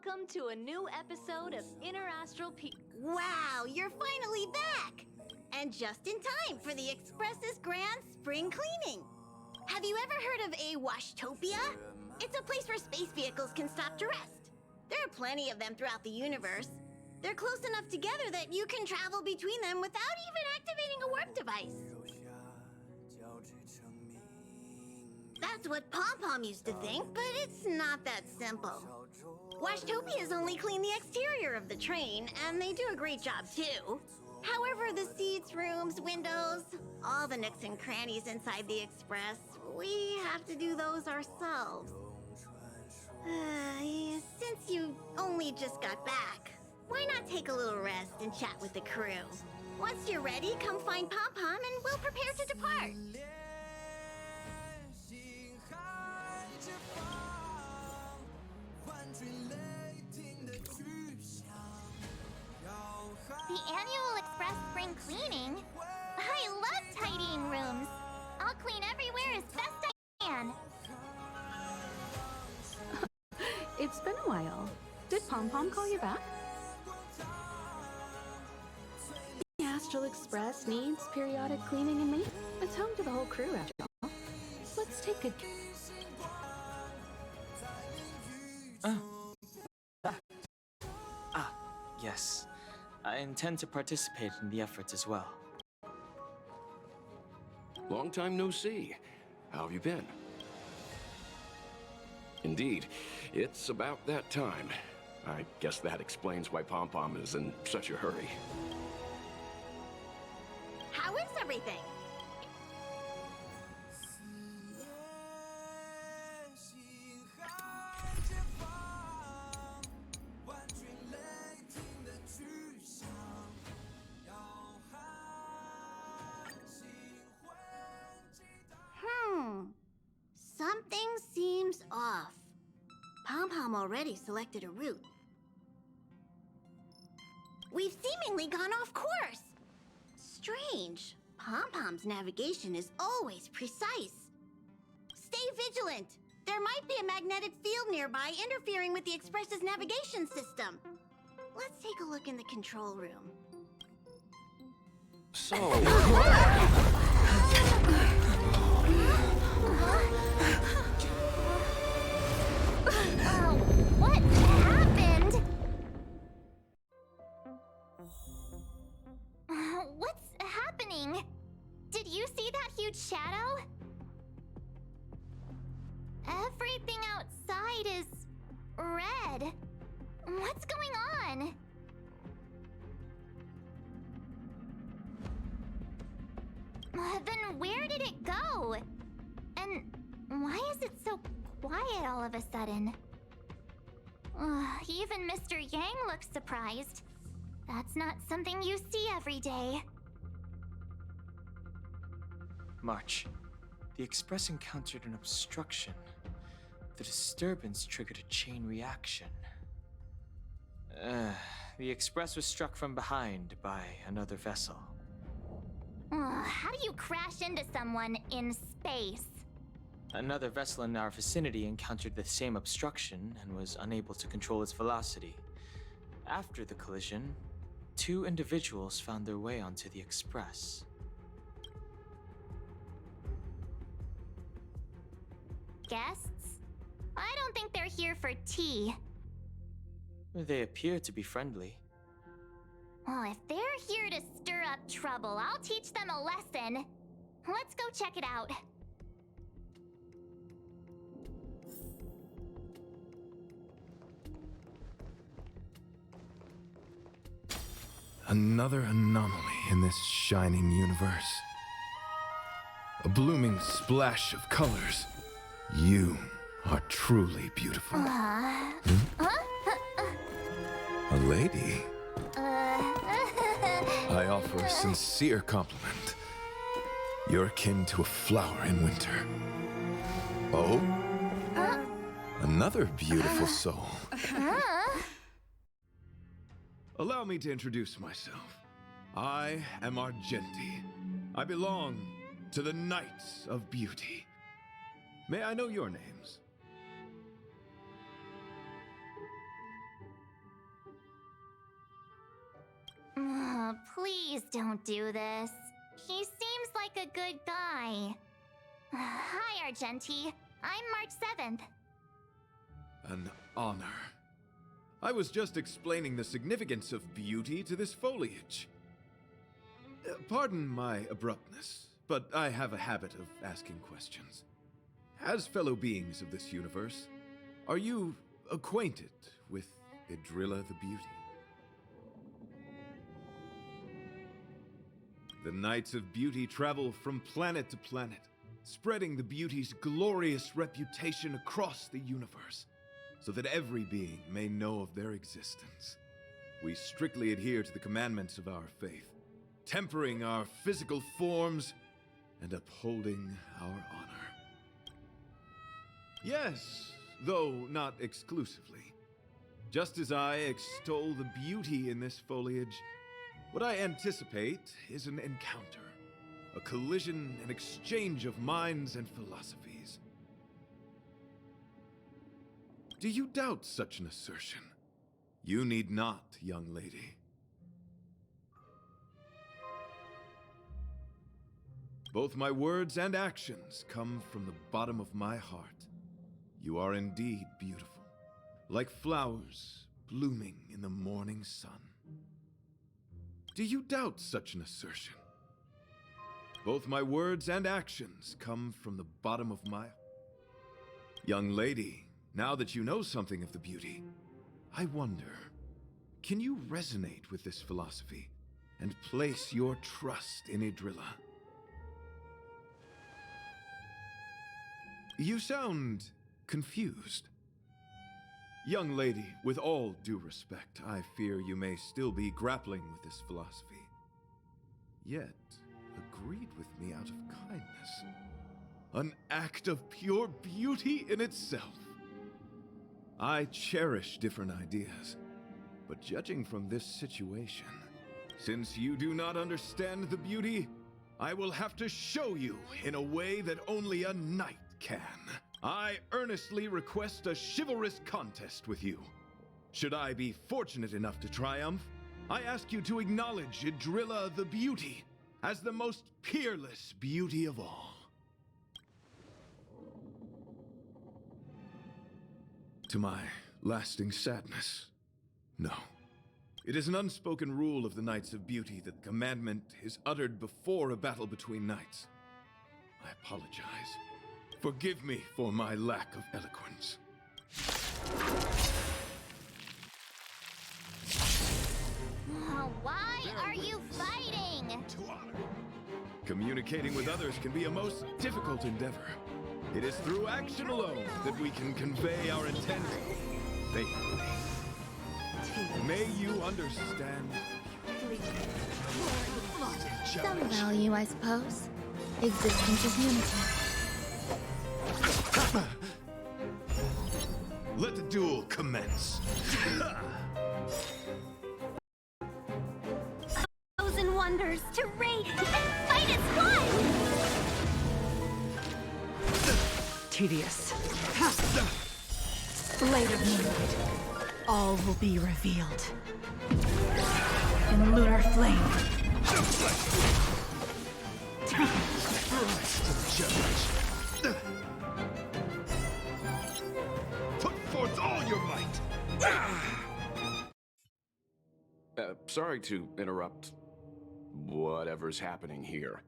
Welcome to a new episode of Interastral P. Wow, you're finally back! And just in time for the Express's grand spring cleaning. Have you ever heard of a washtopia? It's a place where space vehicles can stop to rest. There are plenty of them throughout the universe. They're close enough together that you can travel between them without even activating a warp device. That's what Pom-Pom used to think, but it's not that simple. Washtopias only clean the exterior of the train, and they do a great job too. However, the seats, rooms, windows, all the nooks and crannies inside the Express, we have to do those ourselves. Since you only just got back, why not take a little rest and chat with the crew? Once you're ready, come find Pom-Pom and we'll prepare to depart. The annual Express spring cleaning? I love tidying rooms. I'll clean everywhere as best I can. It's been a while. Did Pom-Pom call you back? The Astral Express needs periodic cleaning and maintenance. It's home to the whole crew, after all. Let's take good care. Yes. I intend to participate in the efforts as well. Long time no see. How have you been? Indeed, it's about that time. I guess that explains why Pom-Pom is in such a hurry. How is everything? Something seems off. Pom-Pom already selected a route. We've seemingly gone off course. Strange. Pom-Pom's navigation is always precise. Stay vigilant. There might be a magnetic field nearby interfering with the Express's navigation system. Let's take a look in the control room. So... What happened? What's happening? Did you see that huge shadow? Everything outside is red. What's going on? Then where did it go? And why is it so quiet all of a sudden? Even Mr. Yang looks surprised. That's not something you see every day. March. The Express encountered an obstruction. The disturbance triggered a chain reaction. The Express was struck from behind by another vessel. How do you crash into someone in space? Another vessel in our vicinity encountered the same obstruction and was unable to control its velocity. After the collision, 2 individuals found their way onto the Express. Guests? I don't think they're here for tea. They appear to be friendly. Well, if they're here to stir up trouble, I'll teach them a lesson. Let's go check it out. Another anomaly in this shining universe. A blooming splash of colors. You are truly beautiful. A lady? I offer a sincere compliment. You're akin to a flower in winter. Oh? Another beautiful soul. Allow me to introduce myself. I am Argenti. I belong to the Knights of Beauty. May I know your names? Please don't do this. He seems like a good guy. Hi, Argenti. I'm March 7th. An honor. I was just explaining the significance of beauty to this foliage. Pardon my abruptness, but I have a habit of asking questions. As fellow beings of this universe, are you acquainted with Idrilla the Beauty? The Knights of Beauty travel from planet to planet, spreading the beauty's glorious reputation across the universe, so that every being may know of their existence. We strictly adhere to the commandments of our faith, tempering our physical forms and upholding our honor. Yes, though not exclusively. Just as I extol the beauty in this foliage, what I anticipate is an encounter, a collision and exchange of minds and philosophies. Do you doubt such an assertion? You need not, young lady. Both my words and actions come from the bottom of my heart. You are indeed beautiful, like flowers blooming in the morning sun. Do you doubt such an assertion? Both my words and actions come from the bottom of my... Young lady, now that you know something of the beauty, I wonder, can you resonate with this philosophy and place your trust in Idrilla? You sound confused. Young lady, with all due respect, I fear you may still be grappling with this philosophy. Yet, agreed with me out of kindness. An act of pure beauty in itself. I cherish different ideas, but judging from this situation, since you do not understand the beauty, I will have to show you in a way that only a knight can. I earnestly request a chivalrous contest with you. Should I be fortunate enough to triumph, I ask you to acknowledge Idrilla the Beauty as the most peerless beauty of all. To my lasting sadness, no. It is an unspoken rule of the Knights of Beauty that the commandment is uttered before a battle between knights. I apologize. Forgive me for my lack of eloquence. Why are you fighting? Communicating with others can be a most difficult endeavor. It is through action alone that we can convey our intent faithfully. May you understand. Some value, I suppose. Existence is unity. Let the duel commence. Thousand wonders to rate and fight as one! Tedious. Later moonlight, all will be revealed. In lunar flame. Put forth all your might! Sorry to interrupt whatever's happening here.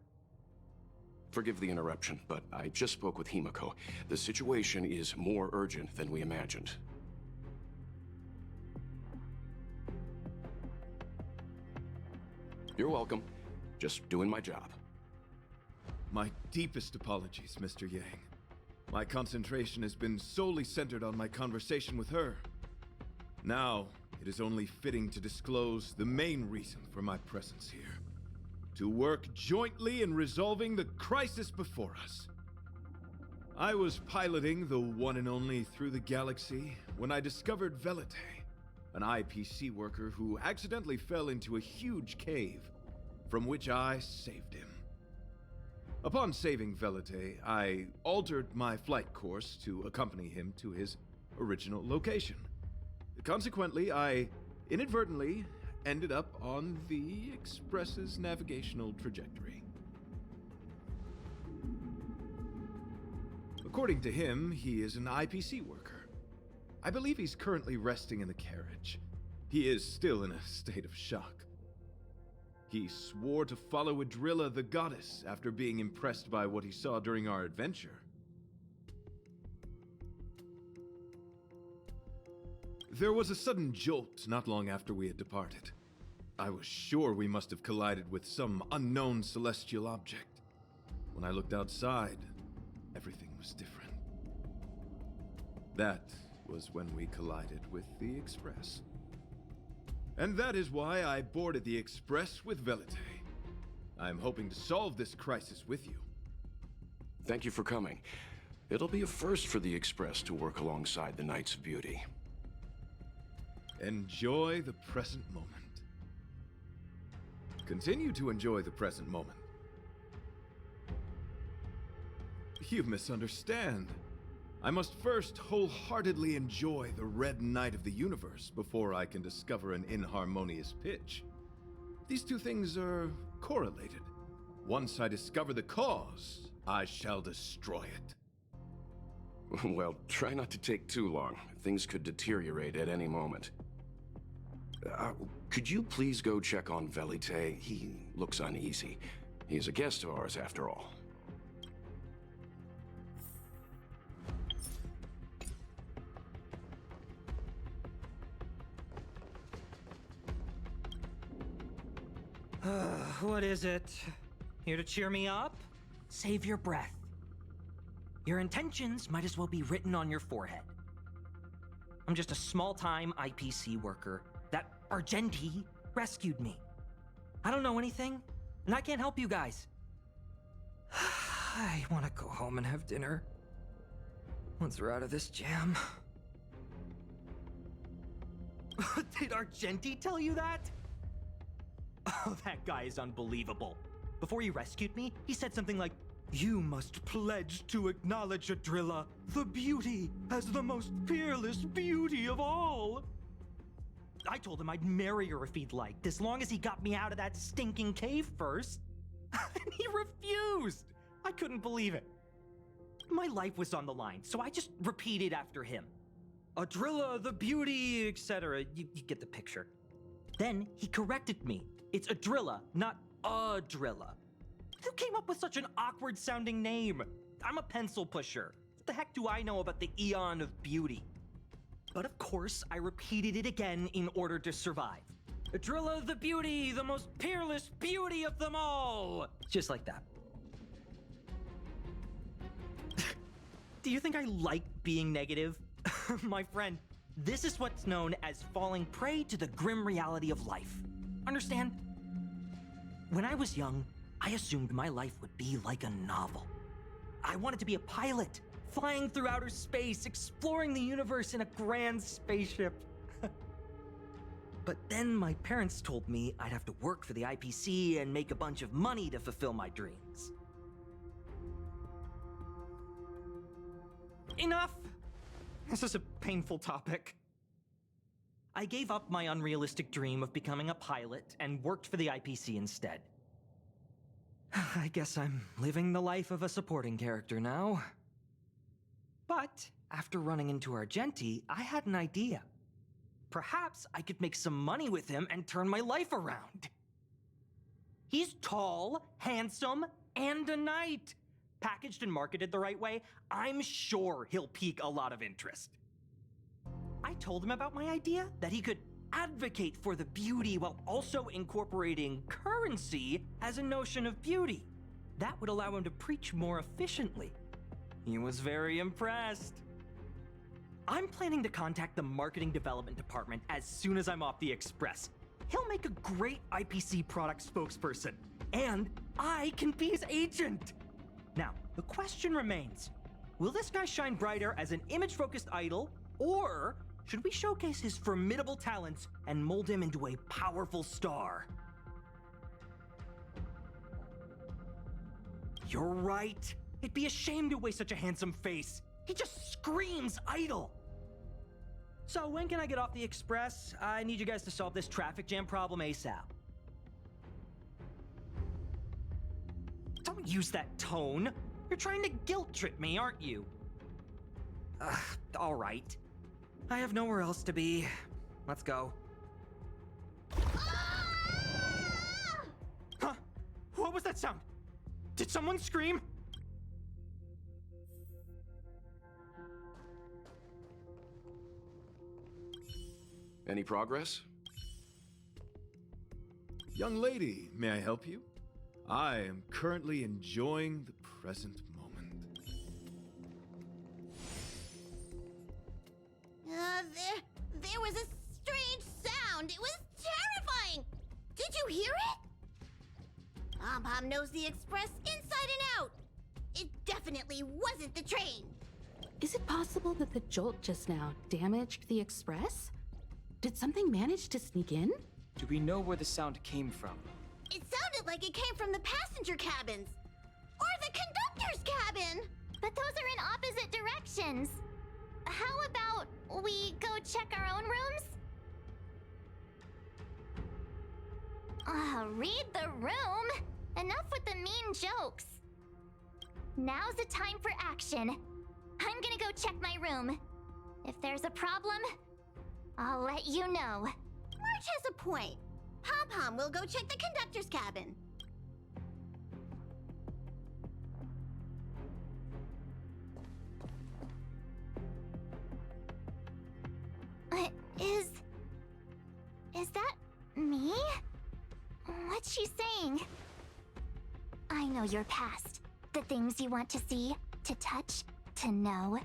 Forgive the interruption, but I just spoke with Himiko. The situation is more urgent than we imagined. You're welcome. Just doing my job. My deepest apologies, Mr. Yang. My concentration has been solely centered on my conversation with her. Now, it is only fitting to disclose the main reason for my presence here. To work jointly in resolving the crisis before us. I was piloting the one and only Through the Galaxy when I discovered Velite, an IPC worker who accidentally fell into a huge cave, from which I saved him. Upon saving Velite, I altered my flight course to accompany him to his original location. Consequently, I inadvertently ended up on the Express's navigational trajectory. According to him, he is an IPC worker. I believe he's currently resting in the carriage. He is still in a state of shock. He swore to follow Adrilla the goddess after being impressed by what he saw during our adventure. There was a sudden jolt not long after we had departed. I was sure we must have collided with some unknown celestial object. When I looked outside, everything was different. That was when we collided with the Express. And that is why I boarded the Express with Velite. I'm hoping to solve this crisis with you. Thank you for coming. It'll be a first for the Express to work alongside the Knights of Beauty. Enjoy the present moment. Continue to enjoy the present moment. You misunderstand. I must first wholeheartedly enjoy the red night of the universe before I can discover an inharmonious pitch. These two things are correlated. Once I discover the cause, I shall destroy it. Well, try not to take too long. Things could deteriorate at any moment. Could you please go check on Velite? He looks uneasy. He's a guest of ours, after all. What is it? Here to cheer me up? Save your breath. Your intentions might as well be written on your forehead. I'm just a small-time IPC worker. That Argenti rescued me. I don't know anything, and I can't help you guys. I want to go home and have dinner. Once we're out of this jam. Did Argenti tell you that? Oh, that guy is unbelievable. Before he rescued me, he said something like, "You must pledge to acknowledge Adrilla, the beauty, as the most peerless beauty of all." I told him I'd marry her if he'd liked, as long as he got me out of that stinking cave first. And he refused. I couldn't believe it. My life was on the line, so I just repeated after him. Adrilla, the beauty, etc. You get the picture. Then he corrected me. It's Adrilla, not Adrilla. Who came up with such an awkward-sounding name? I'm a pencil pusher. What the heck do I know about the Eon of Beauty? But of course, I repeated it again in order to survive. Adrilla the beauty, the most peerless beauty of them all! Just like that. Do you think I like being negative? My friend, this is what's known as falling prey to the grim reality of life. Understand? When I was young, I assumed my life would be like a novel. I wanted to be a pilot, flying through outer space, exploring the universe in a grand spaceship. But then my parents told me I'd have to work for the IPC and make a bunch of money to fulfill my dreams. Enough! This is a painful topic. I gave up my unrealistic dream of becoming a pilot and worked for the IPC instead. I guess I'm living the life of a supporting character now. But after running into Argenti, I had an idea. Perhaps I could make some money with him and turn my life around. He's tall, handsome, and a knight. Packaged and marketed the right way, I'm sure he'll pique a lot of interest. I told him about my idea, that he could advocate for the beauty while also incorporating currency as a notion of beauty. That would allow him to preach more efficiently. He was very impressed. I'm planning to contact the marketing development department as soon as I'm off the Express. He'll make a great IPC product spokesperson, and I can be his agent. Now, the question remains, will this guy shine brighter as an image-focused idol, or should we showcase his formidable talents and mold him into a powerful star? You're right. It'd be a shame to waste such a handsome face. He just screams idol. So when can I get off the express? I need you guys to solve this traffic jam problem ASAP. Don't use that tone. You're trying to guilt trip me, aren't you? All right. I have nowhere else to be. Let's go. Huh? What was that sound? Did someone scream? Any progress? Young lady, may I help you? I am currently enjoying the present moment. There was a strange sound. It was terrifying. Did you hear it? Pom-Pom knows the express inside and out. It definitely wasn't the train. Is it possible that the jolt just now damaged the express? Did something manage to sneak in? Do we know where the sound came from? It sounded like it came from the passenger cabins. Or the conductor's cabin. But those are in opposite directions. How about we go check our own rooms? Read the room. Enough with the mean jokes. Now's the time for action. I'm gonna go check my room. If there's a problem, I'll let you know. March has a point. Pom-Pom will go check the conductor's cabin. Is that me? What's she saying? I know your past. The things you want to see, to touch, to know.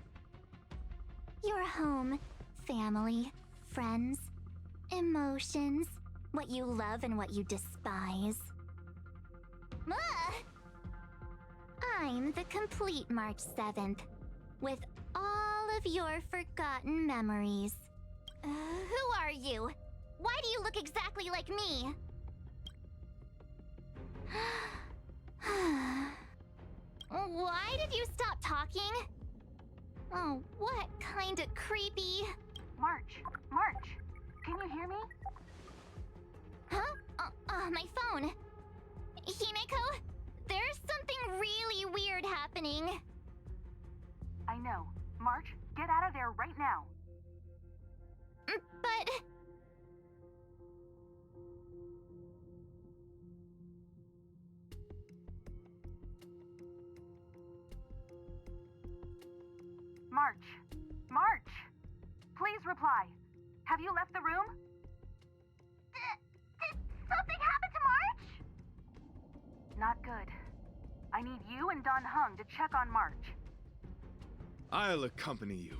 Your home, family, friends, emotions, what you love and what you despise. I'm the complete March 7th, with all of your forgotten memories. Who are you? Why do you look exactly like me? Why did you stop talking? Oh, what kind of creepy... March, can you hear me? Huh? My phone. Himeko, there's something really weird happening. I know. March, get out of there right now. But... March! Please reply. Have you left the room? Did something happen to March? Not good. I need you and Don Hung to check on March. I'll accompany you.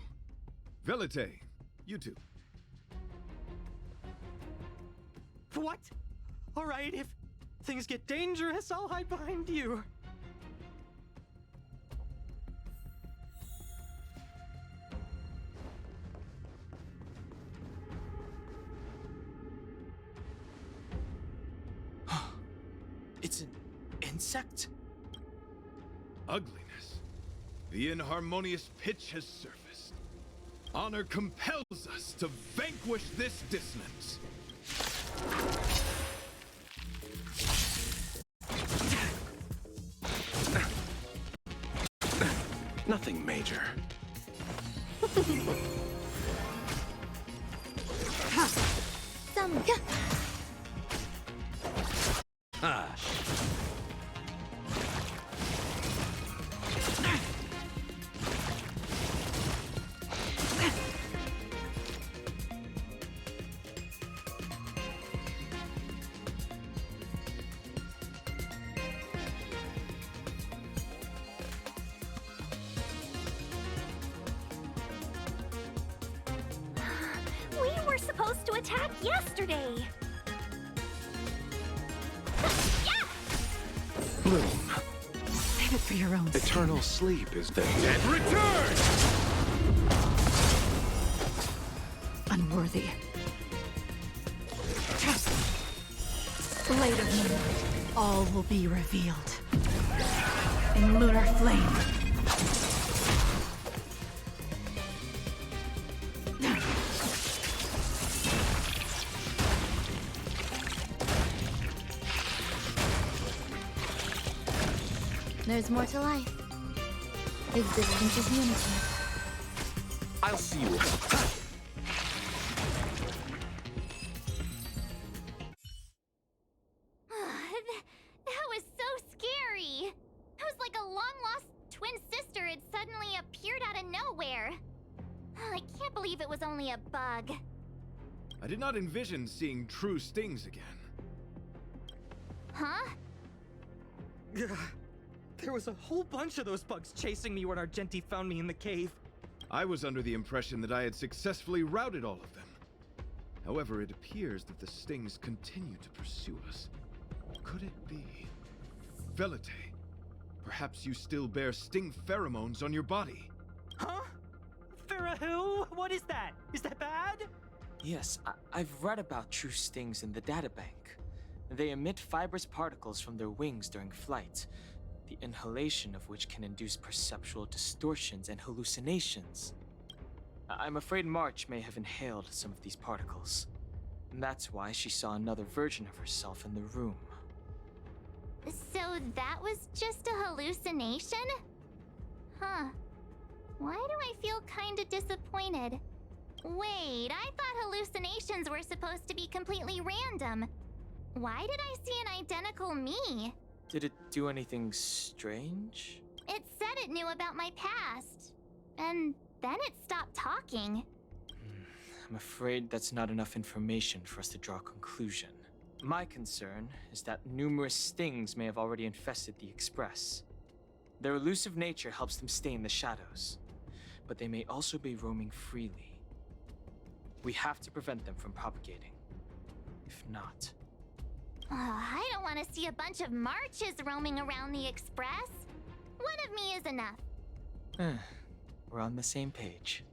Velite, you two. What? All right, if things get dangerous, I'll hide behind you. It's an insect? Ugliness. The inharmonious pitch has surfaced. Honor compels us to vanquish this dissonance. Nothing major. We were supposed to attack yesterday. Bloom, Save it for your own skin. eternal sleep is the dead Return! Unworthy. Blade of Moonlight, all will be revealed. In lunar flame. There's more to life. Existence is unity. I'll see you. That was so scary. It was like a long-lost twin sister had suddenly appeared out of nowhere. I can't believe it was only a bug. I did not envision seeing true stings again. Huh? There was a whole bunch of those bugs chasing me when Argenti found me in the cave. I was under the impression that I had successfully routed all of them. However, it appears that the stings continue to pursue us. Could it be? Velite, perhaps you still bear sting pheromones on your body. Huh? Farahoo? What is that? Is that bad? Yes, I've read about true stings in the databank. They emit fibrous particles from their wings during flight, the inhalation of which can induce perceptual distortions and hallucinations. I'm afraid March may have inhaled some of these particles. And that's why she saw another version of herself in the room. So that was just a hallucination? Huh. Why do I feel kinda disappointed? Wait, I thought hallucinations were supposed to be completely random. Why did I see an identical me? Did it do anything strange? It said it knew about my past. And then it stopped talking. I'm afraid that's not enough information for us to draw a conclusion. My concern is that numerous stings may have already infested the Express. Their elusive nature helps them stay in the shadows, but they may also be roaming freely. We have to prevent them from propagating. If not... I don't want to see a bunch of marches roaming around the Express. One of me is enough. We're on the same page.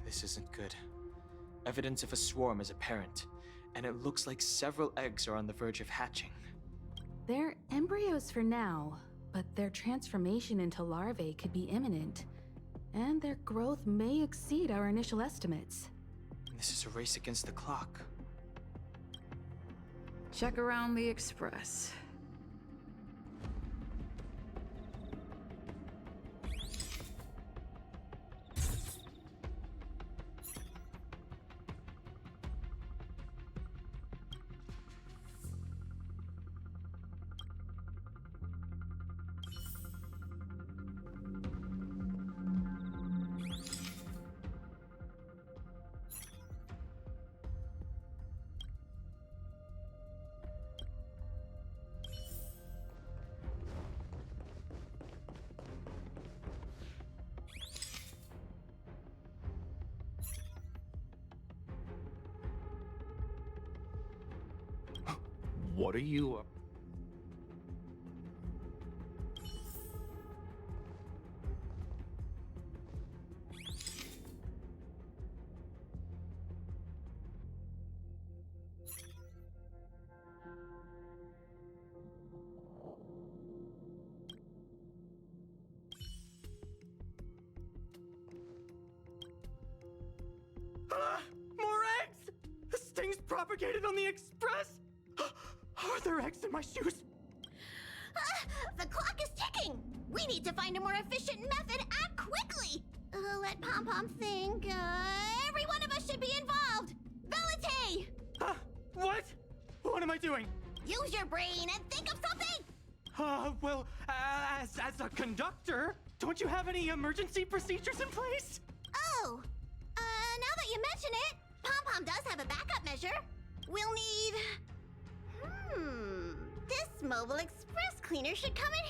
This isn't good. Evidence of a swarm is apparent, and it looks like several eggs are on the verge of hatching. They're embryos for now, but their transformation into larvae could be imminent, and their growth may exceed our initial estimates. This is a race against the clock. Check around the Express. What are you... More eggs! The stings propagated on the Express! Are there eggs in my shoes? The clock is ticking! We need to find a more efficient method. Act quickly! Let Pom Pom think. Every one of us should be involved! Velite! What? What am I doing? Use your brain and think of something! Well, as a conductor, don't you have any emergency procedures in place? Oh! Now that you mention it, Pom Pom does have a backup measure. We'll need... This mobile express cleaner should come in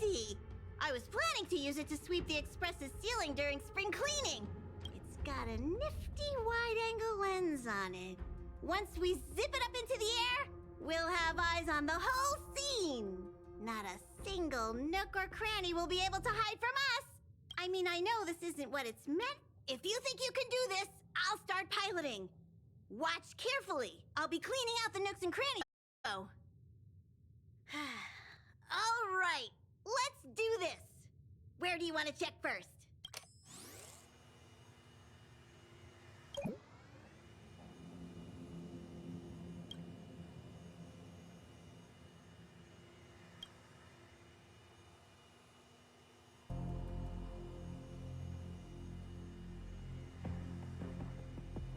handy. I was planning to use it to sweep the express's ceiling during spring cleaning. It's got a nifty wide-angle lens on it. Once we zip it up into the air, we'll have eyes on the whole scene. Not a single nook or cranny will be able to hide from us. I mean, I know this isn't what it's meant. If you think you can do this, I'll start piloting. Watch carefully. I'll be cleaning out the nooks and crannies. Oh. All right, let's do this. Where do you want to check first?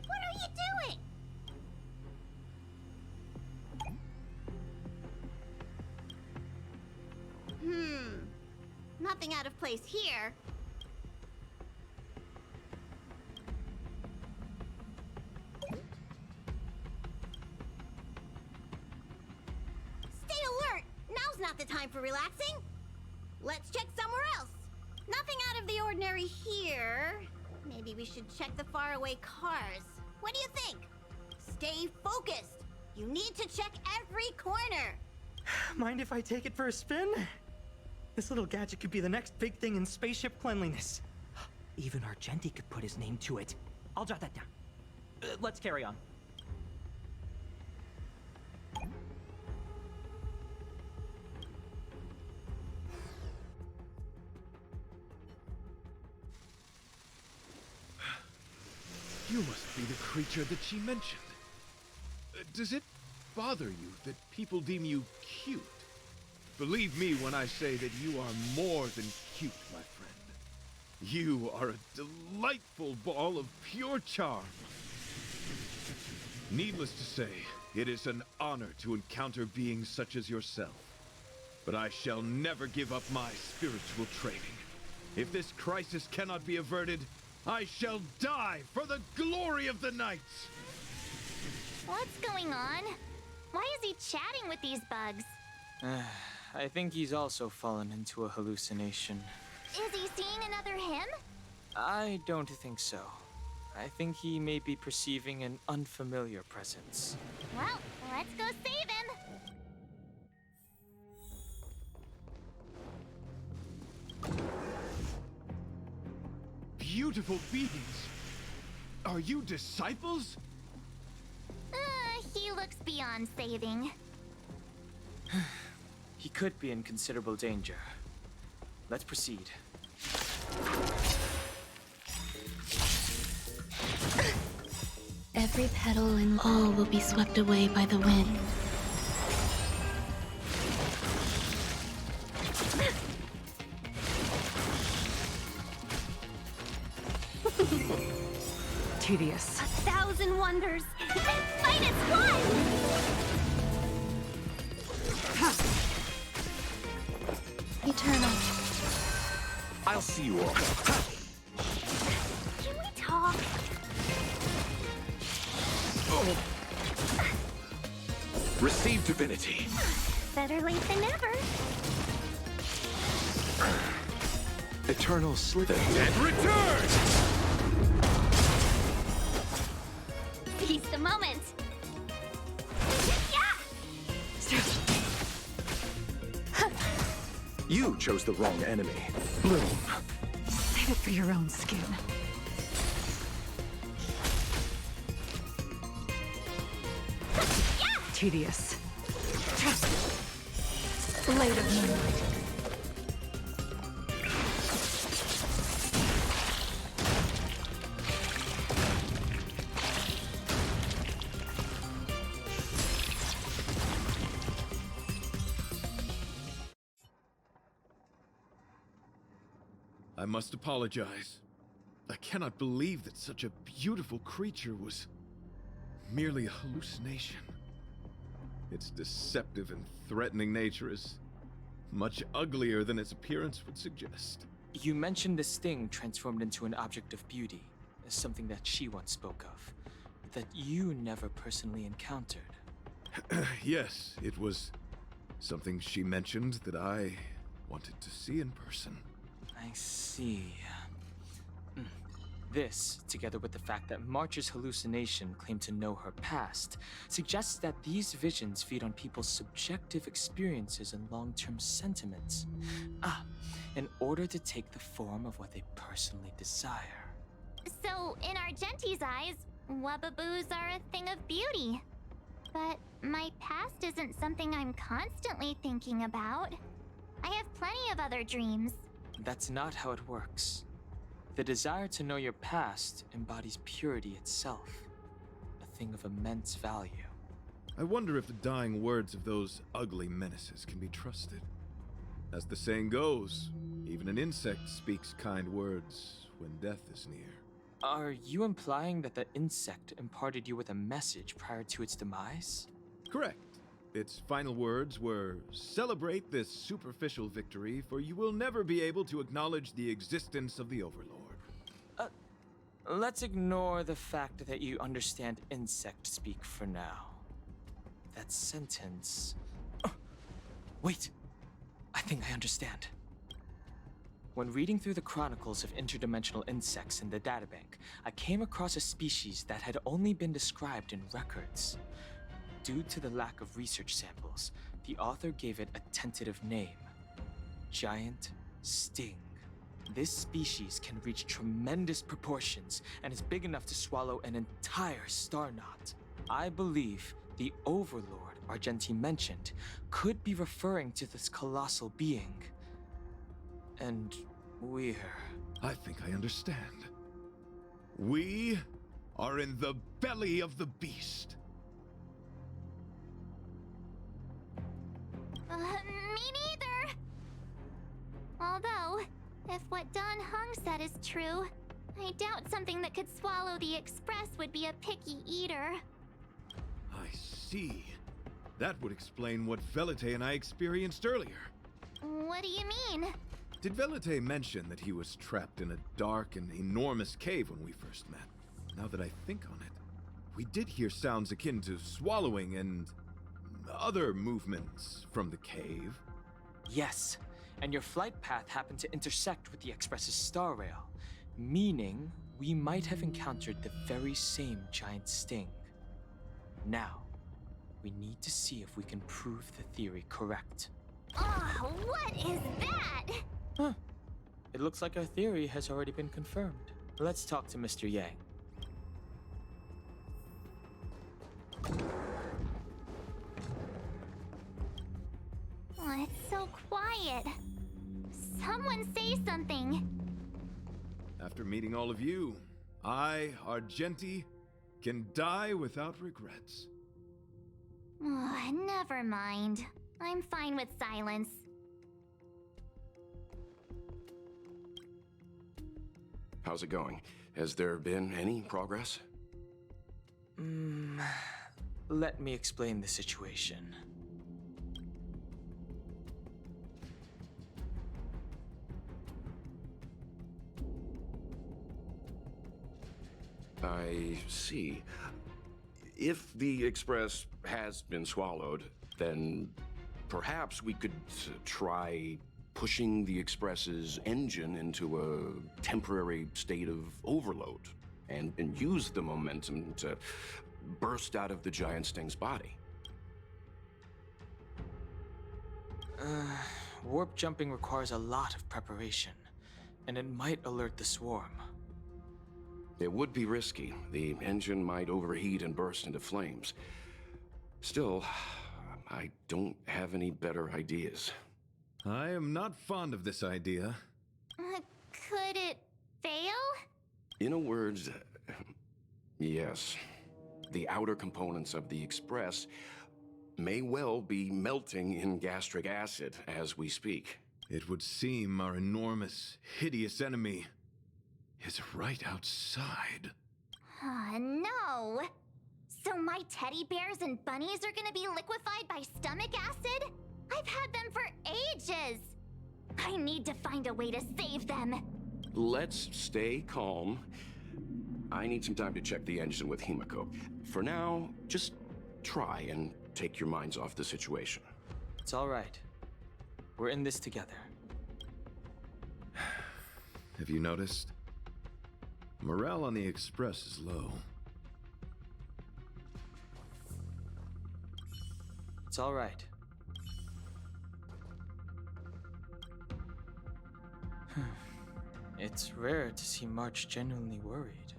What are you doing? Nothing out of place here. Stay alert! Now's not the time for relaxing. Let's check somewhere else. Nothing out of the ordinary here. Maybe we should check the faraway cars. What do you think? Stay focused. You need to check every corner. Mind if I take it for a spin? This little gadget could be the next big thing in spaceship cleanliness. Even Argenti could put his name to it. I'll jot that down. Let's carry on. You must be the creature that she mentioned. Does it bother you that people deem you cute? Believe me when I say that you are more than cute, my friend. You are a delightful ball of pure charm. Needless to say, it is an honor to encounter beings such as yourself. But I shall never give up my spiritual training. If this crisis cannot be averted, I shall die for the glory of the Knights! What's going on? Why is he chatting with these bugs? I think he's also fallen into a hallucination. Is he seeing another him? I don't think so. I think he may be perceiving an unfamiliar presence. Well, let's go save him! Beautiful beings! Are you disciples? He looks beyond saving. He could be in considerable danger. Let's proceed. Every petal and all will be swept away by the wind. Tedious. 1,000 wonders. This fight is won! Eternal. I'll see you all. Can we talk? Receive divinity. Better late than never. Eternal slither. And return! Seize the moment. You chose the wrong enemy. Bloom. Save it for your own skin. Tedious. Blade of moonlight. I must apologize. I cannot believe that such a beautiful creature was merely a hallucination. Its deceptive and threatening nature is much uglier than its appearance would suggest. You mentioned this thing transformed into an object of beauty, something that she once spoke of, that you never personally encountered. Yes, it was something she mentioned that I wanted to see in person. I see. This, together with the fact that March's hallucination claimed to know her past, suggests that these visions feed on people's subjective experiences and long-term sentiments. In order to take the form of what they personally desire. So, in Argenti's eyes, Wubbaboos are a thing of beauty. But my past isn't something I'm constantly thinking about. I have plenty of other dreams. That's not how it works. The desire to know your past embodies purity itself, a thing of immense value. I wonder if the dying words of those ugly menaces can be trusted. As the saying goes, even an insect speaks kind words when death is near. Are you implying that the insect imparted you with a message prior to its demise? Correct. Its final words were, "Celebrate this superficial victory, for you will never be able to acknowledge the existence of the Overlord." Let's ignore the fact that you understand insect speak for now. That sentence... Wait! I think I understand. When reading through the chronicles of interdimensional insects in the databank, I came across a species that had only been described in records. Due to the lack of research samples, the author gave it a tentative name: Giant Sting. This species can reach tremendous proportions and is big enough to swallow an entire star knot. I believe the Overlord Argenti mentioned could be referring to this colossal being. And I think I understand. We are in the belly of the beast. Me neither! Although, if what Don Hung said is true, I doubt something that could swallow the Express would be a picky eater. I see. That would explain what Velite and I experienced earlier. What do you mean? Did Velite mention that he was trapped in a dark and enormous cave when we first met? Now that I think on it, we did hear sounds akin to swallowing and other movements from the cave. yes, and your flight path happened to intersect with the Express's star rail, meaning we might have encountered the very same giant sting. Now, we need to see if we can prove the theory correct. Oh, what is that? Huh. It looks like our theory has already been confirmed. Let's talk to Mr. Yang. Oh, it's so quiet. Someone say something. After meeting all of you, I, Argenti, can die without regrets. Oh, never mind. I'm fine with silence. How's it going? Has there been any progress? Let me explain the situation. I see. If the Express has been swallowed, then perhaps we could try pushing the Express's engine into a temporary state of overload and use the momentum to burst out of the giant sting's body. Warp jumping requires a lot of preparation, and it might alert the swarm. It would be risky. The engine might overheat and burst into flames. Still, I don't have any better ideas. I am not fond of this idea. Could it fail? In a word, yes. The outer components of the Express may well be melting in gastric acid as we speak. It would seem our enormous, hideous enemy is right outside. No. So my teddy bears and bunnies are gonna be liquefied by stomach acid? I've had them for ages. I need to find a way to save them. Let's stay calm. I need some time to check the engine with Himiko. For now, just try and take your minds off the situation. It's all right. We're in this together. Have you noticed? Morale on the Express is low. It's all right. It's rare to see March genuinely worried.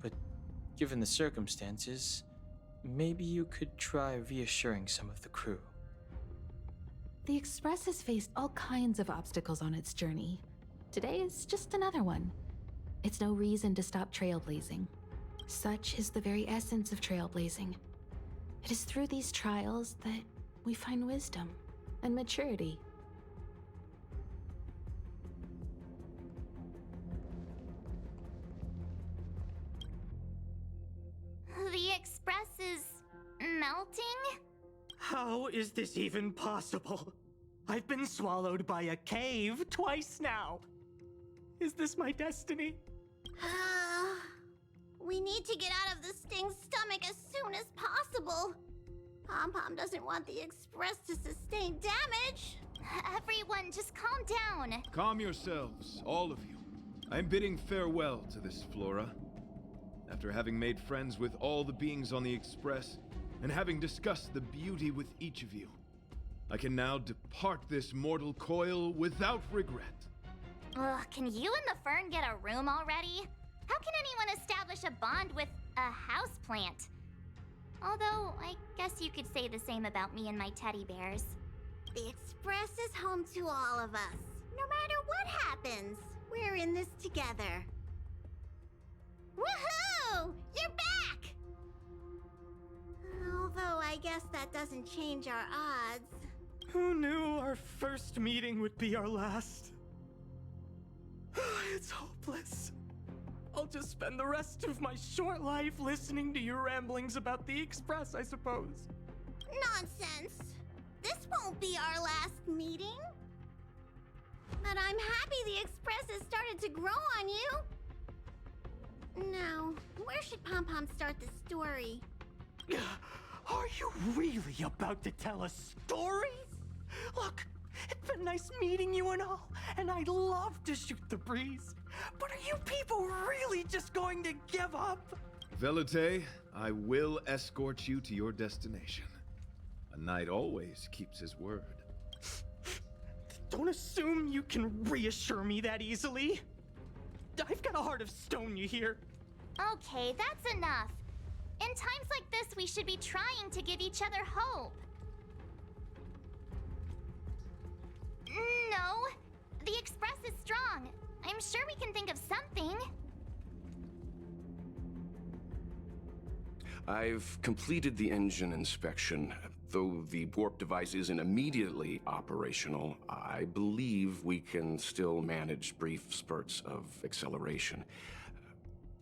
But Given the circumstances, maybe you could try reassuring some of the crew. The Express has faced all kinds of obstacles on its journey. Today is just another one. It's no reason to stop trailblazing. Such is the very essence of trailblazing. It is through these trials that we find wisdom and maturity. The Express is melting? How is this even possible? I've been swallowed by a cave twice now. Is this my destiny? We need to get out of the Sting's stomach as soon as possible. Pom-Pom doesn't want the Express to sustain damage. Everyone, just calm down. Calm yourselves, all of you. I'm bidding farewell to this Flora. After having made friends with all the beings on the Express, and having discussed the beauty with each of you, I can now depart this mortal coil without regret. Ugh, can you and the Fern get a room already? How can anyone establish a bond with a houseplant? Although, I guess you could say the same about me and my teddy bears. The Express is home to all of us. No matter what happens, we're in this together. Woohoo! You're back! Although I guess that doesn't change our odds. Who knew our first meeting would be our last? It's hopeless. I'll just spend the rest of my short life listening to your ramblings about the Express, I suppose. Nonsense. This won't be our last meeting. But I'm happy the Express has started to grow on you. Now, where should Pom-Pom start the story? Are you really about to tell a story? Look, it's been nice meeting you and all, and I'd love to shoot the breeze. But are you people really just going to give up? Velite, I will escort you to your destination. A knight always keeps his word. Don't assume you can reassure me that easily. I've got a heart of stone, you hear? Okay, that's enough. In times like this, we should be trying to give each other hope. No, the Express is strong. I'm sure we can think of something. I've completed the engine inspection. Though the warp device isn't immediately operational, I believe we can still manage brief spurts of acceleration.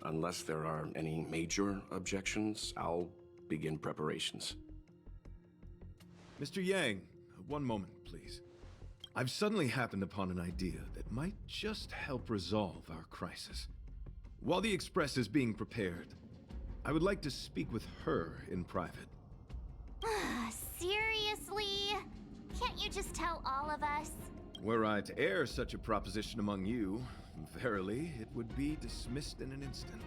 Unless there are any major objections, I'll begin preparations. Mr. Yang, one moment, please. I've suddenly happened upon an idea that might just help resolve our crisis. While the Express is being prepared, I would like to speak with her in private. Seriously? Can't you just tell all of us? Were I to air such a proposition among you, verily, it would be dismissed in an instant.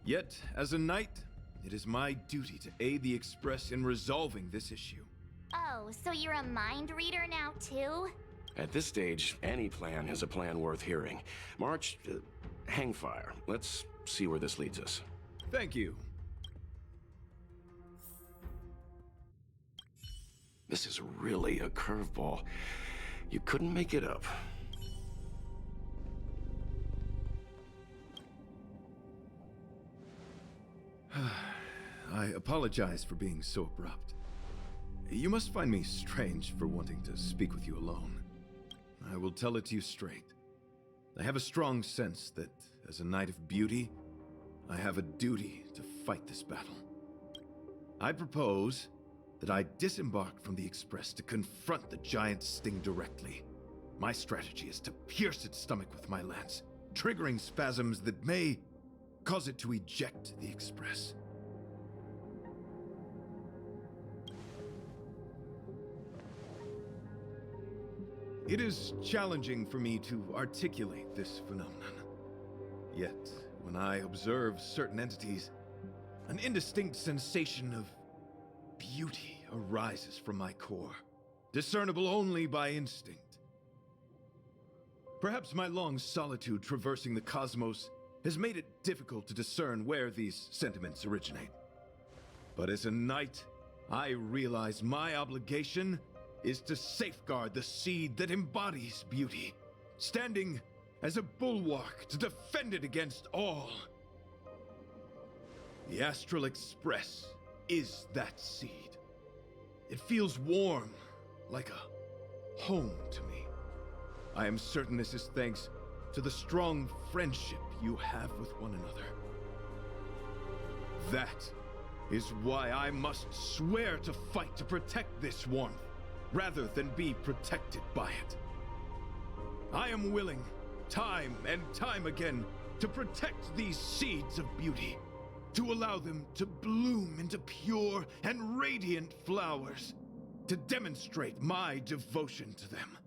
Yet, as a knight, it is my duty to aid the Express in resolving this issue. Oh, so you're a mind reader now, too? At this stage, any plan is a plan worth hearing. March, hang fire. Let's see where this leads us. Thank you. This is really a curveball. You couldn't make it up. I apologize for being so abrupt. You must find me strange for wanting to speak with you alone. I will tell it to you straight. I have a strong sense that, as a knight of beauty, I have a duty to fight this battle. I propose that I disembark from the Express to confront the giant Sting directly. My strategy is to pierce its stomach with my lance, triggering spasms that may cause it to eject the Express. It is challenging for me to articulate this phenomenon. Yet, when I observe certain entities, an indistinct sensation of beauty arises from my core, discernible only by instinct. Perhaps my long solitude traversing the cosmos has made it difficult to discern where these sentiments originate. But as a knight, I realize my obligation is to safeguard the seed that embodies beauty, standing as a bulwark to defend it against all. The Astral Express is that seed. It feels warm, like a home to me. I am certain this is thanks to the strong friendship you have with one another. That is why I must swear to fight to protect this warmth, rather than be protected by it. I am willing, time and time again, to protect these seeds of beauty, to allow them to bloom into pure and radiant flowers, to demonstrate my devotion to them.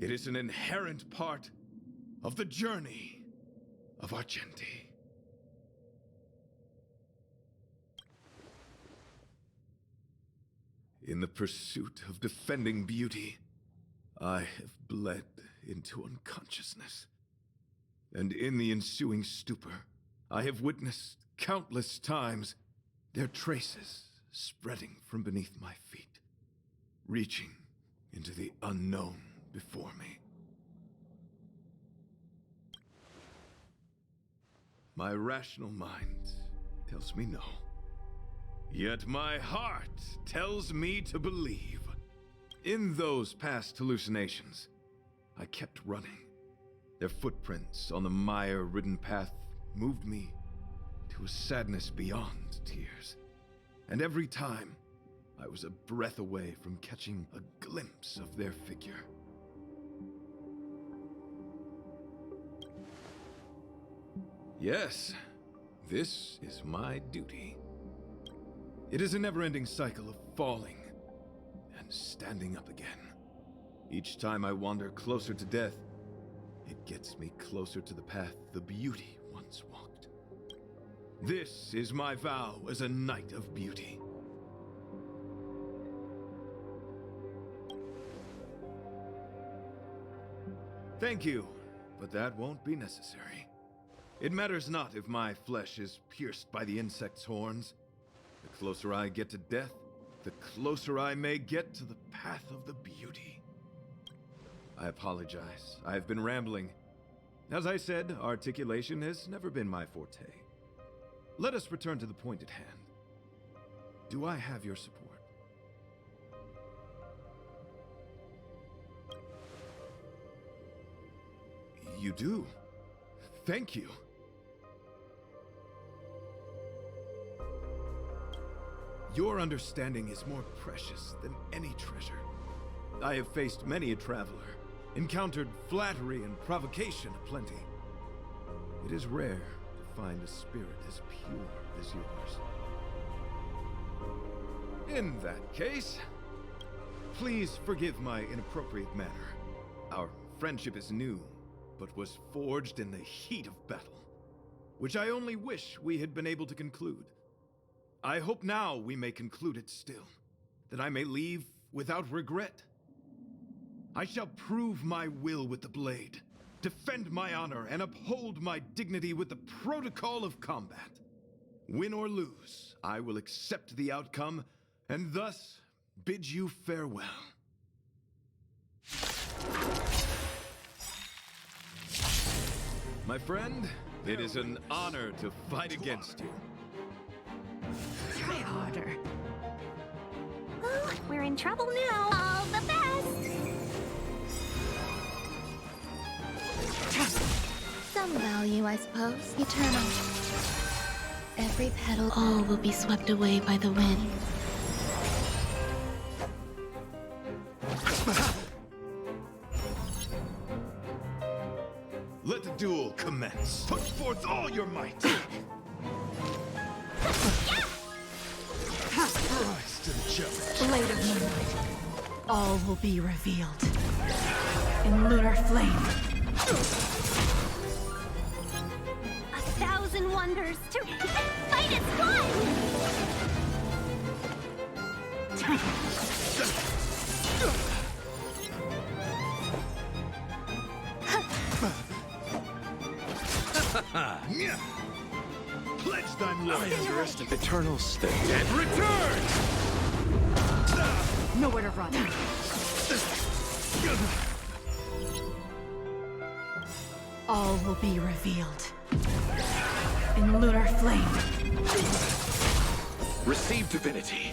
It is an inherent part of the journey of Argenti. In the pursuit of defending beauty, I have bled into unconsciousness. And in the ensuing stupor, I have witnessed countless times their traces spreading from beneath my feet, reaching into the unknown before me. My rational mind tells me no. Yet my heart tells me to believe. In those past hallucinations, I kept running. Their footprints on the mire-ridden path moved me to a sadness beyond tears. And every time, I was a breath away from catching a glimpse of their figure. Yes, this is my duty. It is a never-ending cycle of falling and standing up again. Each time I wander closer to death, it gets me closer to the path the beauty once walked. This is my vow as a knight of beauty. Thank you, but that won't be necessary. It matters not if my flesh is pierced by the insect's horns. The closer I get to death, the closer I may get to the path of the beauty. I apologize. I've been rambling. As I said, articulation has never been my forte. Let us return to the point at hand. Do I have your support? You do. Thank you. Your understanding is more precious than any treasure. I have faced many a traveler, encountered flattery and provocation aplenty. It is rare to find a spirit as pure as yours. In that case, please forgive my inappropriate manner. Our friendship is new, but was forged in the heat of battle, which I only wish we had been able to conclude. I hope now we may conclude it still, that I may leave without regret. I shall prove my will with the blade, defend my honor, and uphold my dignity with the protocol of combat. Win or lose, I will accept the outcome, and thus bid you farewell. My friend, it is an honor to fight against you. Try harder. Oh, we're in trouble now. All the best! Some value, I suppose. Eternal. Every petal, all will be swept away by the wind. Let the duel commence. Put forth all your might. Rise to the challenge. Blade of Moonlight. All will be revealed. In lunar flame. 1,000 wonders to fight as one! Yeah. Pledge thine loyalty. Eternal state. And return! Nowhere to run. All will be revealed in lunar flame. Receive divinity.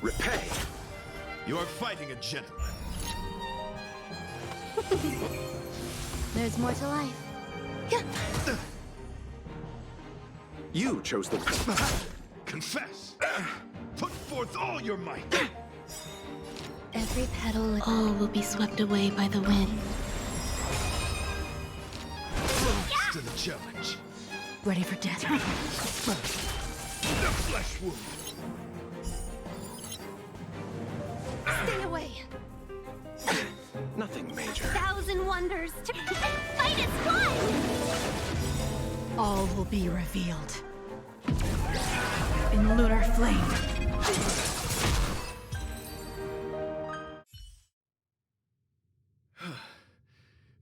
Repay. You are fighting a gentleman. There's more to life. You chose the... Confess. Put forth all your might. Every petal, all will be swept away by the wind. Close to the challenge. Ready for death. The flesh wound. Stay away. Nothing major. Thousand wonders to fight its one! All will be revealed in lunar flame.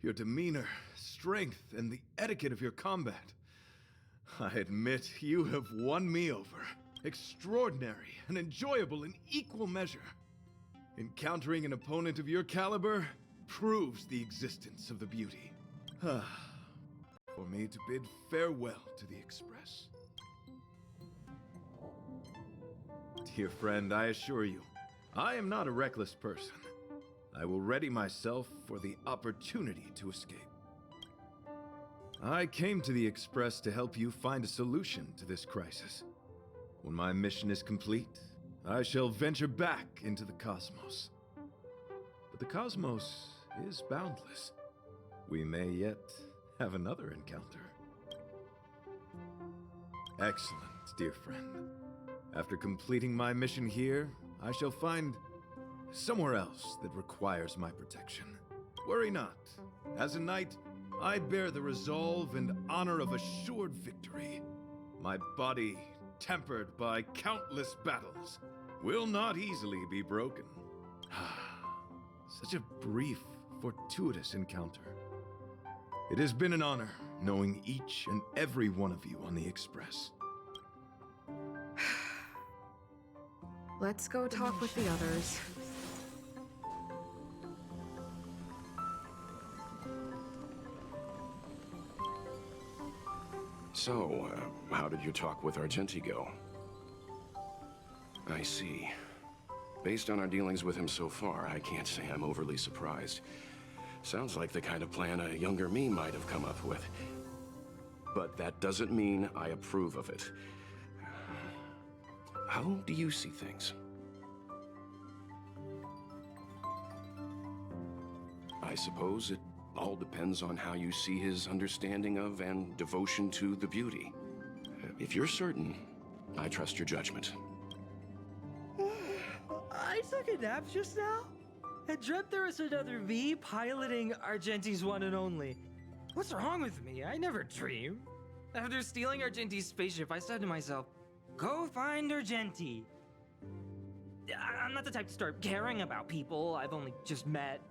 Your demeanor, strength, and the etiquette of your combat. I admit you have won me over. Extraordinary and enjoyable in equal measure. Encountering an opponent of your caliber proves the existence of the beauty. For me to bid farewell to the Express. Dear friend, I assure you, I am not a reckless person. I will ready myself for the opportunity to escape. I came to the Express to help you find a solution to this crisis. When my mission is complete, I shall venture back into the cosmos. But the cosmos is boundless. We may yet have another encounter. Excellent, dear friend. After completing my mission here, I shall find somewhere else that requires my protection. Worry not. As a knight, I bear the resolve and honor of assured victory. My body, tempered by countless battles, will not easily be broken. Such a brief, fortuitous encounter. It has been an honor knowing each and every one of you on the Express. Let's go talk with the others. So, how did your talk with Argenti go? I see. Based on our dealings with him so far, I can't say I'm overly surprised. Sounds like the kind of plan a younger me might have come up with. But that doesn't mean I approve of it. How do you see things? I suppose it all depends on how you see his understanding of and devotion to the beauty. If you're certain, I trust your judgment. I took a nap just now. I dreamt there was another me piloting Argenti's one and only. What's wrong with me? I never dream. After stealing Argenti's spaceship, I said to myself, go find Argenti. I'm not the type to start caring about people I've only just met.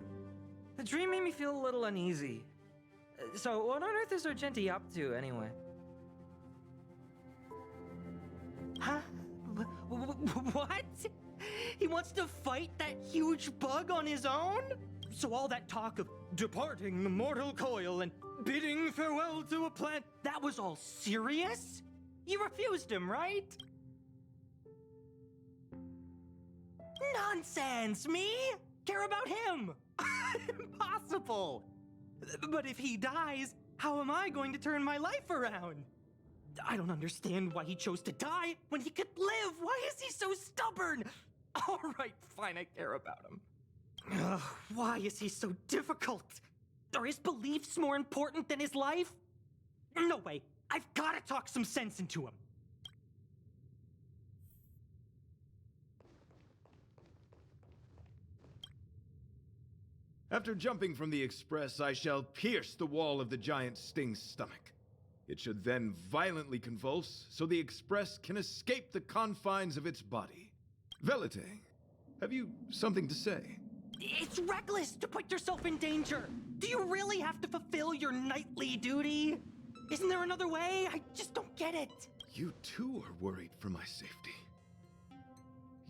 The dream made me feel a little uneasy. So what on earth is Argenti up to, anyway? Huh? What? He wants to fight that huge bug on his own? So all that talk of departing the mortal coil and bidding farewell to a planet, that was all serious? You refused him, right? Nonsense! Me? Care about him? Impossible! But if he dies, how am I going to turn my life around? I don't understand why he chose to die when he could live. Why is he so stubborn? All right, fine, I care about him. Ugh, why is he so difficult? Are his beliefs more important than his life? No way. I've got to talk some sense into him. After jumping from the Express, I shall pierce the wall of the giant Sting's stomach. It should then violently convulse, so the Express can escape the confines of its body. Velite, have you something to say? It's reckless to put yourself in danger. Do you really have to fulfill your knightly duty? Isn't there another way? I just don't get it. You too are worried for my safety.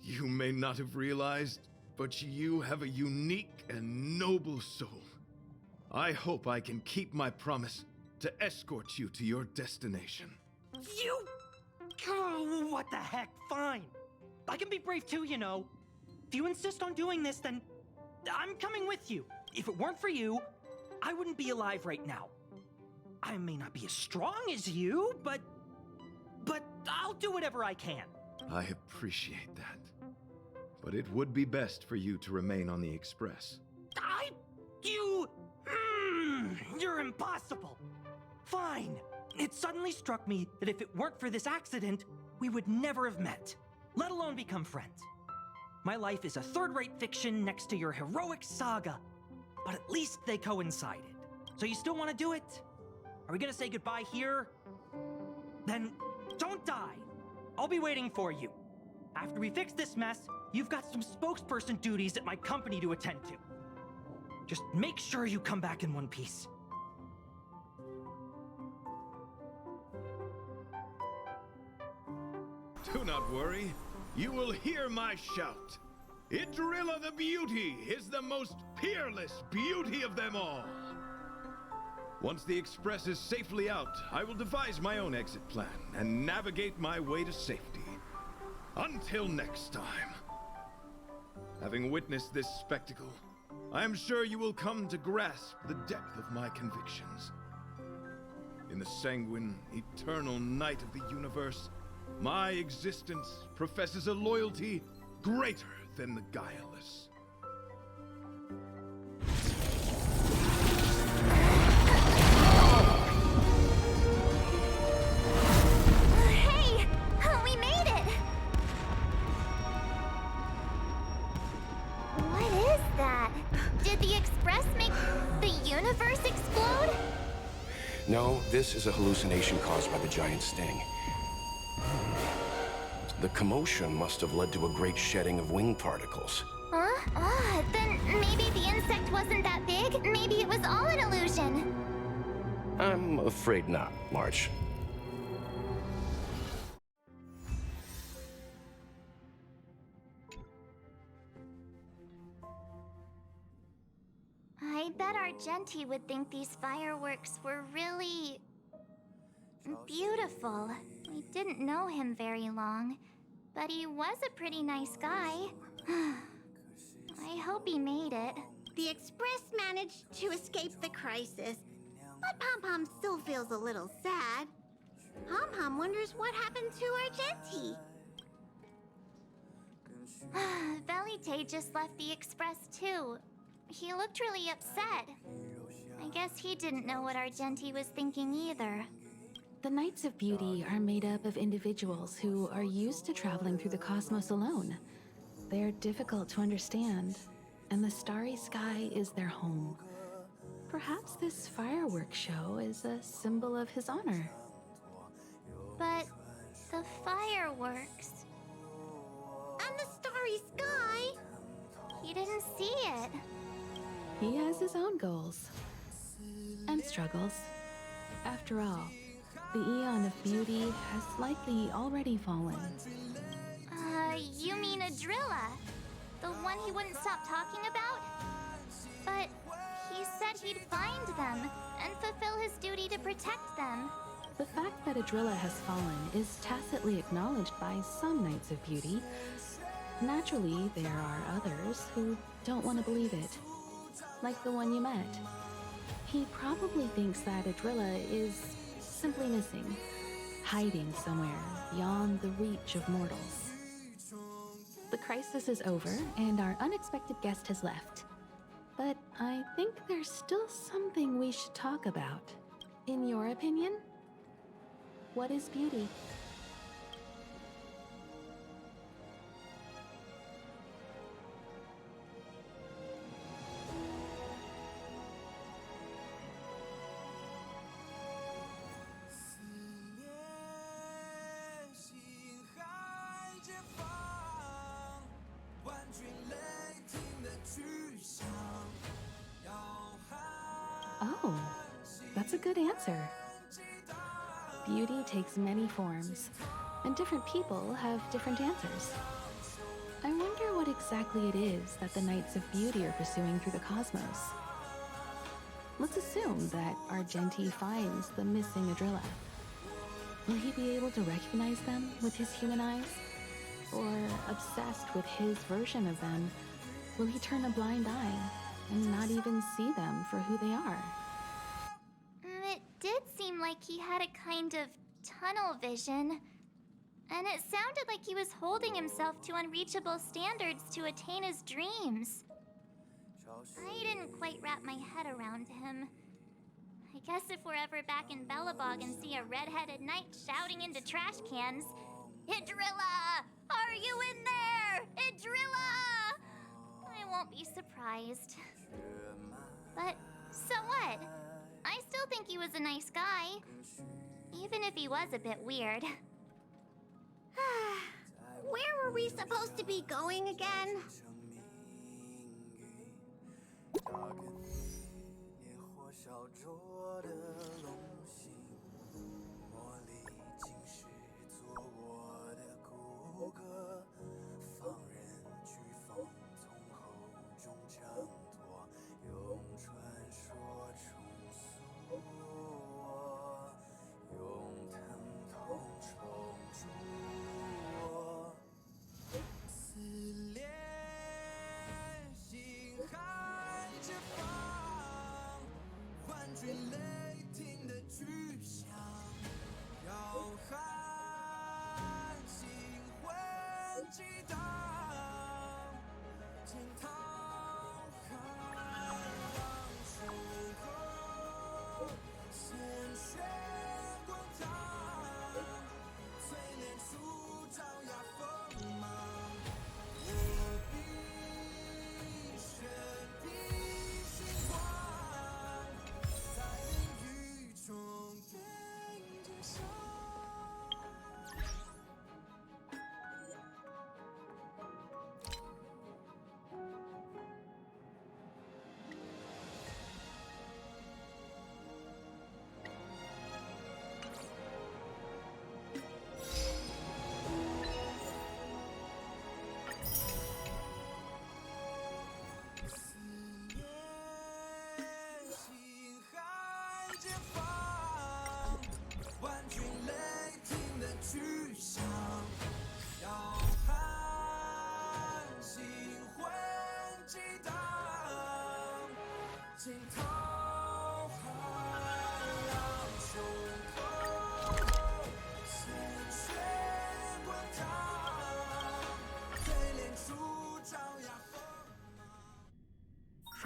You may not have realized, but you have a unique and noble soul. I hope I can keep my promise to escort you to your destination. You... Oh, what the heck? Fine. I can be brave too, you know. If you insist on doing this, then I'm coming with you. If it weren't for you, I wouldn't be alive right now. I may not be as strong as you, but I'll do whatever I can. I appreciate that. But it would be best for you to remain on the Express. You're impossible. Fine. It suddenly struck me that if it weren't for this accident, we would never have met, let alone become friends. My life is a third-rate fiction next to your heroic saga, but at least they coincided. So you still want to do it? Are we gonna say goodbye here? Then don't die. I'll be waiting for you. After we fix this mess, you've got some spokesperson duties at my company to attend to. Just make sure you come back in one piece. Do not worry. You will hear my shout. Idrilla the Beauty is the most peerless beauty of them all. Once the Express is safely out, I will devise my own exit plan and navigate my way to safety. Until next time. Having witnessed this spectacle, I am sure you will come to grasp the depth of my convictions. In the sanguine, eternal night of the universe, my existence professes a loyalty greater than the guileless. Hey! We made it! What is that? Did the Express make the universe explode? No, this is a hallucination caused by the giant sting. The commotion must have led to a great shedding of wing particles. Huh? Then maybe the insect wasn't that big? Maybe it was all an illusion? I'm afraid not, March. I bet Argenti would think these fireworks were really... beautiful. We didn't know him very long, but he was a pretty nice guy. I hope he made it. The Express managed to escape the crisis, but Pom Pom still feels a little sad. Pom Pom wonders what happened to Argenti. Velite just left the Express too. He looked really upset. I guess he didn't know what Argenti was thinking either. The Knights of Beauty are made up of individuals who are used to traveling through the cosmos alone. They're difficult to understand, and the starry sky is their home. Perhaps this fireworks show is a symbol of his honor. But the fireworks... And the starry sky! He didn't see it. He has his own goals and struggles. After all, the Eon of Beauty has likely already fallen. You mean Idrilla? The one he wouldn't stop talking about? But he said he'd find them and fulfill his duty to protect them. The fact that Idrilla has fallen is tacitly acknowledged by some Knights of Beauty. Naturally, there are others who don't want to believe it. Like the one you met. He probably thinks that Idrilla is simply missing, hiding somewhere beyond the reach of mortals. The crisis is over, and our unexpected guest has left. But I think there's still something we should talk about. In your opinion, what is beauty? Oh, that's a good answer. Beauty takes many forms, and different people have different answers. I wonder what exactly it is that the Knights of Beauty are pursuing through the cosmos. Let's assume that Argenti finds the missing Adrilla. Will he be able to recognize them with his human eyes? Or, obsessed with his version of them, will he turn a blind eye and not even see them for who they are? It did seem like he had a kind of tunnel vision. And it sounded like he was holding himself to unreachable standards to attain his dreams. I didn't quite wrap my head around him. I guess if we're ever back in Belobog and see a red-headed knight shouting into trash cans, "Idrilla! Are you in there? Idrilla!" I won't be surprised. But so what? I still think he was a nice guy. Even if he was a bit weird. Where were we supposed to be going again?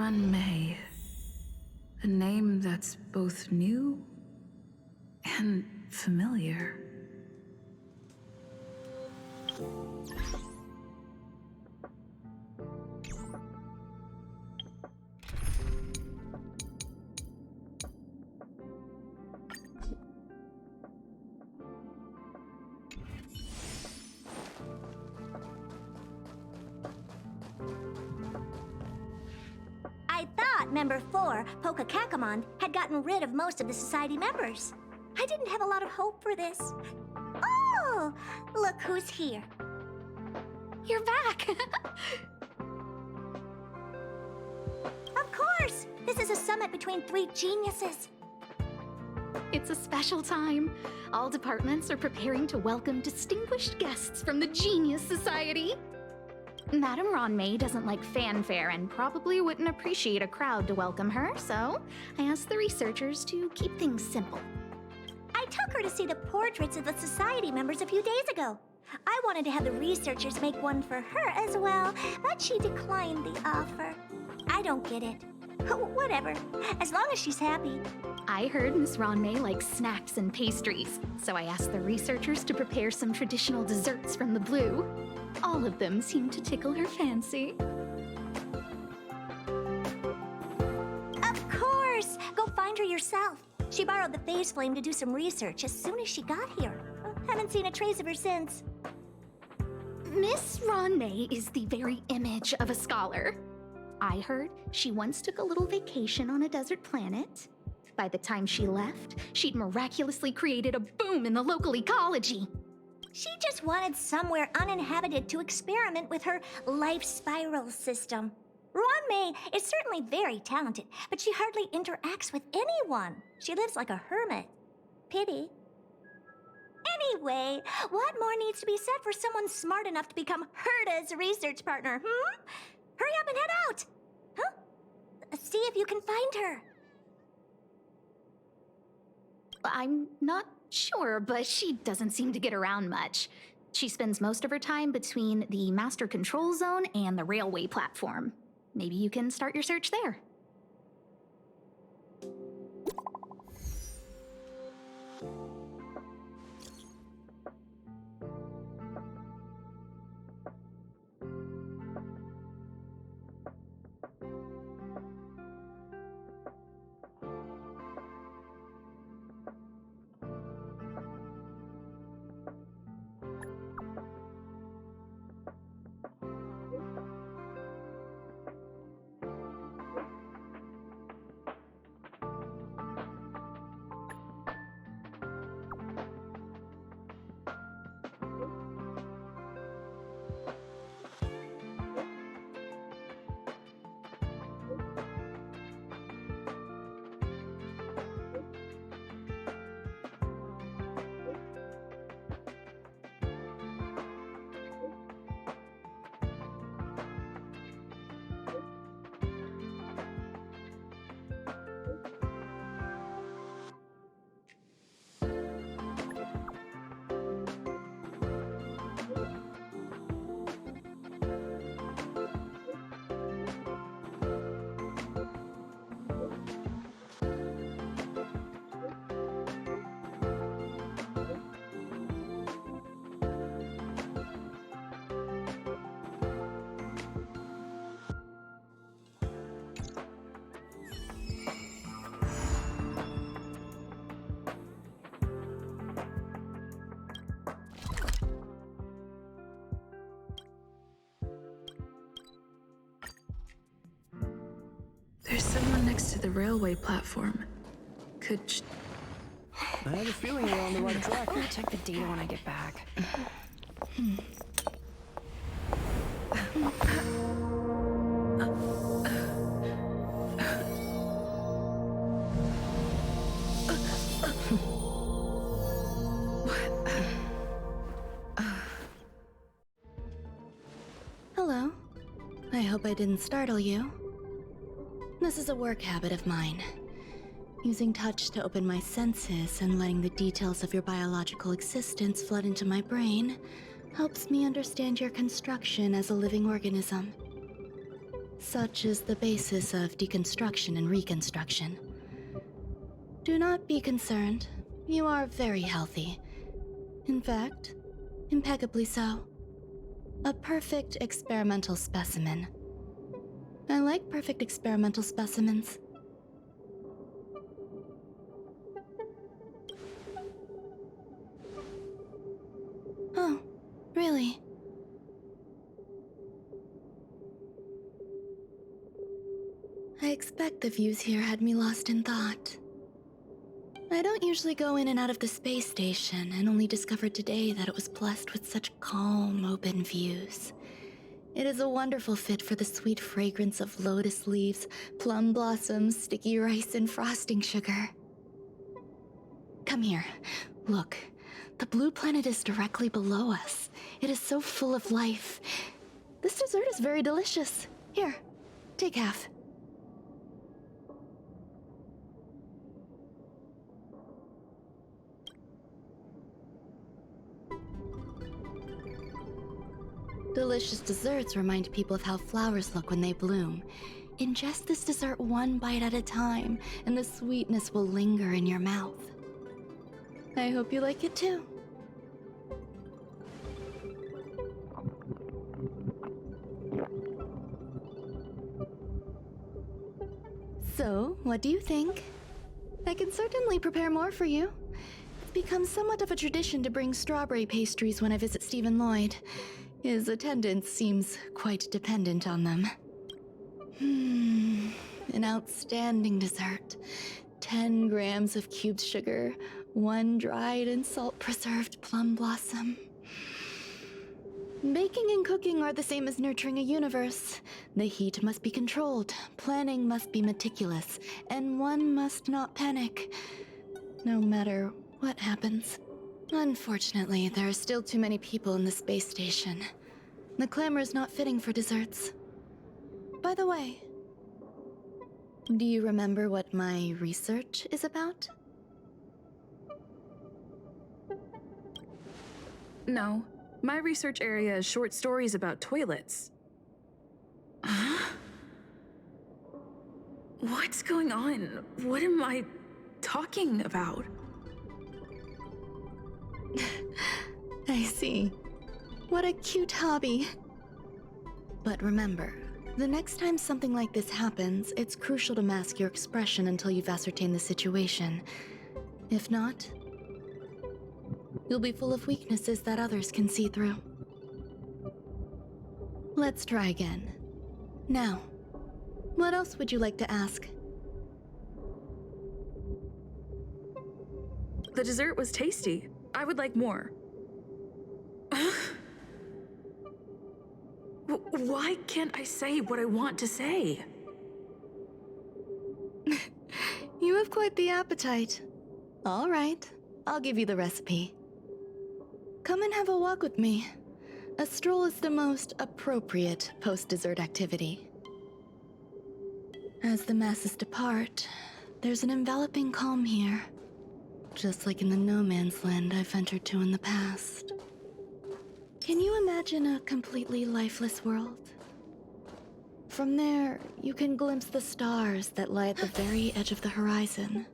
Ruan Mei. A name that's both new and familiar. I thought Member 4, Pokakakamon, had gotten rid of most of the Society members. I didn't have a lot of hope for this. Oh! Look who's here. You're back! Of course! This is a summit between 3 geniuses. It's a special time. All departments are preparing to welcome distinguished guests from the Genius Society. Madame Ruan Mei doesn't like fanfare and probably wouldn't appreciate a crowd to welcome her, so I asked the researchers to keep things simple. I took her to see the portraits of the Society members a few days ago. I wanted to have the researchers make one for her as well, but she declined the offer. I don't get it. Whatever, as long as she's happy. I heard Miss Ruan Mei likes snacks and pastries, so I asked the researchers to prepare some traditional desserts from the blue. All of them seemed to tickle her fancy. Of course! Go find her yourself. She borrowed the phase flame to do some research as soon as she got here. Haven't seen a trace of her since. Miss Ruan Mei is the very image of a scholar. I heard she once took a little vacation on a desert planet, By the time she left, she'd miraculously created a boom in the local ecology. She just wanted somewhere uninhabited to experiment with her life spiral system. Ruan Mei is certainly very talented, but she hardly interacts with anyone. She lives like a hermit. Pity. Anyway, what more needs to be said for someone smart enough to become Herta's research partner, Hurry up and head out! Huh? See if you can find her. I'm not sure, but she doesn't seem to get around much. She spends most of her time between the master control zone and the railway platform. Maybe you can start your search there. There's someone next to the railway platform. I have a feeling we're on the right track. I'll check the data when I get back. Hello. I hope I didn't startle you. This is a work habit of mine. Using touch to open my senses and letting the details of your biological existence flood into my brain helps me understand your construction as a living organism. Such is the basis of deconstruction and reconstruction. Do not be concerned. You are very healthy. In fact, impeccably so. A perfect experimental specimen. I like perfect experimental specimens. Oh, really? I expect the views here had me lost in thought. I don't usually go in and out of the space station, and only discovered today that it was blessed with such calm, open views. It is a wonderful fit for the sweet fragrance of lotus leaves, plum blossoms, sticky rice, and frosting sugar. Come here. Look. The blue planet is directly below us. It is so full of life. This dessert is very delicious. Here, take half. Delicious desserts remind people of how flowers look when they bloom. Ingest this dessert one bite at a time, and the sweetness will linger in your mouth. I hope you like it too. So, what do you think? I can certainly prepare more for you. It's become somewhat of a tradition to bring strawberry pastries when I visit Stephen Lloyd. His attendance seems quite dependent on them. An outstanding dessert. 10 grams of cubed sugar, 1 dried and salt-preserved plum blossom. Baking and cooking are the same as nurturing a universe. The heat must be controlled, planning must be meticulous, and one must not panic, no matter what happens. Unfortunately, there are still too many people in the space station. The clamor is not fitting for desserts. By the way, do you remember what my research is about? No. My research area is short stories about toilets. Huh? What's going on? What am I talking about? I see. What a cute hobby. But remember, the next time something like this happens, it's crucial to mask your expression until you've ascertained the situation. If not, you'll be full of weaknesses that others can see through. Let's try again. Now, what else would you like to ask? The dessert was tasty. I would like more. Why can't I say what I want to say? You have quite the appetite. All right, I'll give you the recipe. Come and have a walk with me. A stroll is the most appropriate post-dessert activity. As the masses depart, there's an enveloping calm here. Just like in the no man's land I've ventured to in the past. Can you imagine a completely lifeless world? From there, you can glimpse the stars that lie at the very edge of the horizon.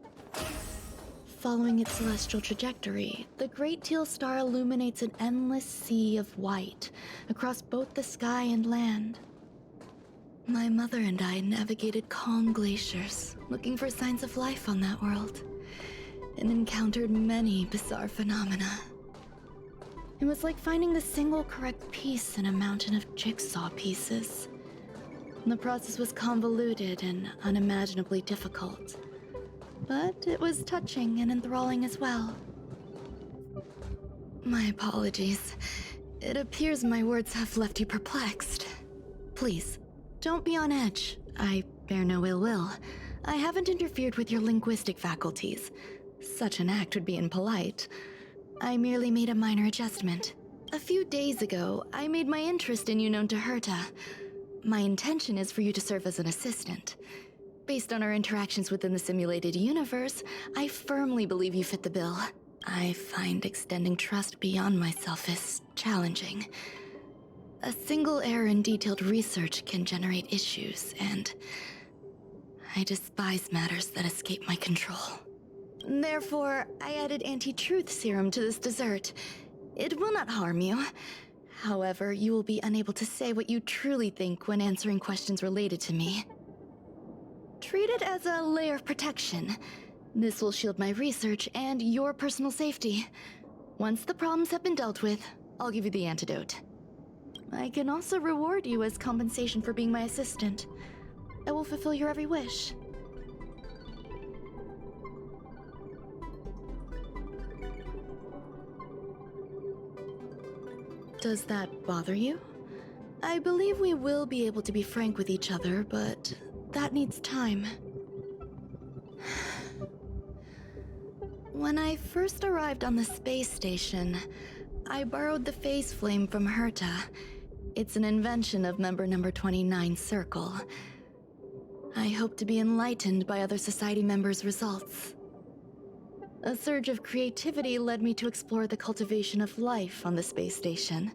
Following its celestial trajectory, the Great Teal Star illuminates an endless sea of white across both the sky and land. My mother and I navigated calm glaciers, looking for signs of life on that world, and encountered many bizarre phenomena. It was like finding the single correct piece in a mountain of jigsaw pieces. The process was convoluted and unimaginably difficult, but it was touching and enthralling as well. My apologies. It appears my words have left you perplexed. Please, don't be on edge. I bear no ill will. I haven't interfered with your linguistic faculties. Such an act would be impolite. I merely made a minor adjustment. A few days ago, I made my interest in you known to Herta. My intention is for you to serve as an assistant. Based on our interactions within the simulated universe, I firmly believe you fit the bill. I find extending trust beyond myself is challenging. A single error in detailed research can generate issues, and I despise matters that escape my control. Therefore, I added anti-truth serum to this dessert. It will not harm you. However, you will be unable to say what you truly think when answering questions related to me. Treat it as a layer of protection. This will shield my research and your personal safety. Once the problems have been dealt with, I'll give you the antidote. I can also reward you as compensation for being my assistant. I will fulfill your every wish. Does that bother you? I believe we will be able to be frank with each other, but that needs time. When I first arrived on the space station, I borrowed the phase flame from Herta. It's an invention of member number 29's circle. I hope to be enlightened by other society members' results. A surge of creativity led me to explore the cultivation of life on the space station.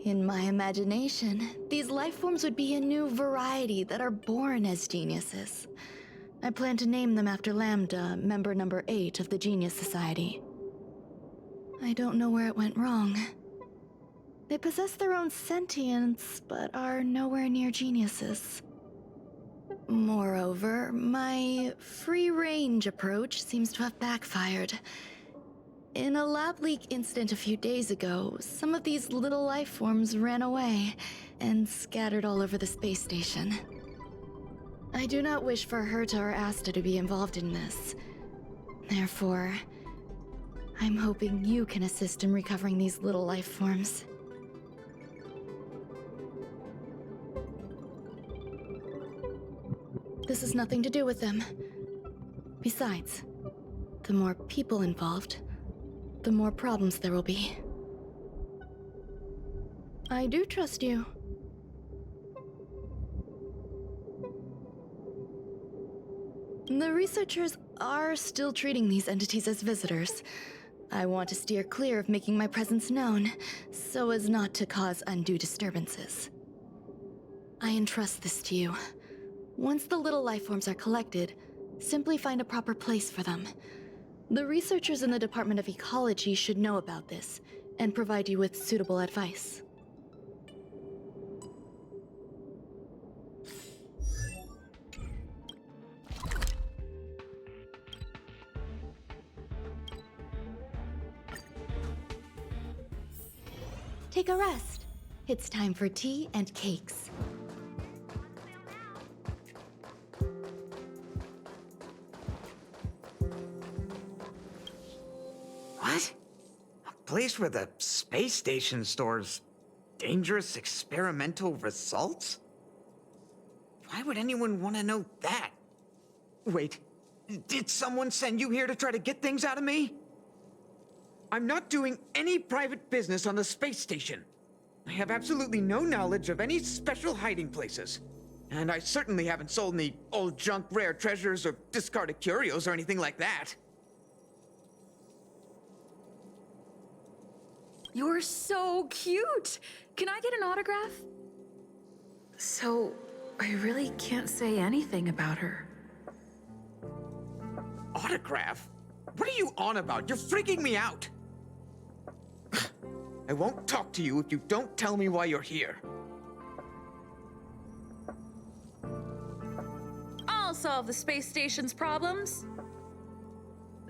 In my imagination, these life forms would be a new variety that are born as geniuses. I plan to name them after Lambda, member number 8 of the Genius Society. I don't know where it went wrong. They possess their own sentience, but are nowhere near geniuses. Moreover, my free-range approach seems to have backfired. In a lab leak incident a few days ago, some of these little life forms ran away and scattered all over the space station. I do not wish for Herta or Asta to be involved in this. Therefore, I'm hoping you can assist in recovering these little life forms. This has nothing to do with them. Besides, the more people involved, the more problems there will be. I do trust you. The researchers are still treating these entities as visitors. I want to steer clear of making my presence known, so as not to cause undue disturbances. I entrust this to you. Once the little life forms are collected, simply find a proper place for them. The researchers in the Department of Ecology should know about this, and provide you with suitable advice. Take a rest. It's time for tea and cakes. What? A place where the space station stores dangerous experimental results? Why would anyone want to know that? Wait, did someone send you here to try to get things out of me? I'm not doing any private business on the space station. I have absolutely no knowledge of any special hiding places. And I certainly haven't sold any old junk rare treasures or discarded curios or anything like that. You're so cute! Can I get an autograph? So, I really can't say anything about her. Autograph? What are you on about? You're freaking me out! I won't talk to you if you don't tell me why you're here. I'll solve the space station's problems.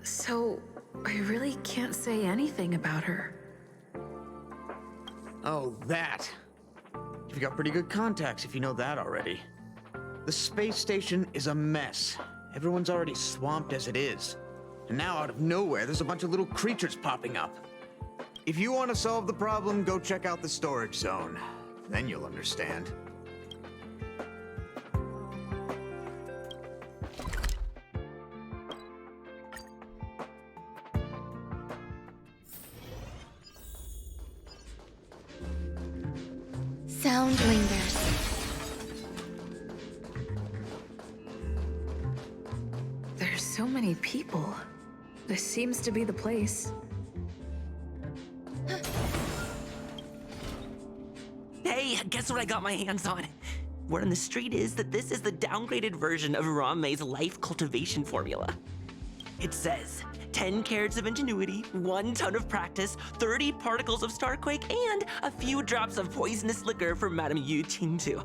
So, I really can't say anything about her. Oh, that. You've got pretty good contacts if you know that already. The space station is a mess. Everyone's already swamped as it is. And now out of nowhere, there's a bunch of little creatures popping up. If you want to solve the problem, go check out the storage zone. Then you'll understand. Sound lingers. There's so many people. This seems to be the place. Hey, guess what I got my hands on? Word on the street is that this is the downgraded version of Ruan Mei's life cultivation formula. It says 10 carats of ingenuity, 1 ton of practice, 30 particles of starquake, and a few drops of poisonous liquor for Madame Yu Qingtu.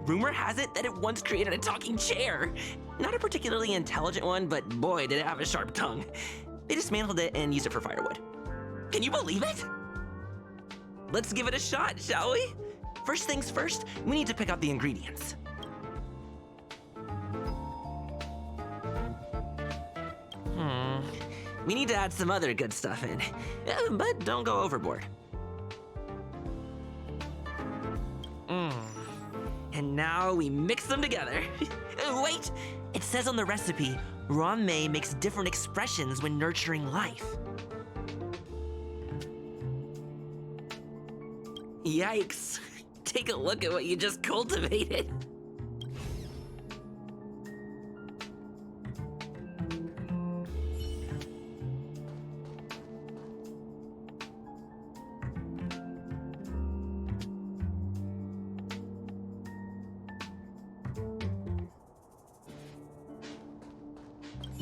Rumor has it that it once created a talking chair. Not a particularly intelligent one, but boy, did it have a sharp tongue. They dismantled it and used it for firewood. Can you believe it? Let's give it a shot, shall we? First things first, we need to pick out the ingredients. We need to add some other good stuff in, but don't go overboard. And now we mix them together. Wait, it says on the recipe, Ruan Mei makes different expressions when nurturing life. Yikes. Take a look at what you just cultivated.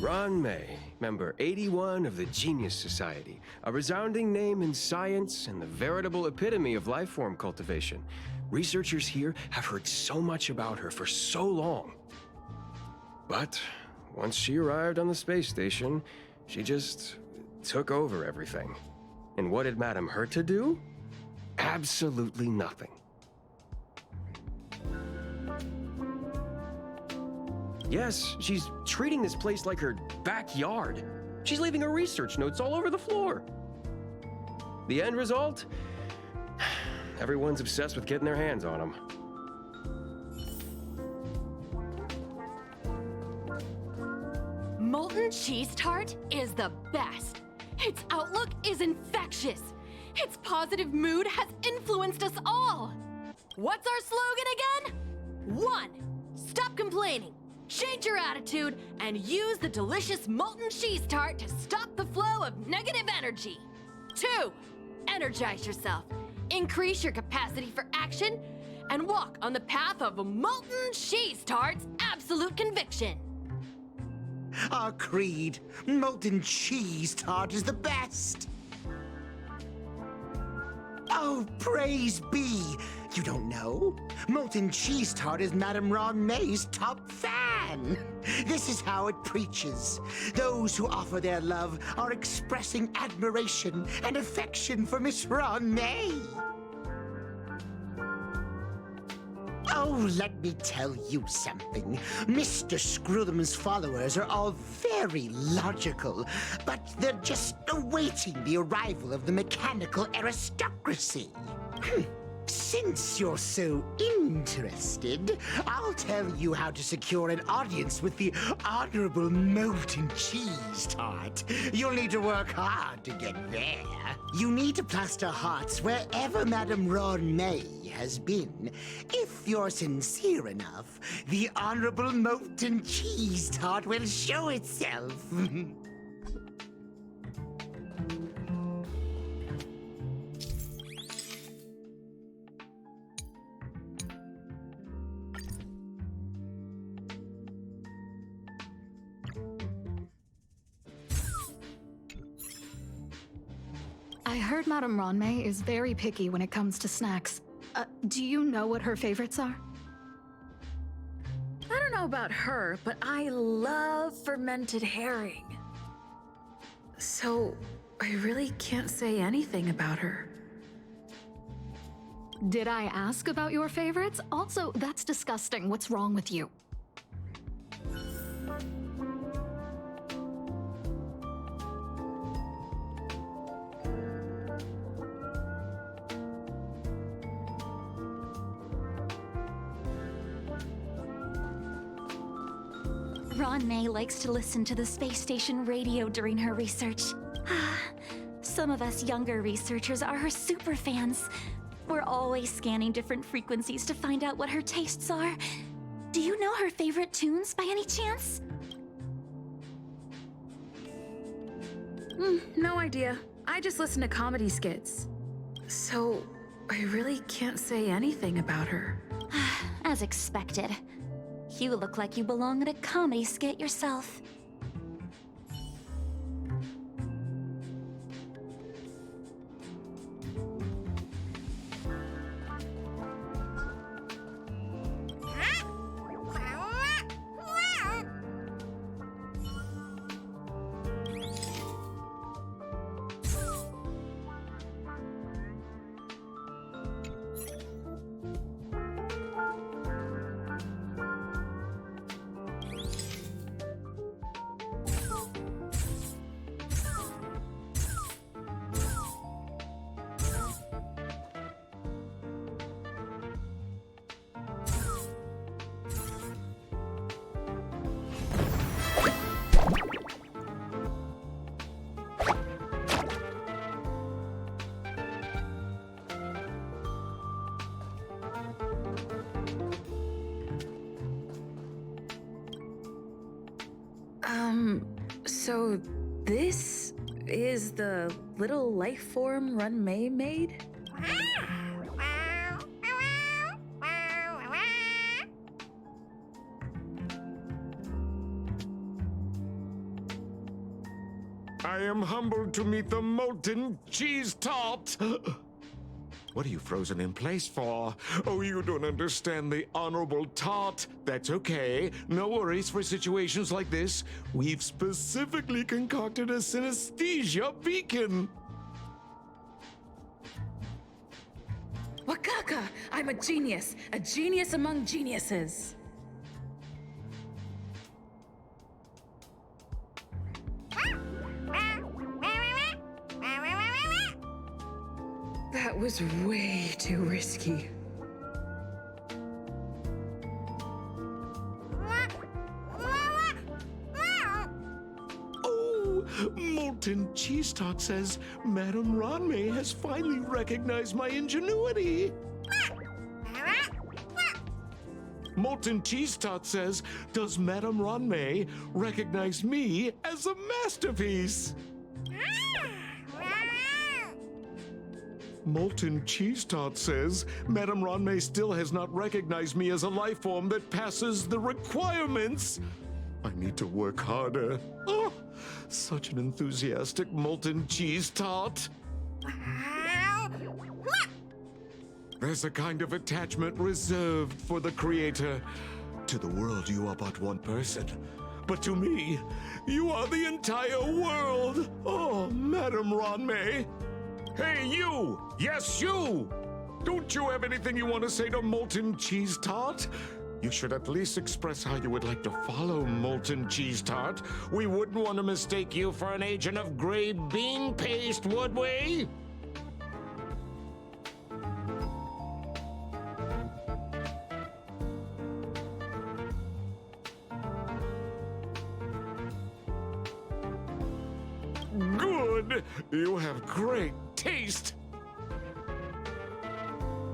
Ruan Mei, member 81 of the Genius Society, a resounding name in science and the veritable epitome of life form cultivation. Researchers here have heard so much about her for so long. But once she arrived on the space station, she just took over everything. And what did Madame hurt to do? Absolutely nothing. Yes, she's treating this place like her backyard. She's leaving her research notes all over the floor. The end result? Everyone's obsessed with getting their hands on them. Molten cheese tart is the best. Its outlook is infectious. Its positive mood has influenced us all. What's our slogan again? 1. Stop complaining. Change your attitude and use the delicious molten cheese tart to stop the flow of negative energy. 2. Energize yourself. Increase your capacity for action and walk on the path of molten cheese tart's absolute conviction. Our creed, molten cheese tart is the best. Oh, praise be. You don't know? Molten cheese tart is Madame Ruan Mei's top fan. This is how it preaches. Those who offer their love are expressing admiration and affection for Miss Ruan Mei. Oh, let me tell you something. Mr. Screwthum's followers are all very logical, but they're just awaiting the arrival of the mechanical aristocracy. Since you're so interested, I'll tell you how to secure an audience with the Honorable Molten Cheese Tart. You'll need to work hard to get there. You need to plaster hearts wherever Madame Ruan Mei has been. If you're sincere enough, the Honorable Molten Cheese Tart will show itself. I heard Madame Ruan Mei is very picky when it comes to snacks. Do you know what her favorites are? I don't know about her, but I love fermented herring. So, I really can't say anything about her. Did I ask about your favorites? Also, that's disgusting. What's wrong with you? Ruan Mei likes to listen to the space station radio during her research. Some of us younger researchers are her super fans. We're always scanning different frequencies to find out what her tastes are. Do you know her favorite tunes by any chance? No idea. I just listen to comedy skits. So, I really can't say anything about her. As expected. You look like you belong in a comedy skit yourself. So this is the little life form Ruan Mei made? I am humbled to meet the molten cheese tart. What are you frozen in place for? Oh, you don't understand the honorable tart. That's okay. No worries for situations like this. We've specifically concocted a synesthesia beacon. Wakaka! I'm a genius among geniuses. That was way too risky. Oh, Molten Cheese Tart says Madame Ruan Mei has finally recognized my ingenuity. Molten Cheese Tart says, does Madame Ruan Mei recognize me as a masterpiece? Molten Cheese Tart says, Madame Ruan Mei still has not recognized me as a life form that passes the requirements. I need to work harder. Oh, such an enthusiastic Molten Cheese Tart. There's a kind of attachment reserved for the creator. To the world, you are but one person. But to me, you are the entire world. Oh, Madame Ruan Mei. Hey, you! Yes, you! Don't you have anything you want to say to Molten Cheese Tart? You should at least express how you would like to follow Molten Cheese Tart. We wouldn't want to mistake you for an agent of gray bean paste, would we? Good! You have great taste!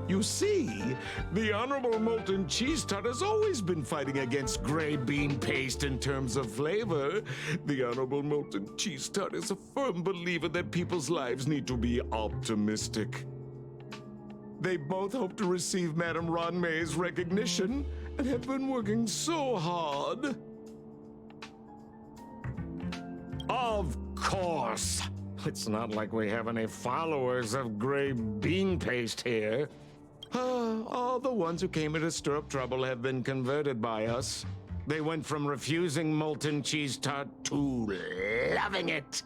You see, the Honorable Molten Cheese Tart has always been fighting against gray bean paste in terms of flavor. The Honorable Molten Cheese Tart is a firm believer that people's lives need to be optimistic. They both hope to receive Madame Ruan Mei's recognition and have been working so hard. Of course! It's not like we have any followers of gray bean paste here. All the ones who came here to stir up trouble have been converted by us. They went from refusing Molten Cheese Tart to loving it.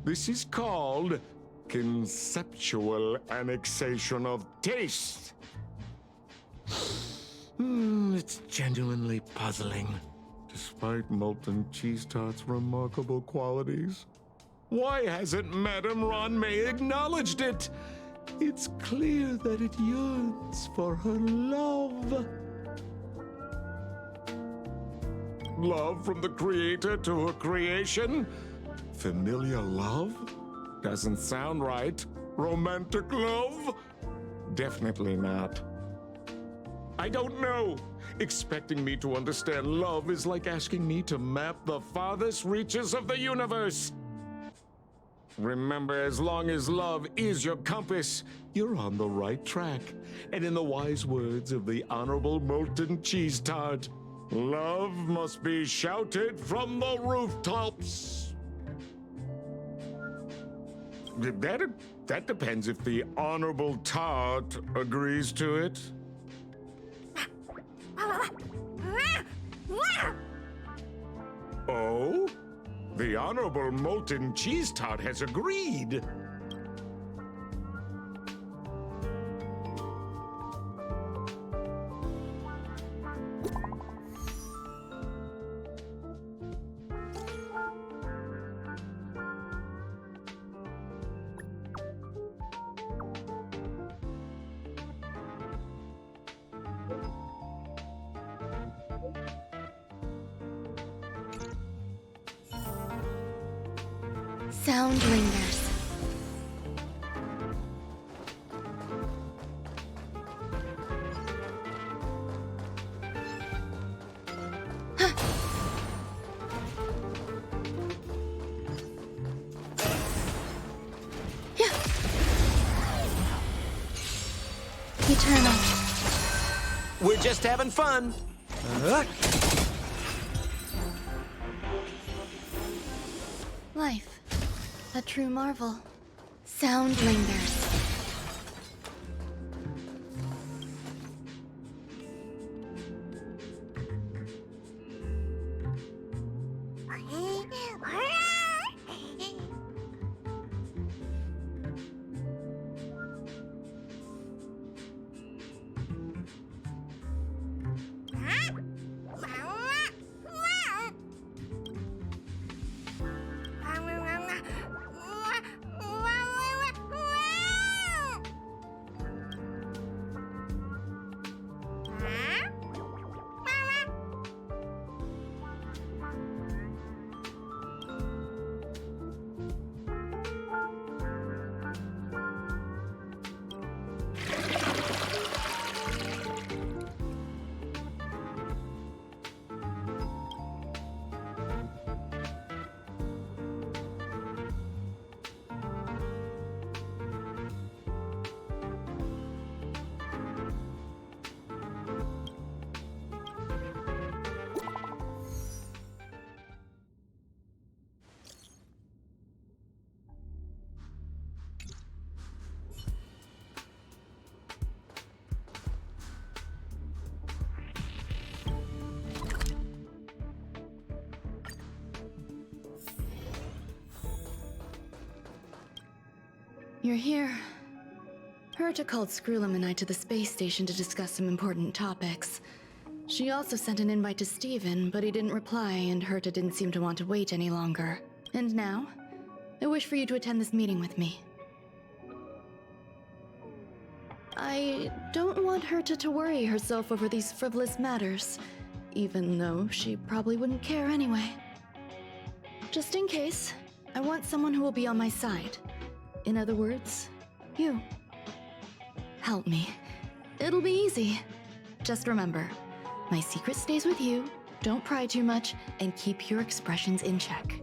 This is called conceptual annexation of taste. It's genuinely puzzling. Despite Molten Cheese Tart's remarkable qualities, why hasn't Madame Ruan Mei acknowledged it? It's clear that it yearns for her love. Love from the creator to her creation? Familiar love? Doesn't sound right. Romantic love? Definitely not. I don't know. Expecting me to understand love is like asking me to map the farthest reaches of the universe. Remember, as long as love is your compass, you're on the right track. And in the wise words of the Honorable Molten Cheese Tart, love must be shouted from the rooftops. That depends if the Honorable Tart agrees to it. Oh? The Honorable Molten Cheese Tart has agreed. Sound lingers. Eternal. We're just having fun. Life. A true marvel. Sound lingers. You're here. Herta called Screwlum and I to the space station to discuss some important topics. She also sent an invite to Steven, but he didn't reply, and Herta didn't seem to want to wait any longer. And now, I wish for you to attend this meeting with me. I don't want Herta to worry herself over these frivolous matters, even though she probably wouldn't care anyway. Just in case, I want someone who will be on my side. In other words, you. Help me. It'll be easy. Just remember, my secret stays with you, don't pry too much, and keep your expressions in check.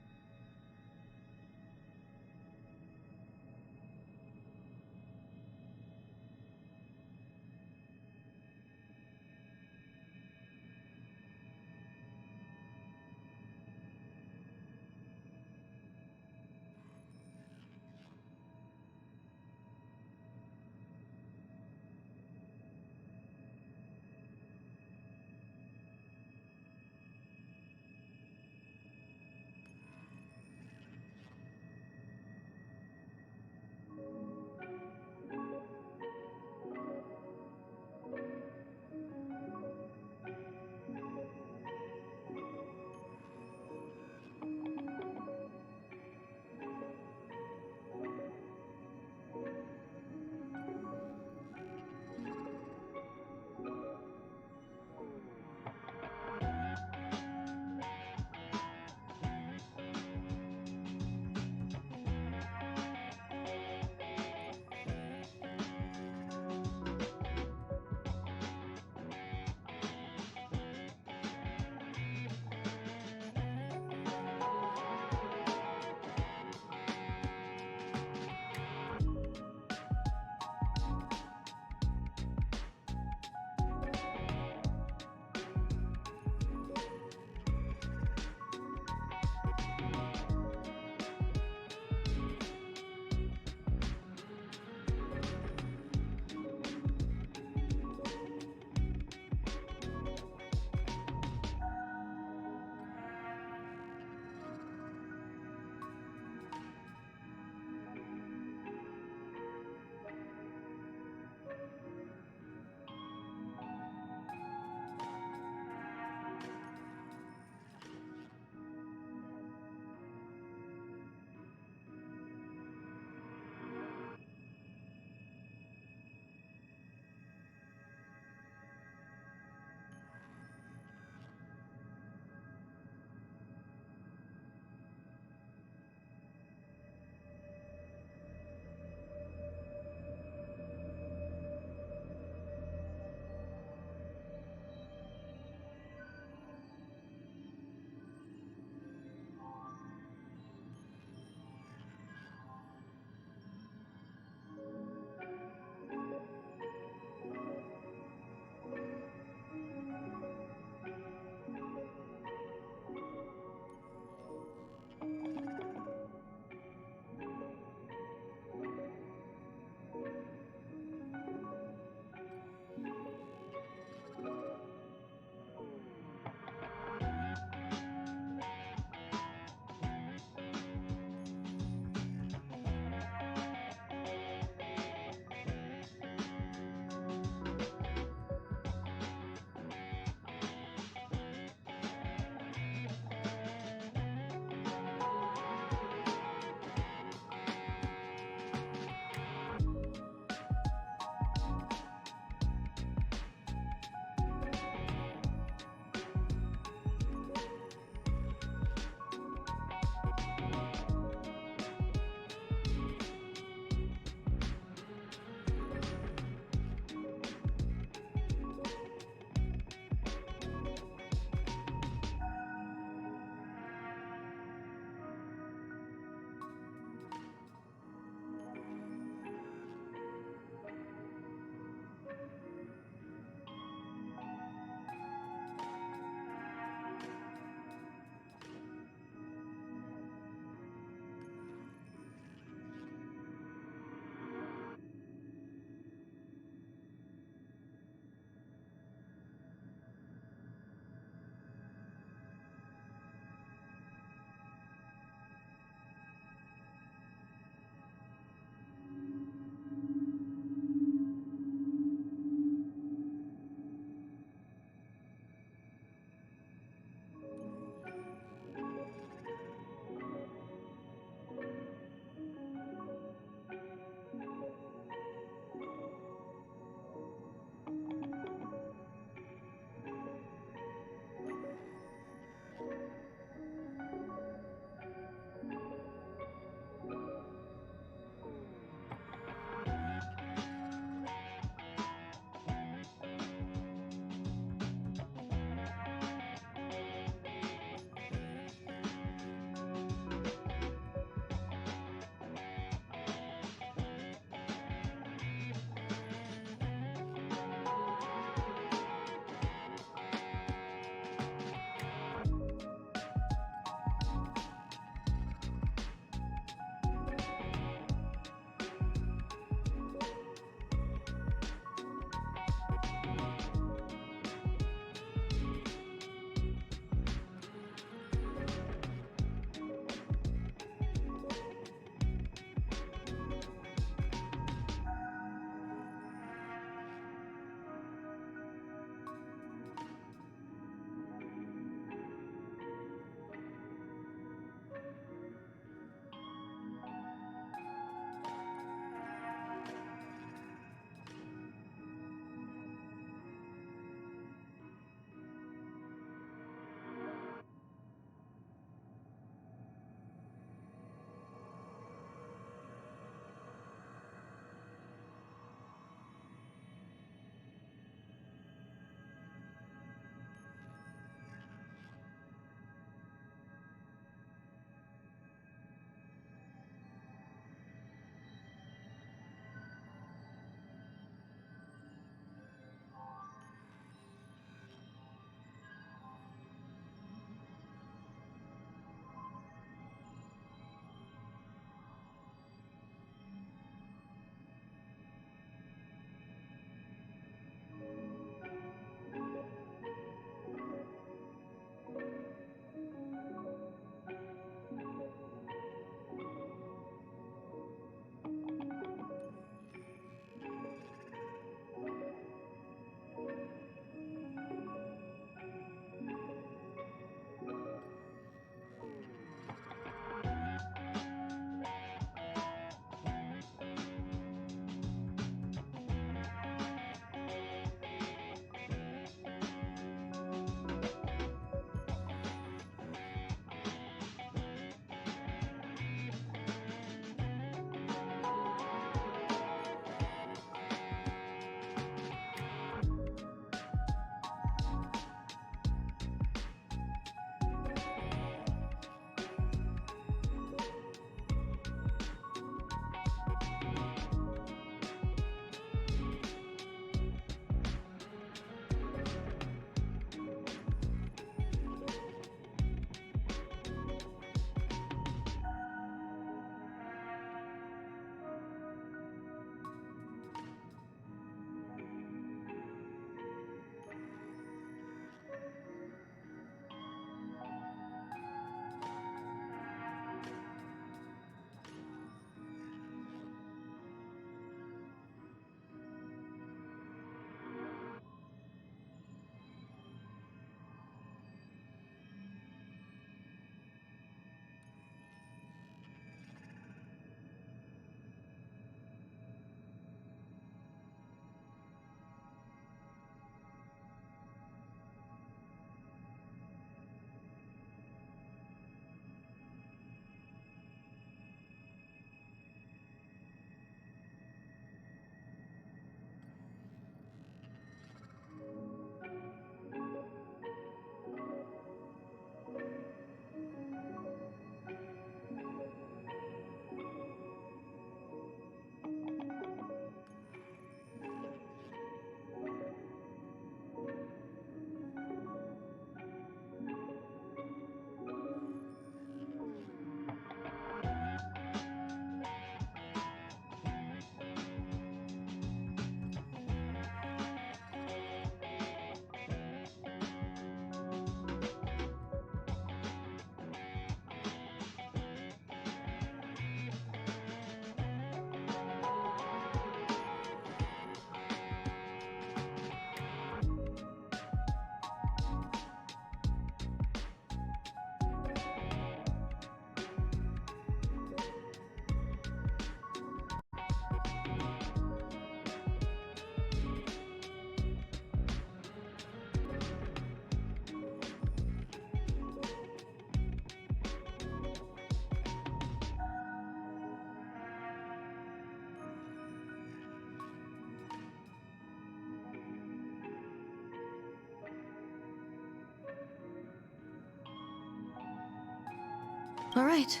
All right,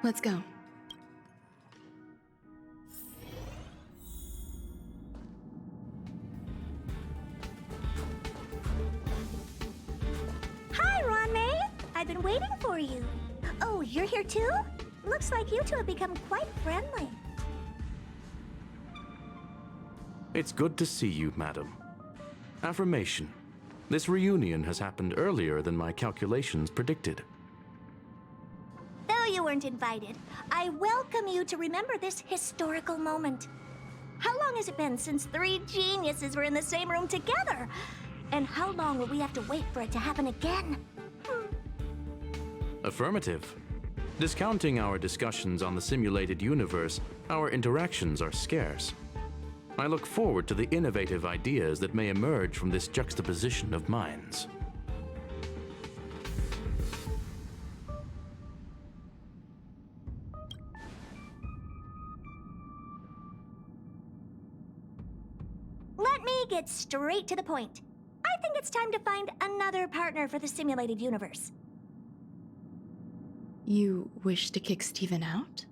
let's go. Hi, Ruan Mei. I've been waiting for you. Oh, you're here too? Looks like you two have become quite friendly. It's good to see you, madam. Affirmation. This reunion has happened earlier than my calculations predicted. Though you weren't invited, I welcome you to remember this historical moment. How long has it been since 3 geniuses were in the same room together? And how long will we have to wait for it to happen again? Affirmative. Discounting our discussions on the simulated universe, our interactions are scarce. I look forward to the innovative ideas that may emerge from this juxtaposition of minds. Let me get straight to the point. I think it's time to find another partner for the simulated universe. You wish to kick Steven out?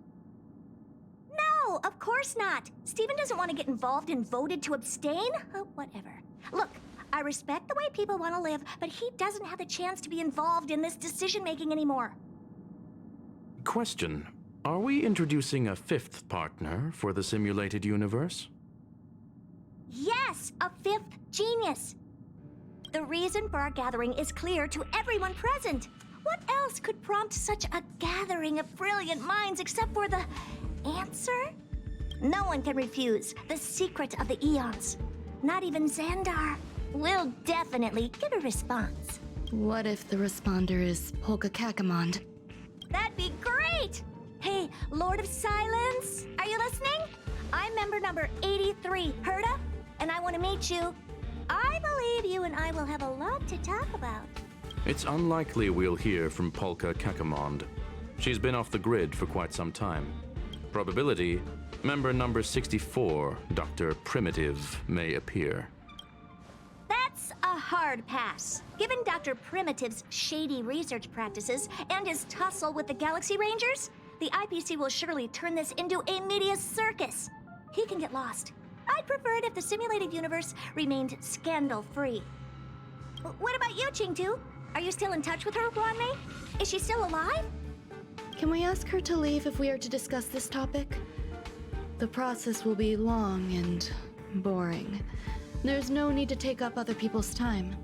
No, of course not. Steven doesn't want to get involved and voted to abstain. Whatever. Look, I respect the way people want to live, but he doesn't have the chance to be involved in this decision-making anymore. Question. Are we introducing a 5th partner for the simulated universe? Yes, a 5th genius. The reason for our gathering is clear to everyone present. What else could prompt such a gathering of brilliant minds except for the answer? No one can refuse the secret of the eons. Not even Xandar. We'll definitely get a response. What if the responder is Polka Kakamond? That'd be great! Hey, Lord of Silence, are you listening? I'm member number 83, Herta, and I want to meet you. I believe you and I will have a lot to talk about. It's unlikely we'll hear from Polka Kakamond. She's been off the grid for quite some time. Probability, member number 64, Dr. Primitive, may appear. That's a hard pass. Given Dr. Primitive's shady research practices and his tussle with the Galaxy Rangers, the IPC will surely turn this into a media circus. He can get lost. I'd prefer it if the simulated universe remained scandal-free. What about you, Qingtu? Are you still in touch with her, Ruan Mei? Is she still alive? Can we ask her to leave if we are to discuss this topic? The process will be long and boring. There's no need to take up other people's time.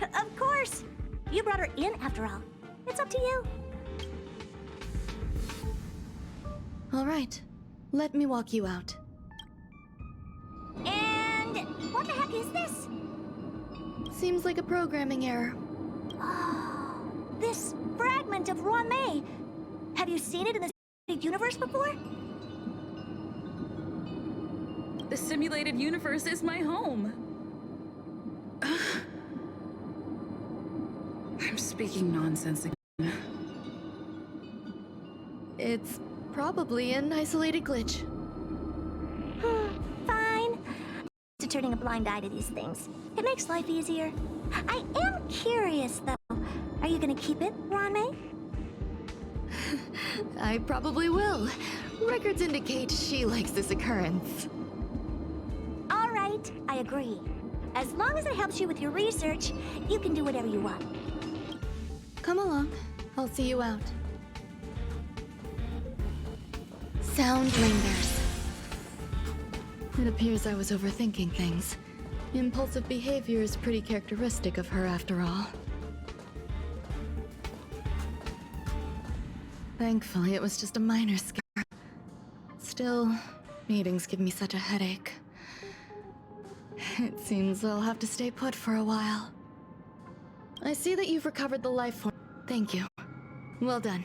Of course! You brought her in, after all. It's up to you. All right. Let me walk you out. And what the heck is this? Seems like a programming error. Oh, this fragment of Ruan Mei. Have you seen it in the universe before? The simulated universe is my home. I'm speaking nonsense again. It's probably an isolated glitch. Fine. To turning a blind eye to these things. It makes life easier. I am curious, though. Are you gonna keep it, Ruan Mei? I probably will. Records indicate she likes this occurrence. All right, I agree. As long as it helps you with your research, you can do whatever you want. Come along. I'll see you out. Sound lingers. It appears I was overthinking things. Impulsive behavior is pretty characteristic of her, after all. Thankfully, it was just a minor scare. Still, meetings give me such a headache. It seems I'll have to stay put for a while. I see that you've recovered the life form. Thank you. Well done.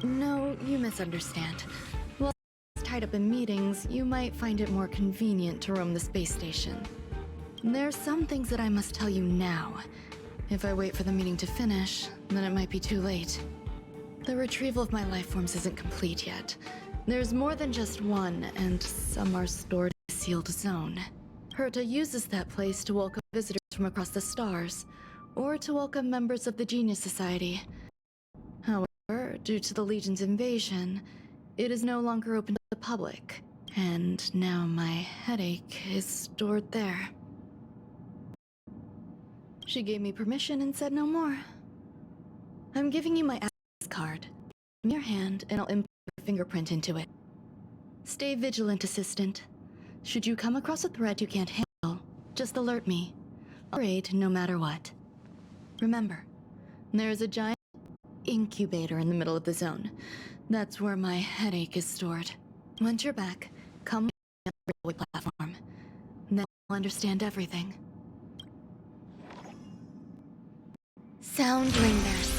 No, you misunderstand. While tied up in meetings, you might find it more convenient to roam the space station. There's some things that I must tell you now. If I wait for the meeting to finish, then it might be too late. The retrieval of my life forms isn't complete yet. There's more than just one, and some are stored in a sealed zone. Herta uses that place to welcome visitors from across the stars, or to welcome members of the Genius Society. However, due to the Legion's invasion, it is no longer open to the public, and now my headache is stored there. She gave me permission and said no more. I'm giving you my access card. Give me your hand and I'll input your fingerprint into it. Stay vigilant, Assistant. Should you come across a threat you can't handle, just alert me. I'll raid no matter what. Remember, there is a giant incubator in the middle of the zone. That's where my headache is stored. Once you're back, come on the railway platform. Then you'll understand everything. Sound ringers.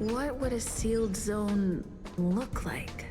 What would a sealed zone look like?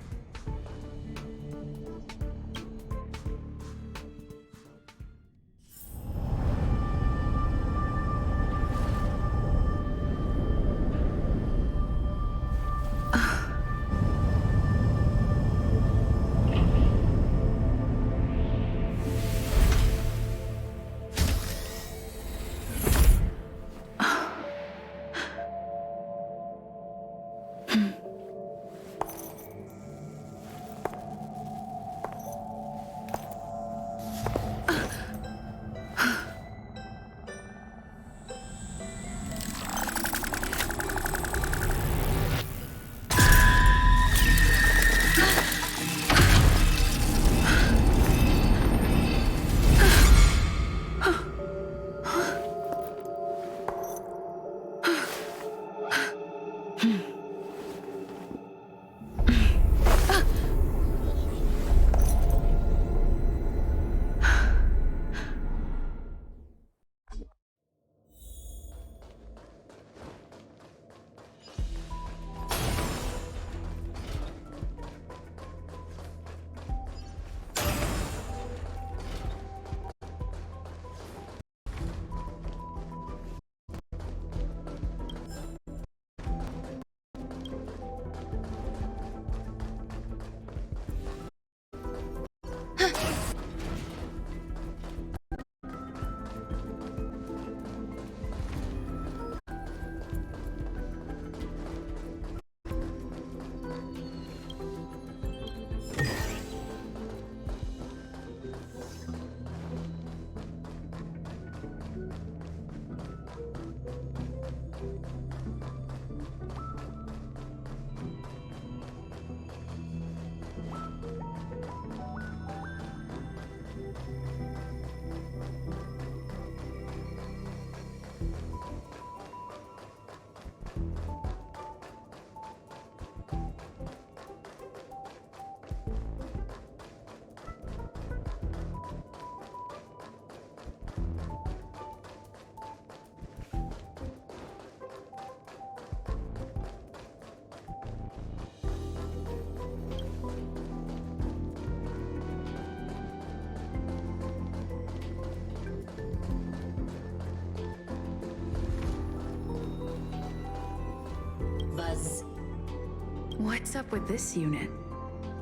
What's up with this unit?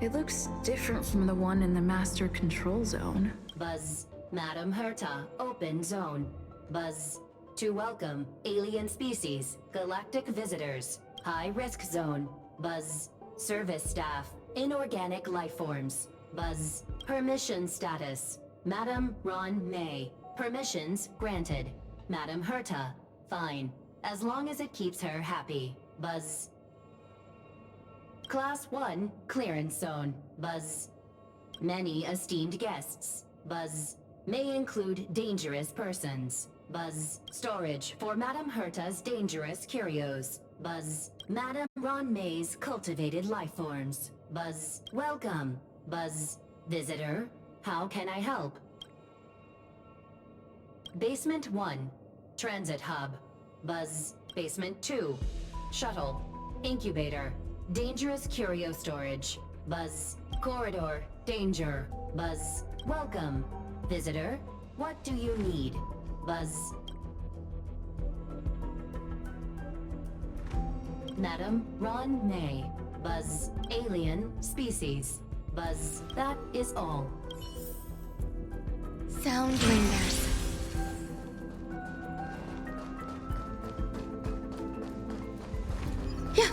It looks different from the one in the Master Control Zone. Buzz. Madam Herta, open zone. Buzz. To welcome alien species, galactic visitors, high-risk zone. Buzz. Service staff, inorganic life forms. Buzz. Permission status. Madam Ruan Mei. Permissions granted. Madam Herta, fine. As long as it keeps her happy. Buzz. Class 1, clearance zone. Buzz. Many esteemed guests. Buzz. May include dangerous persons. Buzz. Storage for Madam Herta's dangerous curios. Buzz. Madam Ruan Mei's cultivated life forms. Buzz. Welcome. Buzz. Visitor. How can I help? Basement 1. Transit hub. Buzz. Basement 2. Shuttle. Incubator. Dangerous curio storage. Buzz. Corridor. Danger. Buzz. Welcome. Visitor. What do you need? Buzz. Madam Ruan Mei. Buzz. Alien. Species. Buzz. That is all. Sound lingers. Yeah.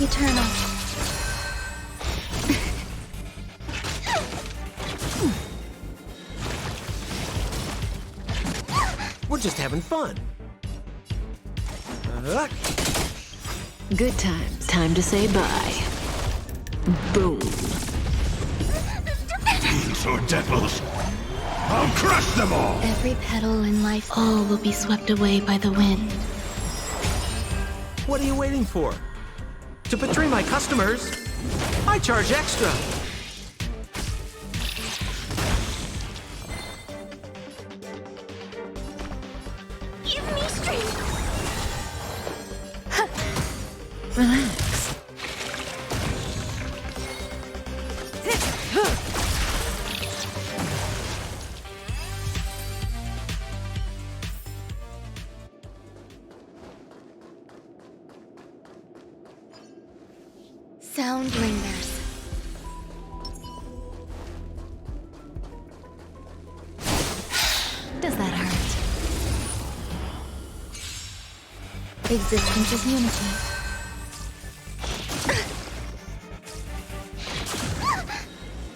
Eternal. We're just having fun. Good times. Time to say bye. Boom. Fiends or devils, I'll crush them all! Every petal in life, all will be swept away by the wind. What are you waiting for? To betray my customers, I charge extra. Give me strength! Relax. Sound lingers. Does that hurt? Existence is unity.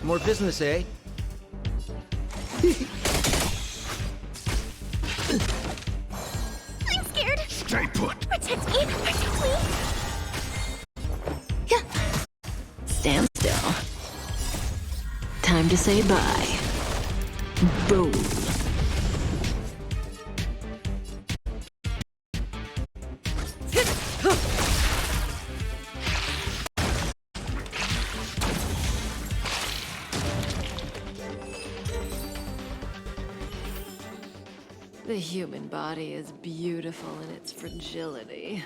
More business, eh? I'm scared. Stay put. Protect me. Protect me. Stand still. Time to say bye. Boom. The human body is beautiful in its fragility.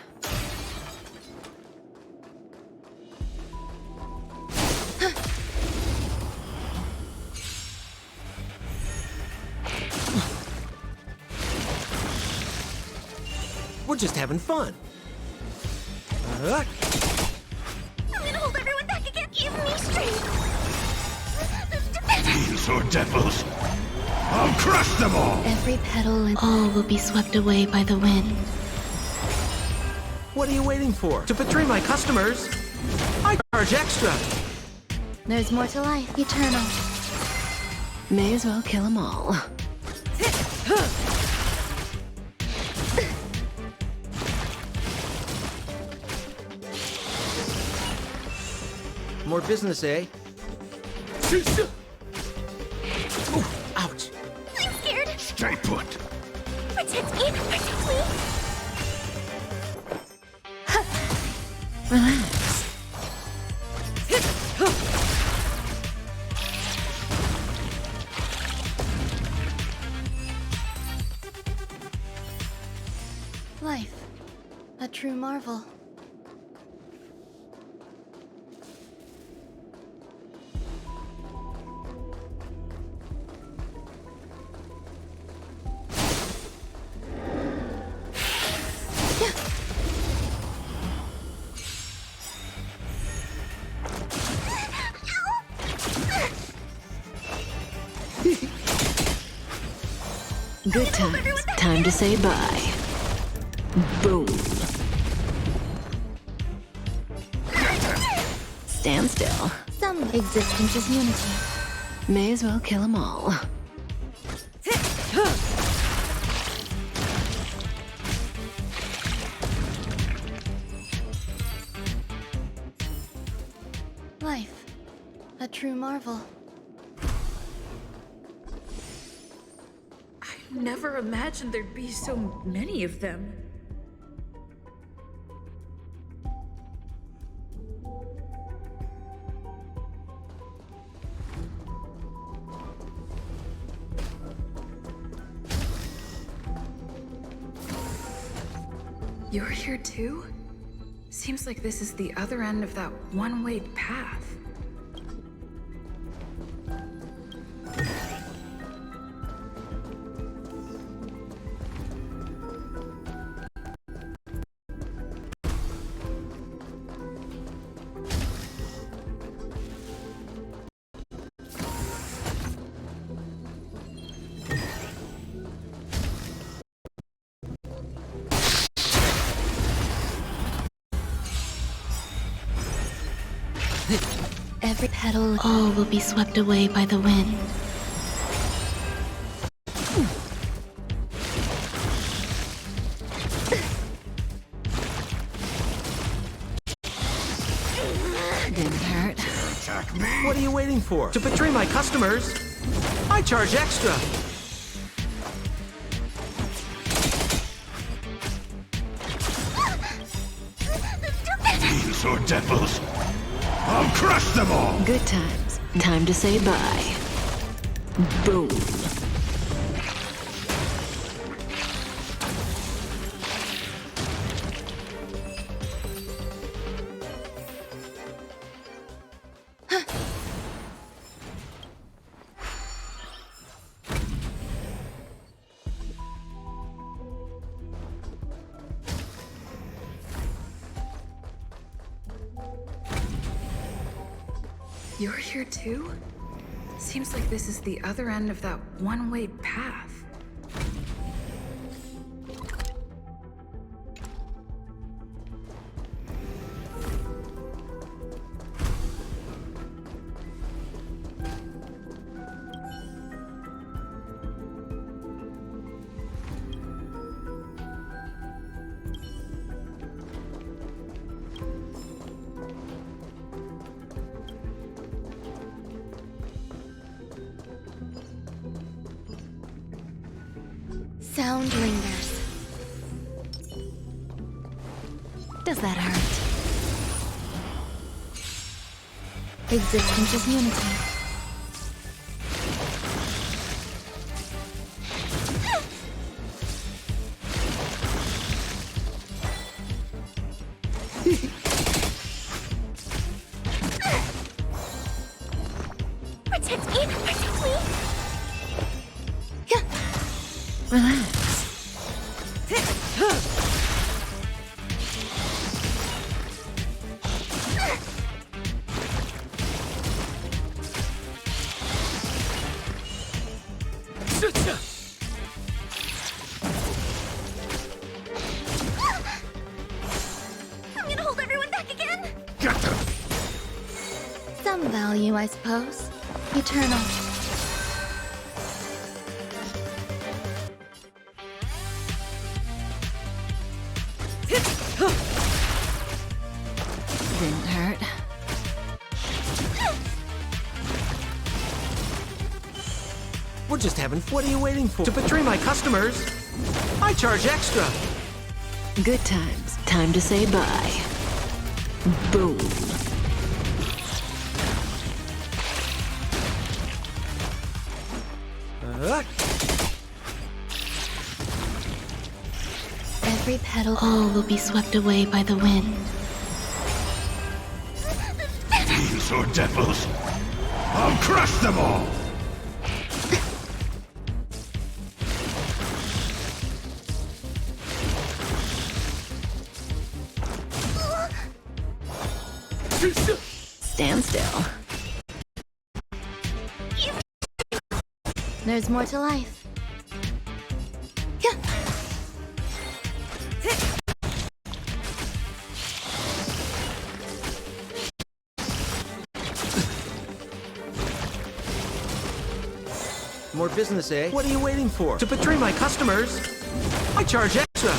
We're just having fun. I'm gonna hold everyone back again. Give me strength. Fiends or devils, I'll crush them all! Every petal and all will be swept away by the wind. What are you waiting for? To betray my customers? I charge extra. There's more to life, eternal. May as well kill them all. More business, eh? Ooh, ouch. I'm scared. Stay put. Protect me. Protect me. Relax. Life. A true marvel. Good times. Time to say bye. Boom. Stand still. Some existence is unity. May as well kill them all. Life. A true marvel. Never imagined there'd be so many of them. You're here too? Seems like this is the other end of that one-way path. Every petal, all will be swept away by the wind. Didn't hurt. Attack me? What are you waiting for? To betray my customers? I charge extra. Fiends or devils, I'll crush them all! Good times. Time to say bye. Boom. You're here too? Seems like this is the other end of that one-way path. Sound lingers. Does that hurt? Existence is unity. Protect me! Protect me! Relax. I'm gonna hold everyone back again! Some value, I suppose. Eternal. Didn't hurt. We're just having fun. What are you waiting for? To betray my customers, I charge extra. Good times. Time to say bye. Boom. Every petal, all will be swept away by the wind. Fiends or devils, I'll crush them all! Stand still. There's more to life. More business, eh? What are you waiting for? To betray my customers, I charge extra.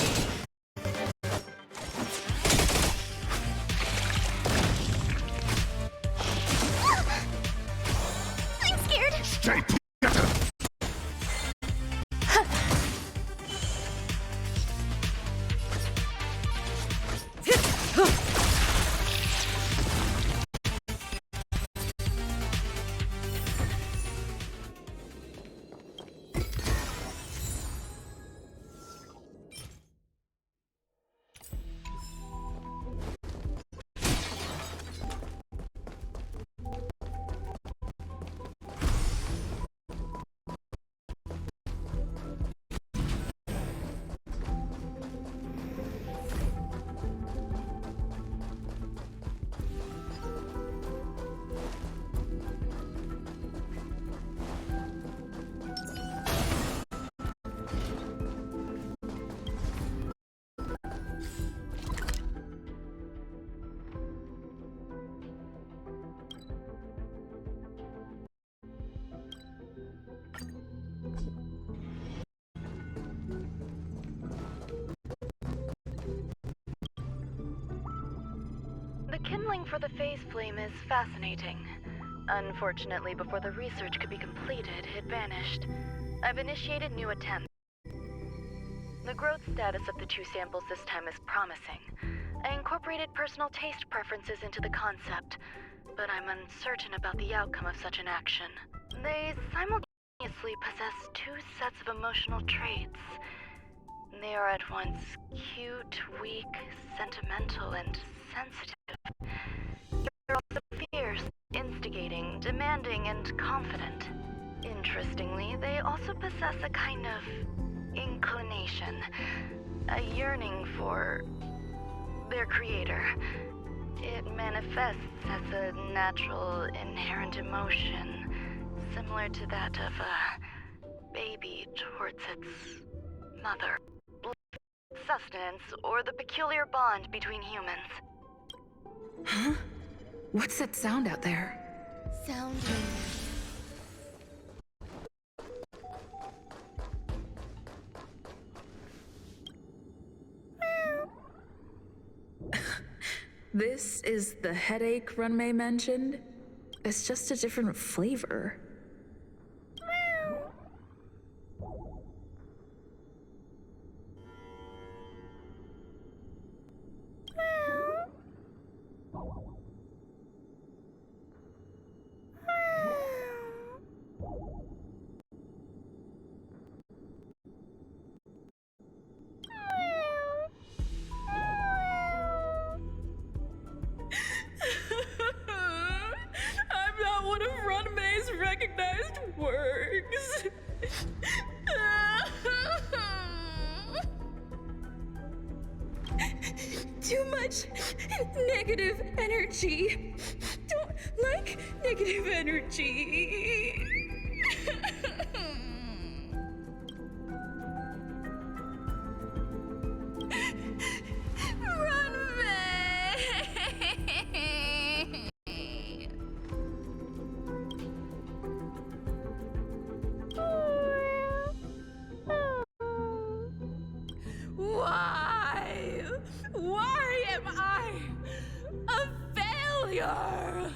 I'm scared! Stay together! The kindling for the phase flame is fascinating. Unfortunately, before the research could be completed, it vanished. I've initiated new attempts. The growth status of the two samples this time is promising. I incorporated personal taste preferences into the concept, but I'm uncertain about the outcome of such an action. They simultaneously possess two sets of emotional traits. They are at once cute, weak, sentimental, and sensitive. They're also fierce, instigating, demanding, and confident. Interestingly, they also possess a kind of inclination, a yearning for their creator. It manifests as a natural, inherent emotion, similar to that of a baby towards its mother. Sustenance, or the peculiar bond between humans. Huh? What's that sound out there? Sounding. This is the headache Ruan Mei mentioned? It's just a different flavor. I'm not one of Ruan Mei's recognized works. Too much negative energy. Don't like negative energy. Ruan Mei. Why? Why am I a failure?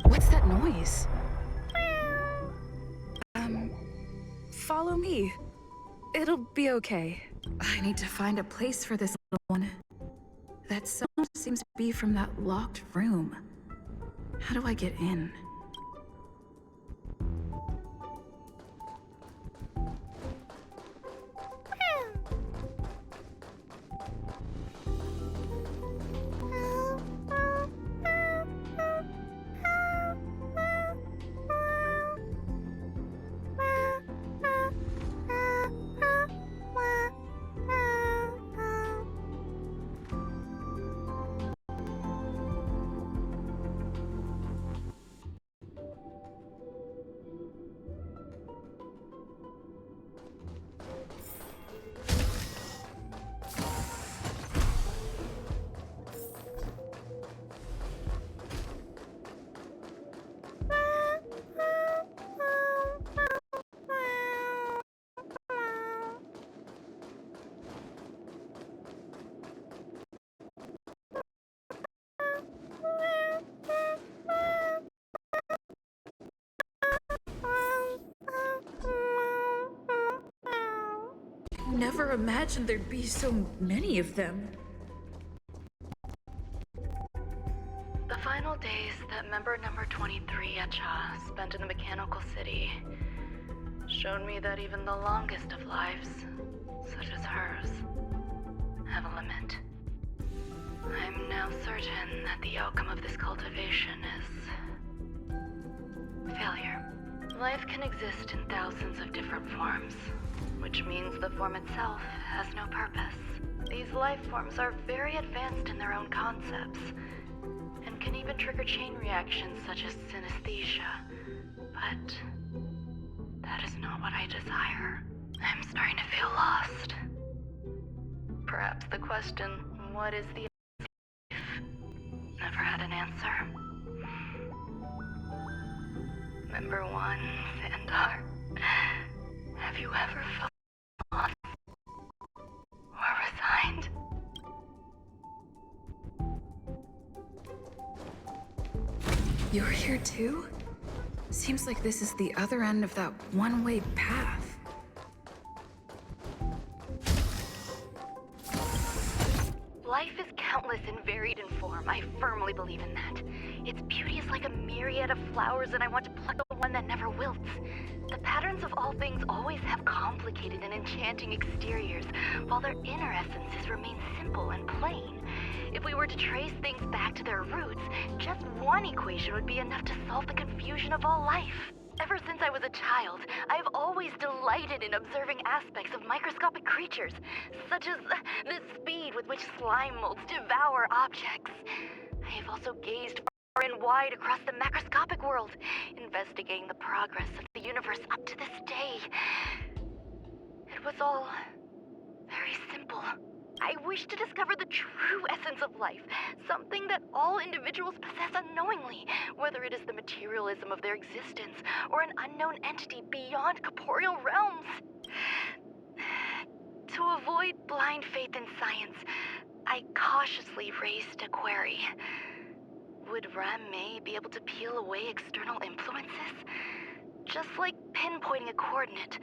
What's that noise? Follow me. It'll be okay. I need to find a place for this little one. That sound seems to be from that locked room. How do I get in? Never imagined there'd be so many of them. The final days that member number 23 Echa spent in the mechanical city showed me that even the longest of lives, such as hers, have a limit. I'm now certain that the outcome of this cultivation is failure. Life can exist in thousands of different forms, which means the form itself has no purpose. These life forms are very advanced in their own concepts, and can even trigger chain reactions such as synesthesia. But that is not what I desire. I'm starting to feel lost. Perhaps the question, what is the life, never had an answer. Member 1, Sandar, have you ever felt lost or resigned? You're here too? Seems like this is the other end of that one-way path. Life is countless and varied in form. I firmly believe in that. Its beauty is like a myriad of flowers, and I want to pluck the one that never wilts. The patterns of all things always have complicated and enchanting exteriors, while their inner essences remain simple and plain. If we were to trace things back to their roots, just one equation would be enough to solve the confusion of all life. Ever since I was a child, I've always delighted in observing aspects of microscopic creatures, such as the speed with which slime molds devour objects. I have also gazed far and wide across the macroscopic world, investigating the progress of the universe up to this day. It was all very simple. I wish to discover the true essence of life, something that all individuals possess unknowingly, whether it is the materialism of their existence or an unknown entity beyond corporeal realms. To avoid blind faith in science, I cautiously raised a query. Would Ruan Mei be able to peel away external influences? Just like pinpointing a coordinate,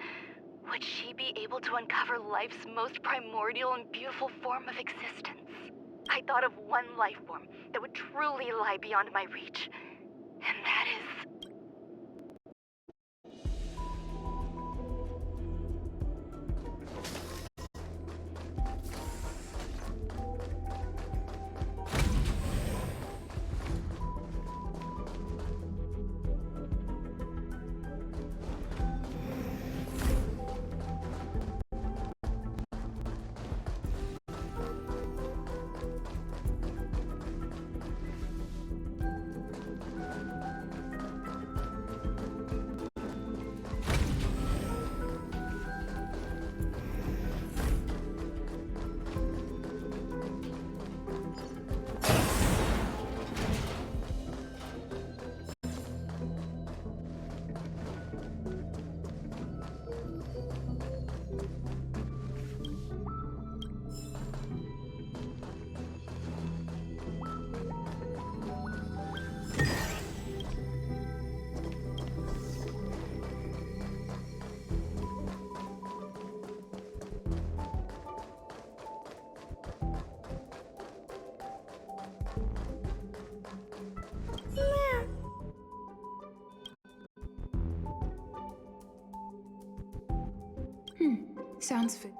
would she be able to uncover life's most primordial and beautiful form of existence? I thought of one life form that would truly lie beyond my reach, and that is... Sounds fit.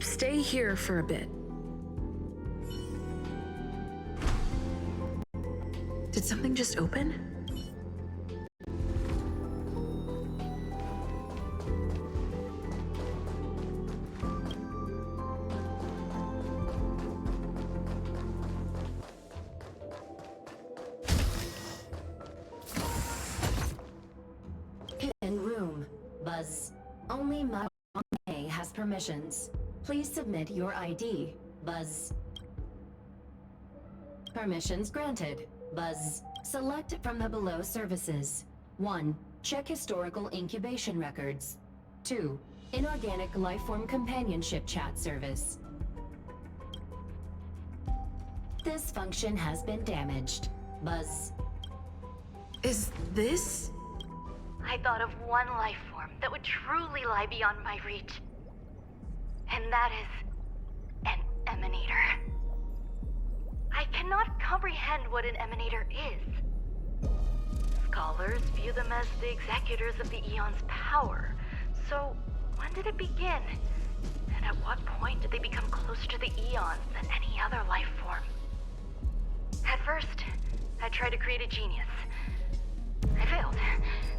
Stay here for a bit. Did something just open? Only Ruan Mei has permissions. Please submit your ID. Buzz. Permissions granted. Buzz. Select from the below services. 1. Check historical incubation records. 2. Inorganic lifeform companionship chat service. This function has been damaged. Buzz. Is this? I thought of one life form that would truly lie beyond my reach. And that is an emanator. I cannot comprehend what an emanator is. Scholars view them as the executors of the Eon's power. So, when did it begin? And at what point did they become closer to the Eons than any other life form? At first, I tried to create a genius. I failed.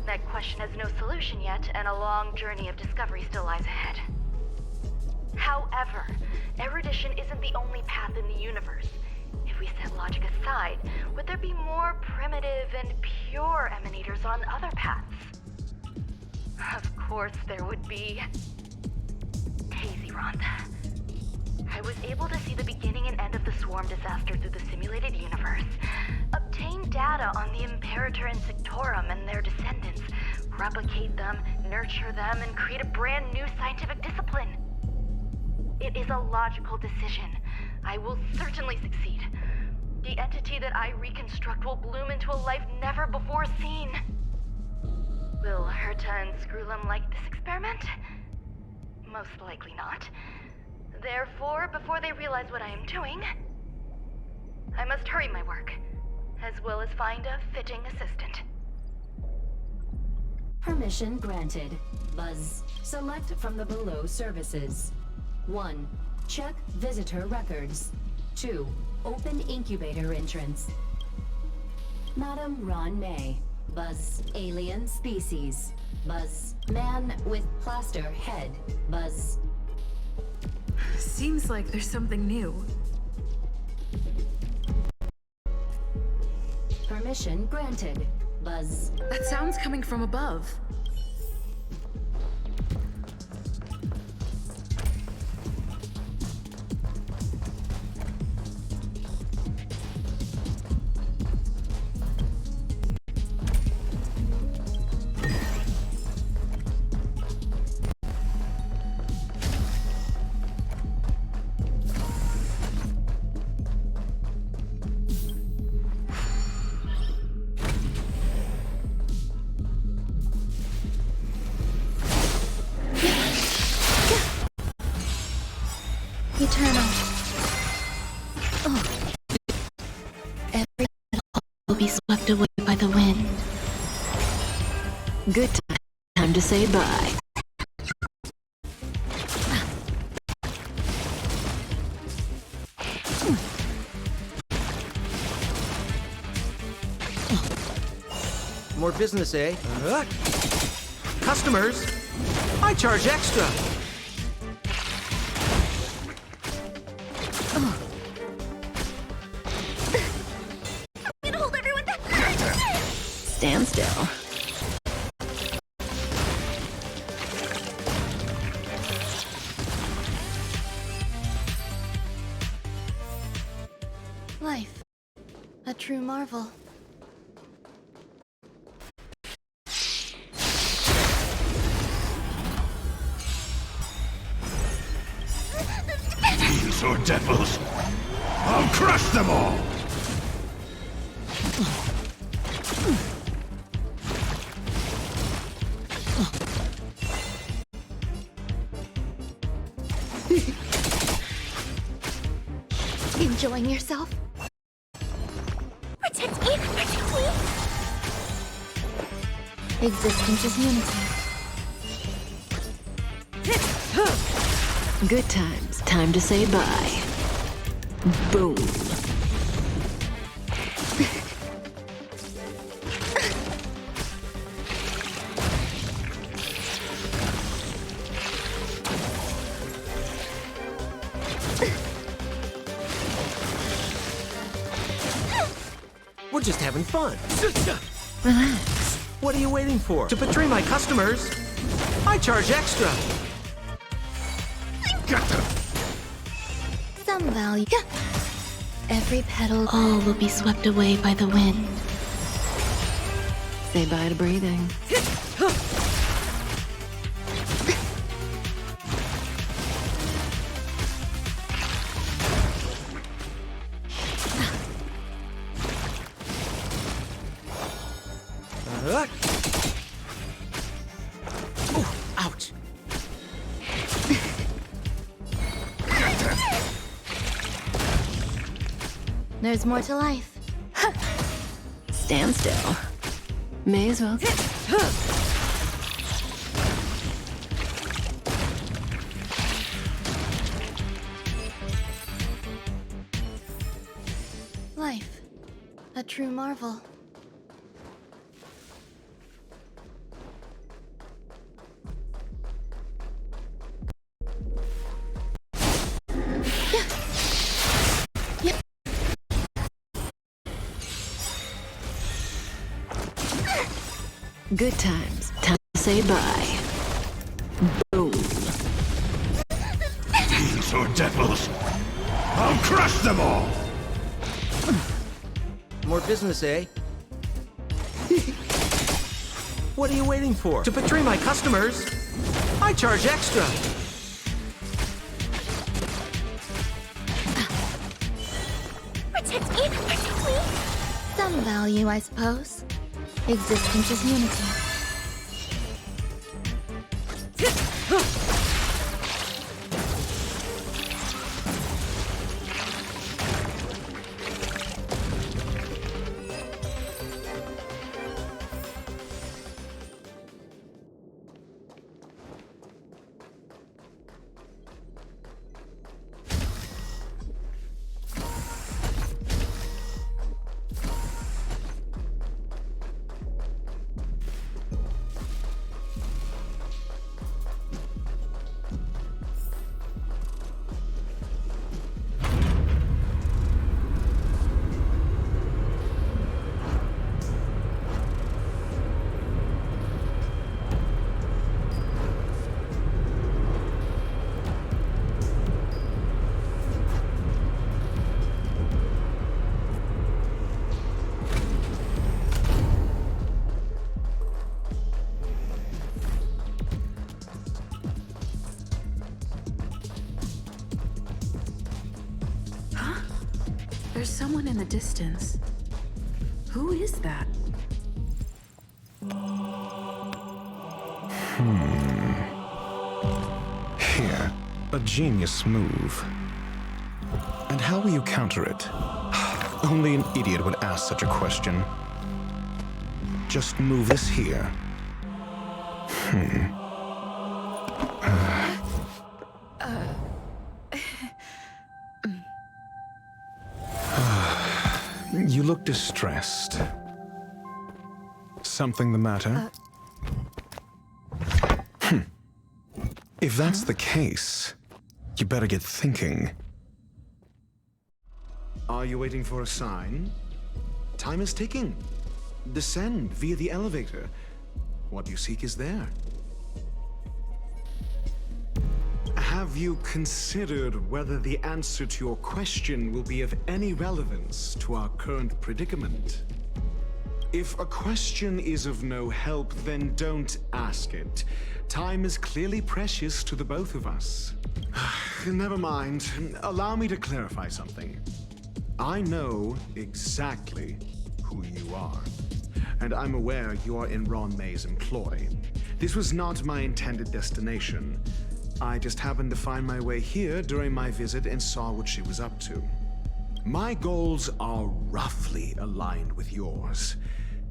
That question has no solution yet, and a long journey of discovery still lies ahead. However, erudition isn't the only path in the universe. If we set logic aside, would there be more primitive and pure emanators on other paths? Of course there would be. Hazy Rhonda. I was able to see the beginning and end of the swarm disaster through the simulated universe, obtain data on the Imperator and Sectorum and their descendants, replicate them, nurture them, and create a brand new scientific discipline. It is a logical decision. I will certainly succeed. The entity that I reconstruct will bloom into a life never before seen. Will Herta and Screwlum like this experiment? Most likely not. Therefore, before they realize what I am doing, I must hurry my work, as well as find a fitting assistant. Permission granted. Buzz. Select from the below services. 1. Check visitor records. 2. Open incubator entrance. Madam Ruan Mei. Buzz, alien species. Buzz, man with plaster head. Buzz. Seems like there's something new. Permission granted. Buzz. That sound's coming from above. Eternal. Oh. Every will be swept away by the wind. Good time to say bye. More business, eh? Customers, I charge extra. Stand still. Life. A true marvel. Fiends or devils, I'll crush them all! Enjoying yourself? Protect me! Protect me! Existence is unity. Good times. Time to say bye. Boom. We're just having fun. Relax. What are you waiting for? To betray my customers, I charge extra. Some value. Every petal, all will be swept away by the wind. Say bye to breathing. Ooh, ouch. There's more to life. Stand still. May as well. Life. A true marvel. Good times. Time to say bye. Boom. Fiends or devils, I'll crush them all! More business, eh? What are you waiting for? To betray my customers, I charge extra. Protect me! Protect me! Some value, I suppose. Existence is unity. There's someone in the distance. Who is that? Here, a genius move. And how will you counter it? Only an idiot would ask such a question. Just move this here. You look distressed. Something the matter? If that's the case, you better get thinking. Are you waiting for a sign? Time is ticking. Descend via the elevator. What you seek is there. Have you considered whether the answer to your question will be of any relevance to our current predicament? If a question is of no help, then don't ask it. Time is clearly precious to the both of us. Never mind. Allow me to clarify something. I know exactly who you are, and I'm aware you are in Ruan Mei's employ. This was not my intended destination. I just happened to find my way here during my visit and saw what she was up to. My goals are roughly aligned with yours.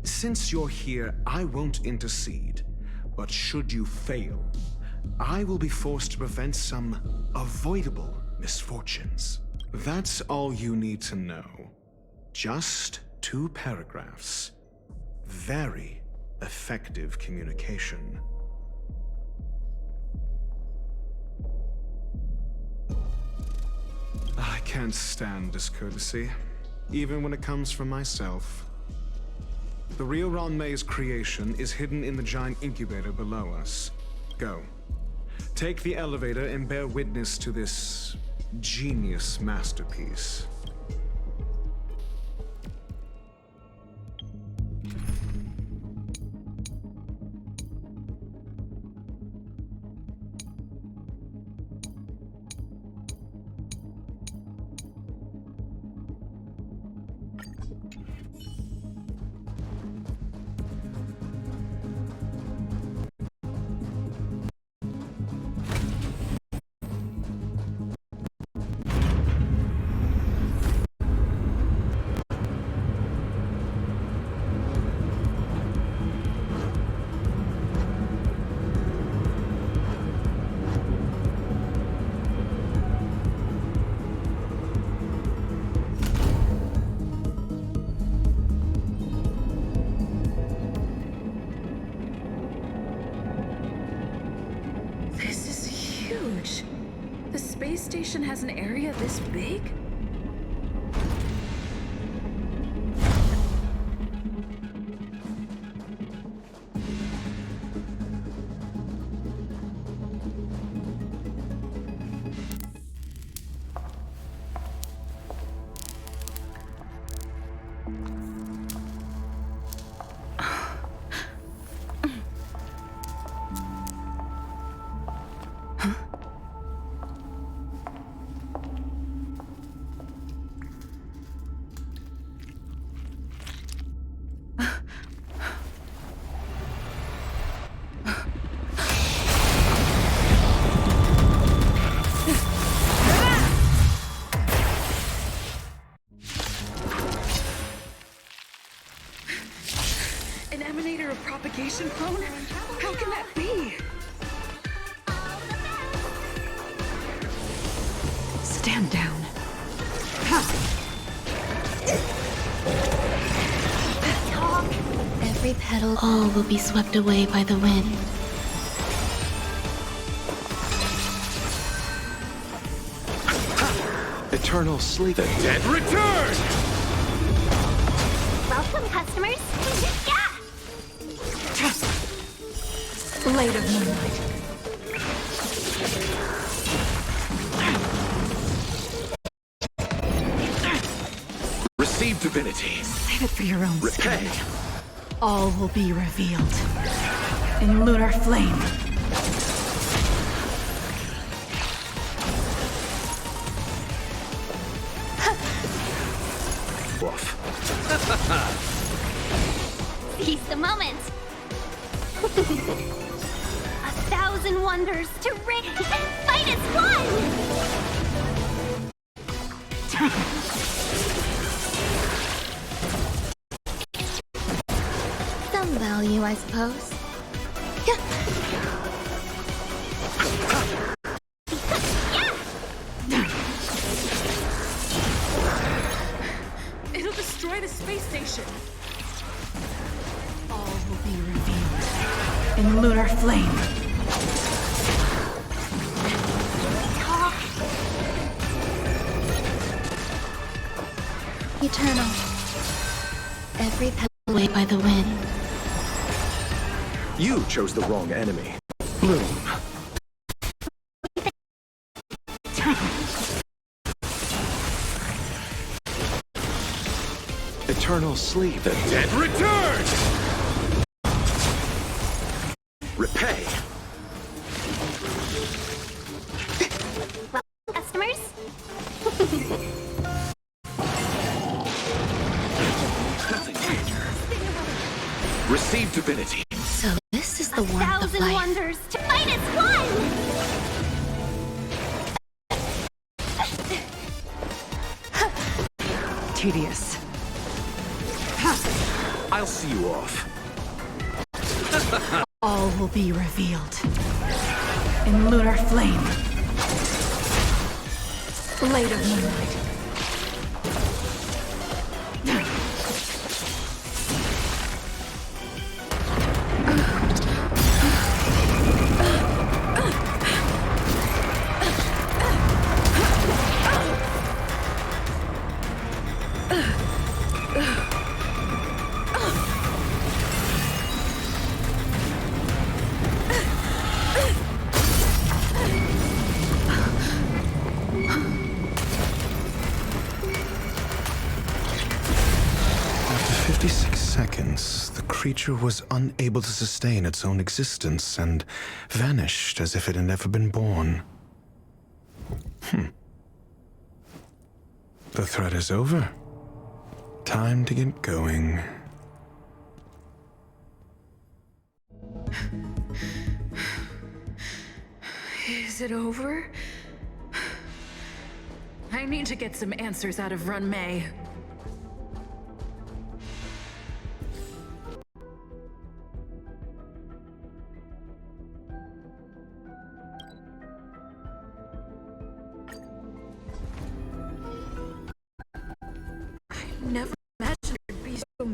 Since you're here, I won't intercede. But should you fail, I will be forced to prevent some avoidable misfortunes. That's all you need to know. Just 2 paragraphs. Very effective communication. I can't stand discourtesy, even when it comes from myself. The real Ruan Mei's creation is hidden in the giant incubator below us. Go. Take the elevator and bear witness to this genius masterpiece. The space station has an area this big? Propagation clone? How can that be? Stand down. Every petal, all will be swept away by the wind. Eternal sleep. The dead return! Welcome, customers. Blade of Moonlight. Receive divinity. Save it for your own Repay. spirit. All will be revealed in lunar flame. 1,000 wonders to ring and fight as one! Some value, I suppose. It'll destroy the space station. All will be revealed in lunar flame. Eternal. Every petal away by the wind. You chose the wrong enemy. Bloom. Eternal sleep. The dead return! Repay. Customers? Nothing major. Receive divinity. So this is the warmth of 1,000 life. wonders to fight as one! Tedious. I'll see you off. All will be revealed in lunar flame. Blade of moonlight. After 56 seconds, the creature was unable to sustain its own existence and vanished as if it had never been born. The threat is over. Time to get going. Is it over? I need to get some answers out of Ruan Mei. I never imagined it'd be so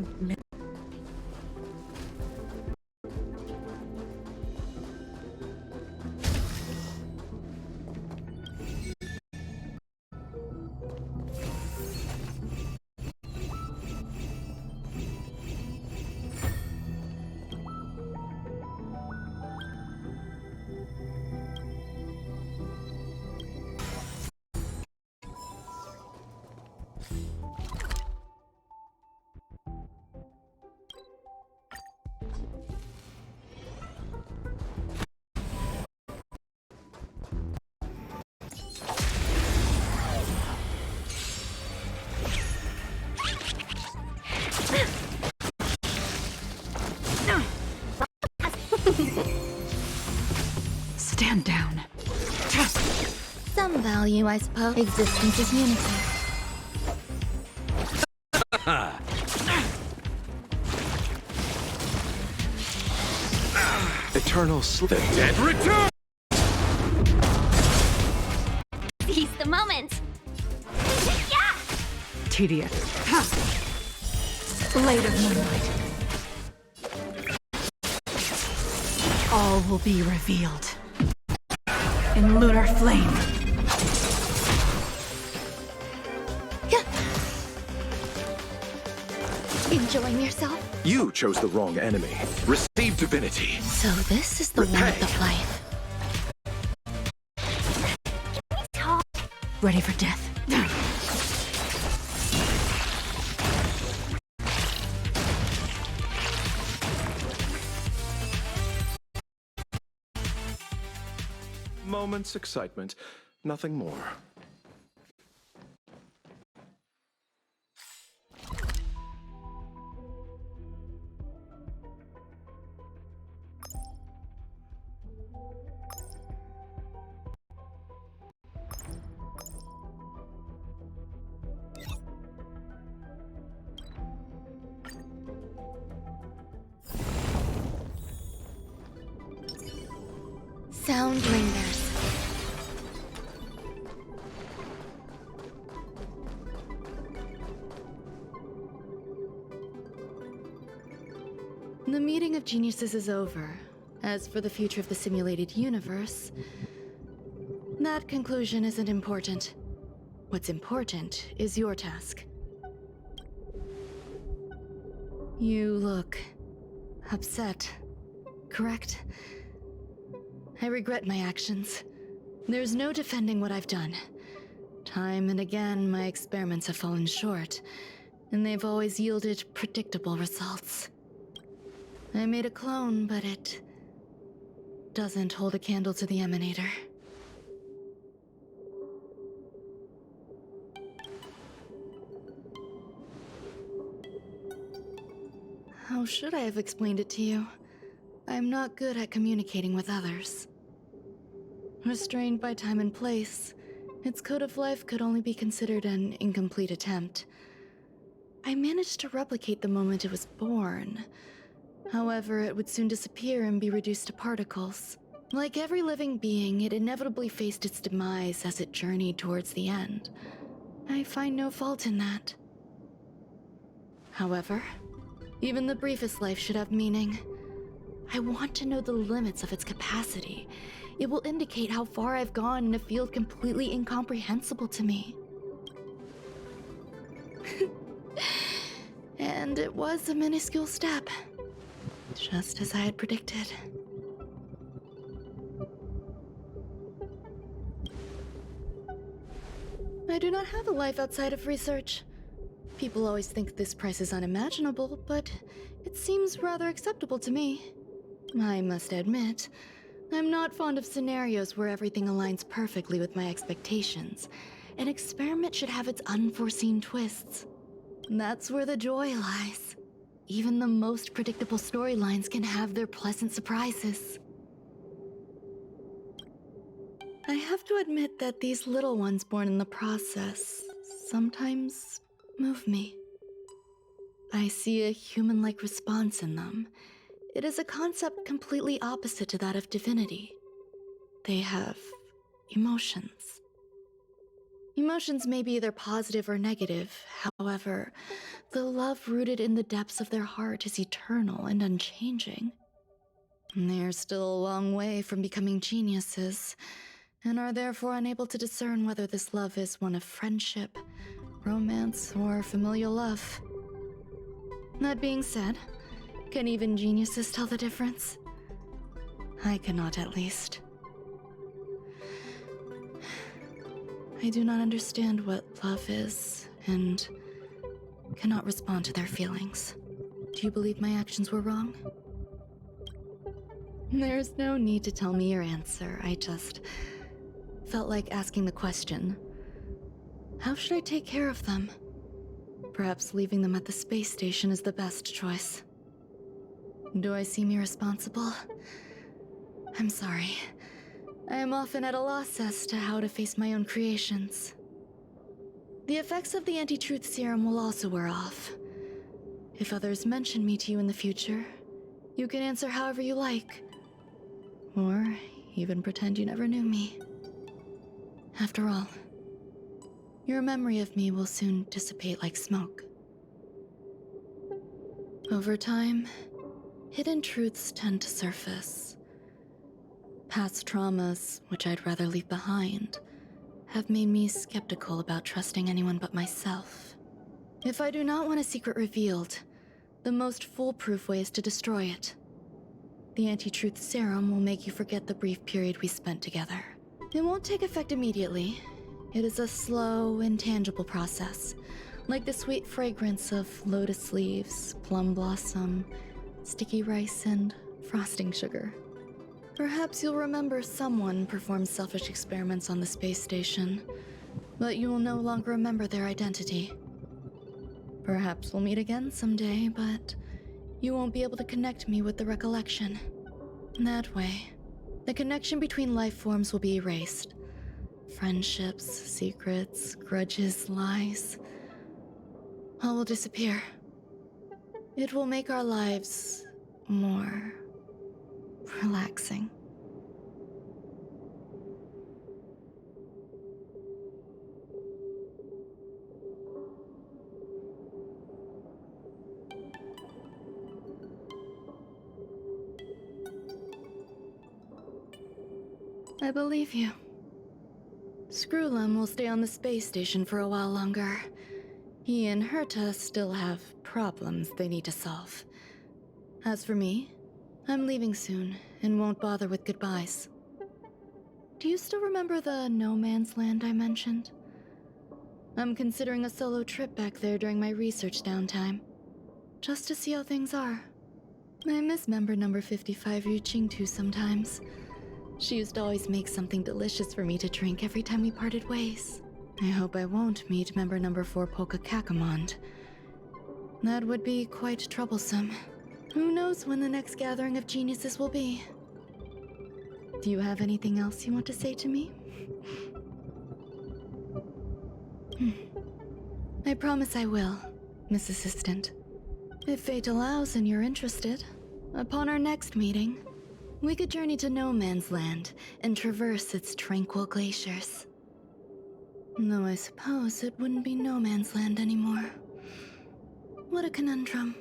Stand down. Some value, I suppose. Existence is unity. Eternal sleep. The dead return! Seize the moment! Yeah! Tedious. Blade of moonlight. All will be revealed in lunar flame. Enjoying yourself? You chose the wrong enemy. Receive divinity. So this is the warmth of life. Ready for death? Moment's excitement, nothing more. Sound lingers. The meeting of geniuses is over. As for the future of the simulated universe, that conclusion isn't important. What's important is your task. You look upset, correct? I regret my actions. There's no defending what I've done. Time and again, my experiments have fallen short, and they've always yielded predictable results. I made a clone, but it doesn't hold a candle to the emanator. How should I have explained it to you? I'm not good at communicating with others. Restrained by time and place, its code of life could only be considered an incomplete attempt. I managed to replicate the moment it was born. However, it would soon disappear and be reduced to particles. Like every living being, it inevitably faced its demise as it journeyed towards the end. I find no fault in that. However, even the briefest life should have meaning. I want to know the limits of its capacity. It will indicate how far I've gone in a field completely incomprehensible to me. And it was a minuscule step. Just as I had predicted. I do not have a life outside of research. People always think this price is unimaginable, but it seems rather acceptable to me. I must admit, I'm not fond of scenarios where everything aligns perfectly with my expectations. An experiment should have its unforeseen twists. That's where the joy lies. Even the most predictable storylines can have their pleasant surprises. I have to admit that these little ones born in the process sometimes move me. I see a human-like response in them. It is a concept completely opposite to that of divinity. They have emotions. Emotions may be either positive or negative. However, the love rooted in the depths of their heart is eternal and unchanging. They're still a long way from becoming geniuses, and are therefore unable to discern whether this love is one of friendship, romance, or familial love. That being said, can even geniuses tell the difference? I cannot, at least. I do not understand what love is, and cannot respond to their feelings. Do you believe my actions were wrong? There's no need to tell me your answer. I just felt like asking the question. How should I take care of them? Perhaps leaving them at the space station is the best choice. Do I seem irresponsible? I'm sorry. I am often at a loss as to how to face my own creations. The effects of the anti-truth serum will also wear off. If others mention me to you in the future, you can answer however you like. Or even pretend you never knew me. After all, your memory of me will soon dissipate like smoke. Over time, hidden truths tend to surface. Past traumas, which I'd rather leave behind, have made me skeptical about trusting anyone but myself. If I do not want a secret revealed, the most foolproof way is to destroy it. The anti-truth serum will make you forget the brief period we spent together. It won't take effect immediately. It is a slow, intangible process, like the sweet fragrance of lotus leaves, plum blossom, sticky rice, and frosting sugar. Perhaps you'll remember someone performed selfish experiments on the space station, but you will no longer remember their identity. Perhaps we'll meet again someday, but you won't be able to connect me with the recollection. That way, the connection between life forms will be erased. Friendships, secrets, grudges, lies, all will disappear. It will make our lives more relaxing. I believe you. Screwlum will stay on the space station for a while longer. He and Herta still have problems they need to solve. As for me, I'm leaving soon and won't bother with goodbyes. Do you still remember the no man's land I mentioned? I'm considering a solo trip back there during my research downtime, just to see how things are. I miss member number 55 Ryuching sometimes. She used to always make something delicious for me to drink every time we parted ways. I hope I won't meet member number 4 Polka Kakamond. That would be quite troublesome. Who knows when the next gathering of geniuses will be? Do you have anything else you want to say to me? I promise I will, Miss Assistant. If fate allows and you're interested, upon our next meeting, we could journey to No Man's Land and traverse its tranquil glaciers. Though I suppose it wouldn't be No Man's Land anymore. What a conundrum.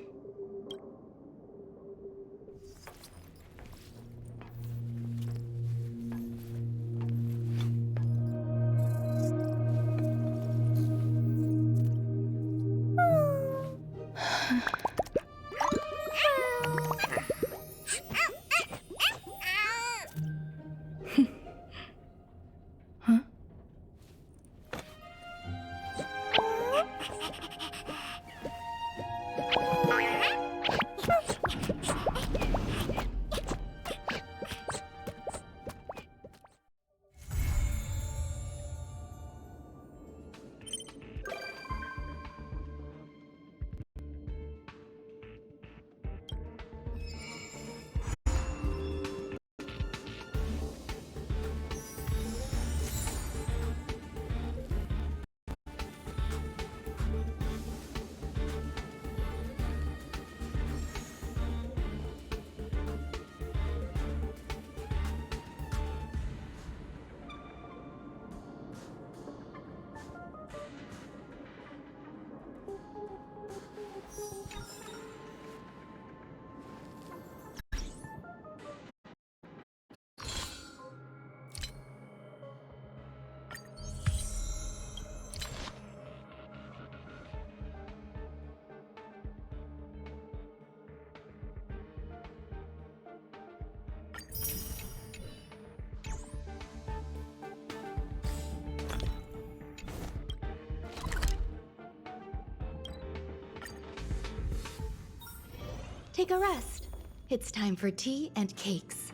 Take a rest. It's time for tea and cakes.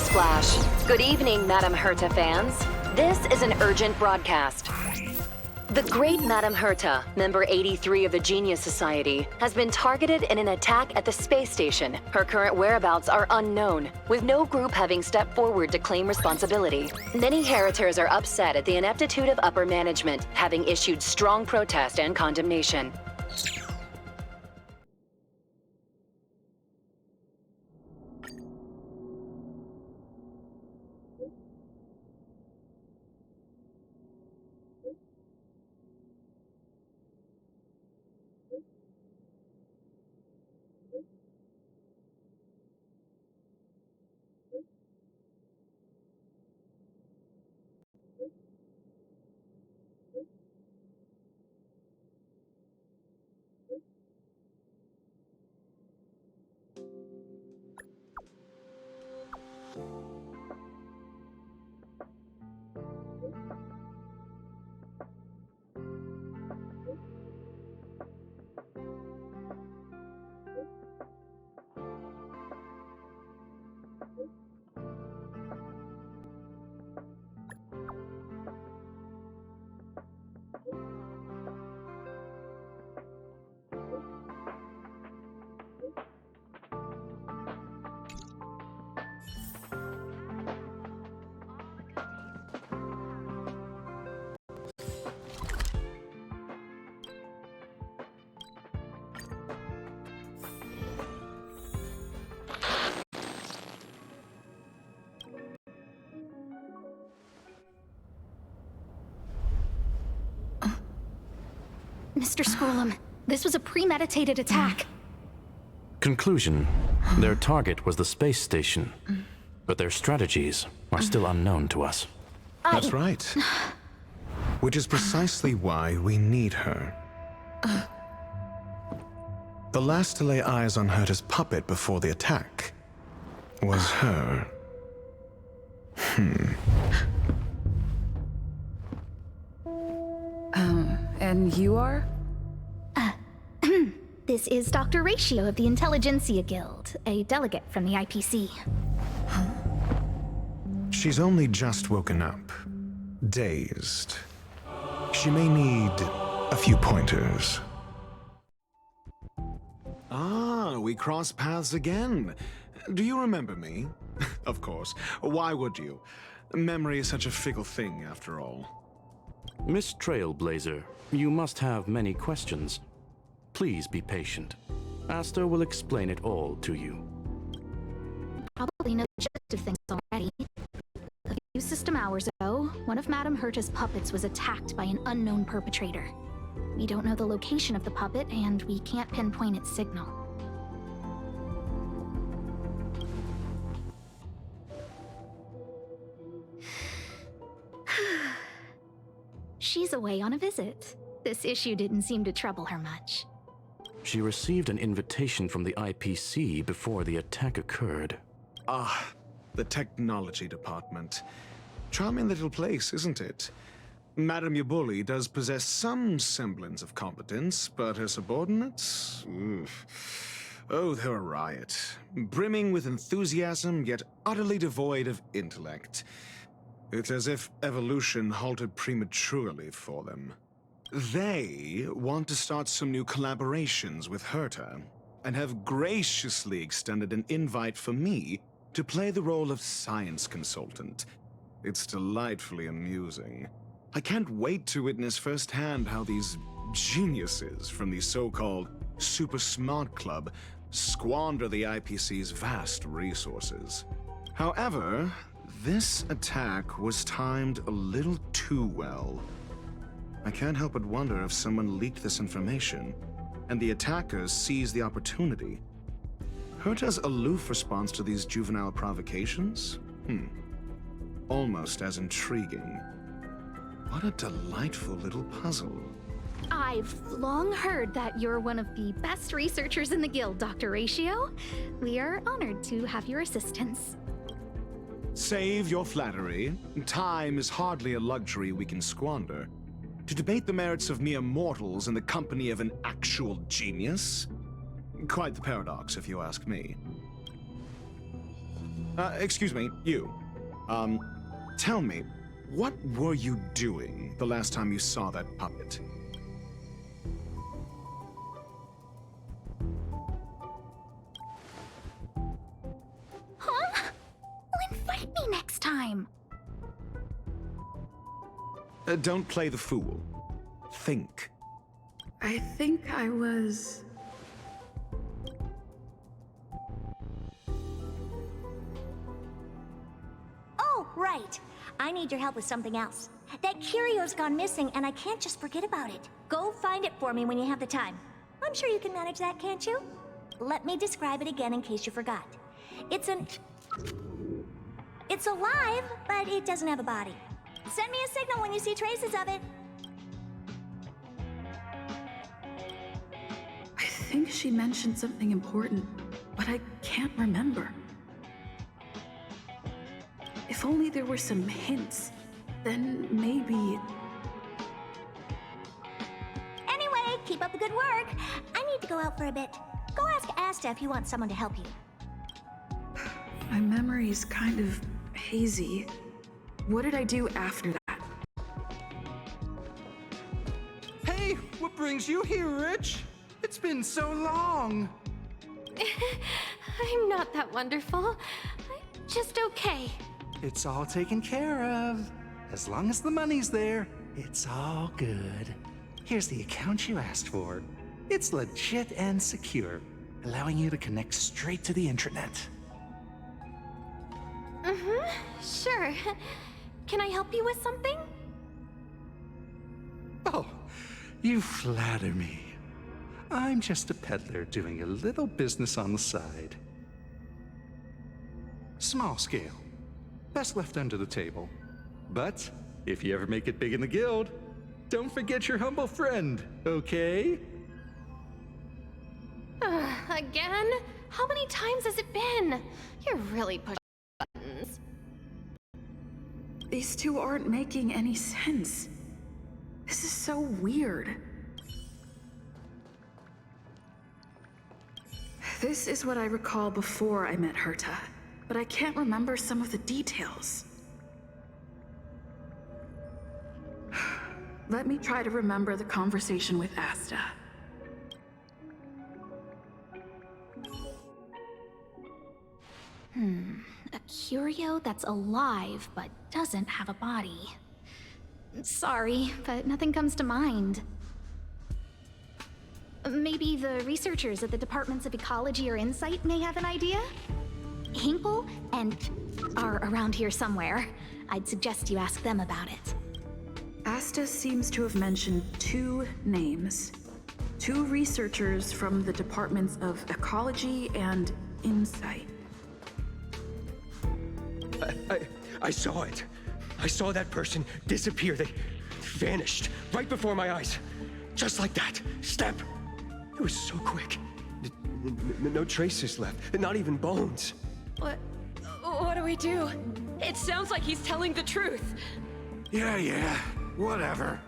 Newsflash. Good evening, Madame Herta fans. This is an urgent broadcast. The great Madame Herta, member 83 of the Genius Society, has been targeted in an attack at the space station. Her current whereabouts are unknown, with no group having stepped forward to claim responsibility. Many Heritors are upset at the ineptitude of upper management, having issued strong protest and condemnation. Mr. Scrollum, this was a premeditated attack. Conclusion. Their target was the space station, but their strategies are still unknown to us. That's right. Which is precisely why we need her. The last to lay eyes on Herta's puppet before the attack was her. And you are? This is Dr. Ratio of the Intelligentsia Guild, a delegate from the IPC. She's only just woken up, dazed. She may need a few pointers. Ah, we cross paths again. Do you remember me? Of course. Why would you? Memory is such a fickle thing, after all. Miss Trailblazer, you must have many questions. Please be patient. Aster will explain it all to you. Probably know the gist of things already. A few system hours ago, one of Madame Herta's puppets was attacked by an unknown perpetrator. We don't know the location of the puppet, and we can't pinpoint its signal. She's away on a visit. This issue didn't seem to trouble her much. She received an invitation from the IPC before the attack occurred. Ah, the technology department. Charming little place, isn't it? Madame Yabuli does possess some semblance of competence, but her subordinates? Oof. Oh, they're a riot. Brimming with enthusiasm, yet utterly devoid of intellect. It's as if evolution halted prematurely for them. They want to start some new collaborations with Herta, and have graciously extended an invite for me to play the role of science consultant. It's delightfully amusing. I can't wait to witness firsthand how these geniuses from the so-called Super Smart Club squander the IPC's vast resources. However, this attack was timed a little too well. I can't help but wonder if someone leaked this information, and the attackers seized the opportunity. Herta's aloof response to these juvenile provocations? Almost as intriguing. What a delightful little puzzle. I've long heard that you're one of the best researchers in the guild, Dr. Ratio. We are honored to have your assistance. Save your flattery. Time is hardly a luxury we can squander. To debate the merits of mere mortals in the company of an actual genius? Quite the paradox, if you ask me. Excuse me, you. Tell me, what were you doing the last time you saw that puppet? Huh? Well, invite me next time. Don't play the fool. Think. I think I was... Oh, right. I need your help with something else. That curio's gone missing, and I can't just forget about it. Go find it for me when you have the time. I'm sure you can manage that, can't you? Let me describe it again in case you forgot. It's alive, but it doesn't have a body. Send me a signal when you see traces of it. I think she mentioned something important, but I can't remember. If only there were some hints, then maybe... Anyway, keep up the good work. I need to go out for a bit. Go ask Asta if you want someone to help you. My memory's kind of hazy. What did I do after that? Hey, what brings you here, Rich? It's been so long. I'm not that wonderful. I'm just okay. It's all taken care of. As long as the money's there, it's all good. Here's the account you asked for. It's legit and secure, allowing you to connect straight to the intranet. Sure. Can I help you with something? Oh, you flatter me. I'm just a peddler doing a little business on the side. Small scale. Best left under the table. But if you ever make it big in the guild, don't forget your humble friend, okay? Again? How many times has it been? You're really pushing buttons. These two aren't making any sense. This is so weird. This is what I recall before I met Herta, but I can't remember some of the details. Let me try to remember the conversation with Asta. A curio that's alive but doesn't have a body. Sorry, but nothing comes to mind. Maybe the researchers at the Departments of Ecology or Insight may have an idea? Hinkle and are around here somewhere. I'd suggest you ask them about it. Asta seems to have mentioned two names. Two researchers from the Departments of Ecology and Insight. I saw it. I saw that person disappear. They vanished right before my eyes. Just like that. Step. It was so quick. No traces left. Not even bones. What do we do? It sounds like he's telling the truth. Yeah. Whatever.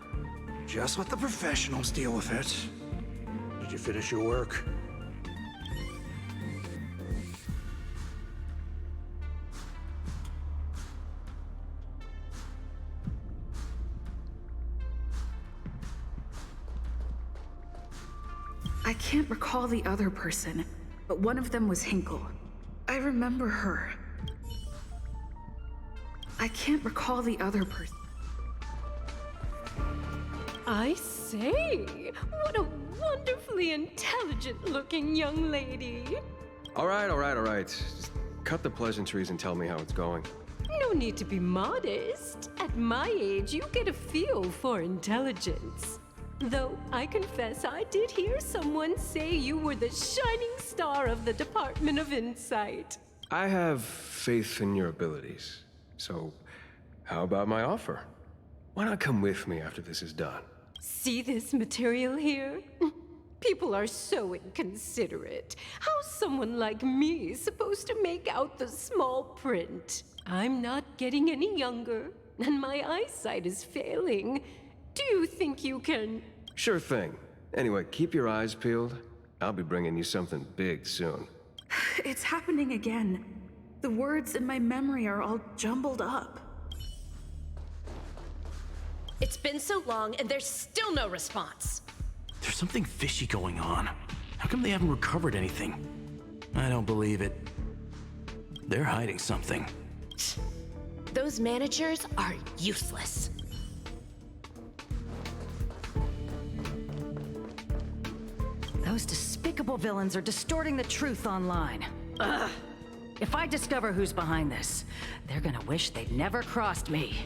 Just let the professionals deal with it. Did you finish your work? I can't recall the other person, but one of them was Hinkle. I remember her. I can't recall the other person. I say, what a wonderfully intelligent-looking young lady. All right. Just cut the pleasantries and tell me how it's going. No need to be modest. At my age, you get a feel for intelligence. Though I confess I did hear someone say you were the shining star of the Department of Insight. I have faith in your abilities. So, how about my offer? Why not come with me after this is done? See this material here? People are so inconsiderate. How's someone like me supposed to make out the small print? I'm not getting any younger, and my eyesight is failing. Do you think you can... Sure thing. Anyway, keep your eyes peeled. I'll be bringing you something big soon. It's happening again. The words in my memory are all jumbled up. It's been so long and there's still no response. There's something fishy going on. How come they haven't recovered anything? I don't believe it. They're hiding something. Those managers are useless. Those despicable villains are distorting the truth online. Ugh. If I discover who's behind this, they're gonna wish they'd never crossed me.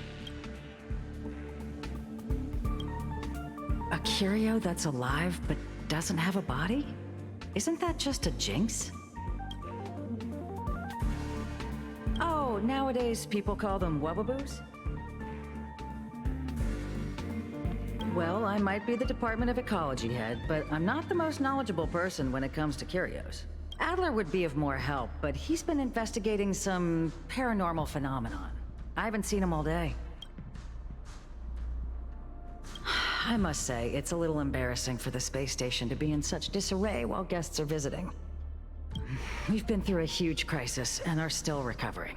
A curio that's alive but doesn't have a body? Isn't that just a jinx? Oh, nowadays people call them wubbaboos? Well, I might be the Department of Ecology head, but I'm not the most knowledgeable person when it comes to curios. Adler would be of more help, but he's been investigating some paranormal phenomenon. I haven't seen him all day. I must say, it's a little embarrassing for the space station to be in such disarray while guests are visiting. We've been through a huge crisis and are still recovering.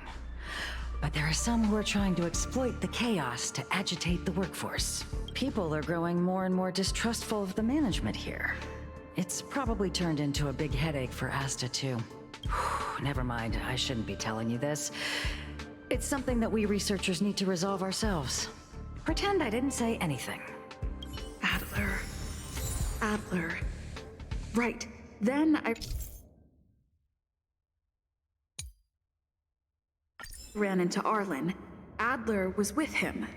But there are some who are trying to exploit the chaos to agitate the workforce. People are growing more and more distrustful of the management here. It's probably turned into a big headache for Asta, too. Never mind, I shouldn't be telling you this. It's something that we researchers need to resolve ourselves. Pretend I didn't say anything. Adler. Right. Then I ran into Arlen. Adler was with him.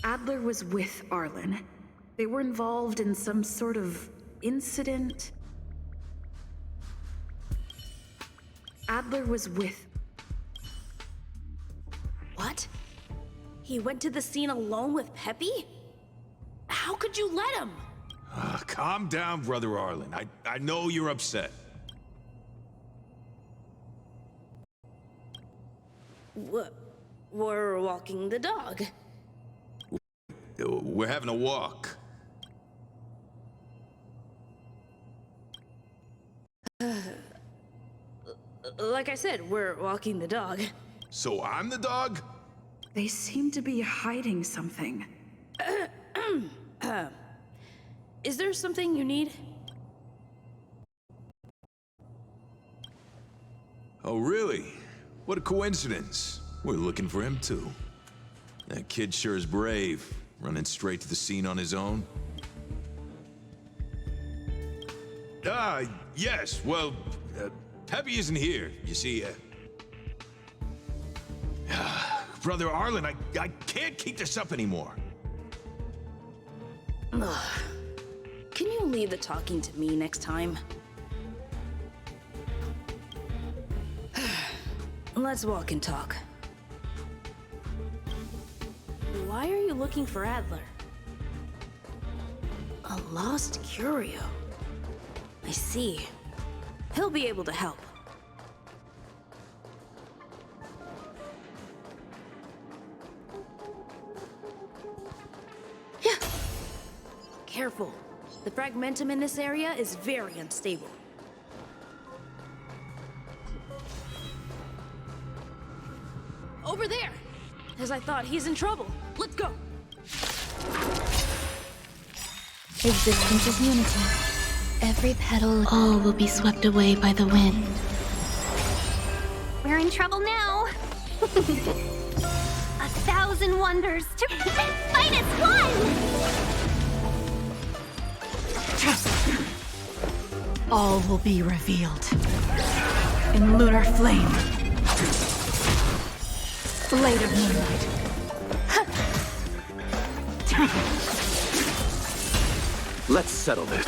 Adler was with Arlen. They were involved in some sort of incident. Adler was with... What? He went to the scene alone with Peppy? How could you let him? Calm down, Brother Arlen. I know you're upset. We're walking the dog. We're having a walk. Like I said, we're walking the dog. So I'm the dog? They seem to be hiding something. Is there something you need? Oh, really? What a coincidence. We're looking for him, too. That kid sure is brave, running straight to the scene on his own. Yes, well, Peppy isn't here, you see. Brother Arlen, I can't keep this up anymore. Can you leave the talking to me next time? Let's walk and talk. Why are you looking for Adler? A lost curio. I see. He'll be able to help. Yeah. Careful. The fragmentum in this area is very unstable. Over there! As I thought, he's in trouble. Let's go! Existence is unity. Every petal, all will be swept away by the wind. We're in trouble now. 1,000 wonders to fight as one! All will be revealed. In lunar flame. Blade of moonlight. Let's settle this.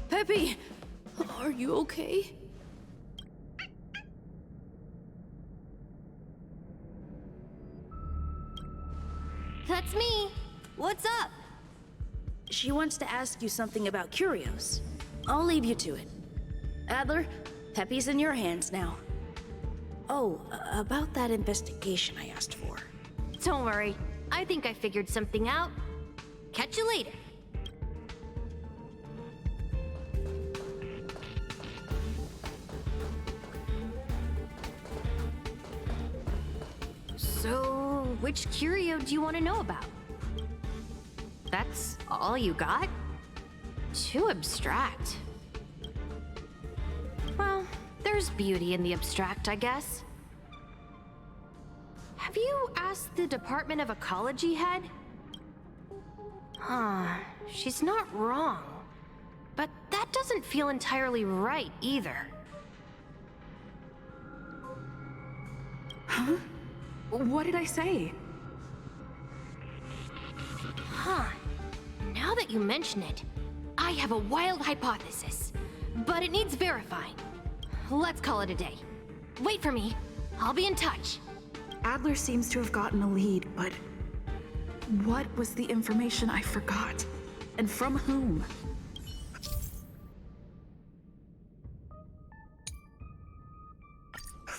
Peppy! Are you okay? That's me. What's up? She wants to ask you something about curios. I'll leave you to it. Adler, Peppy's in your hands now. Oh, about that investigation I asked for. Don't worry. I think I figured something out. Catch you later. So, which curio do you want to know about? That's all you got? Too abstract. Well, there's beauty in the abstract, I guess. Have you asked the Department of Ecology head? Huh, she's not wrong. But that doesn't feel entirely right either. Huh? What did I say? Huh. Now that you mention it, I have a wild hypothesis. But it needs verifying. Let's call it a day. Wait for me. I'll be in touch. Adler seems to have gotten a lead, but what was the information I forgot? And from whom?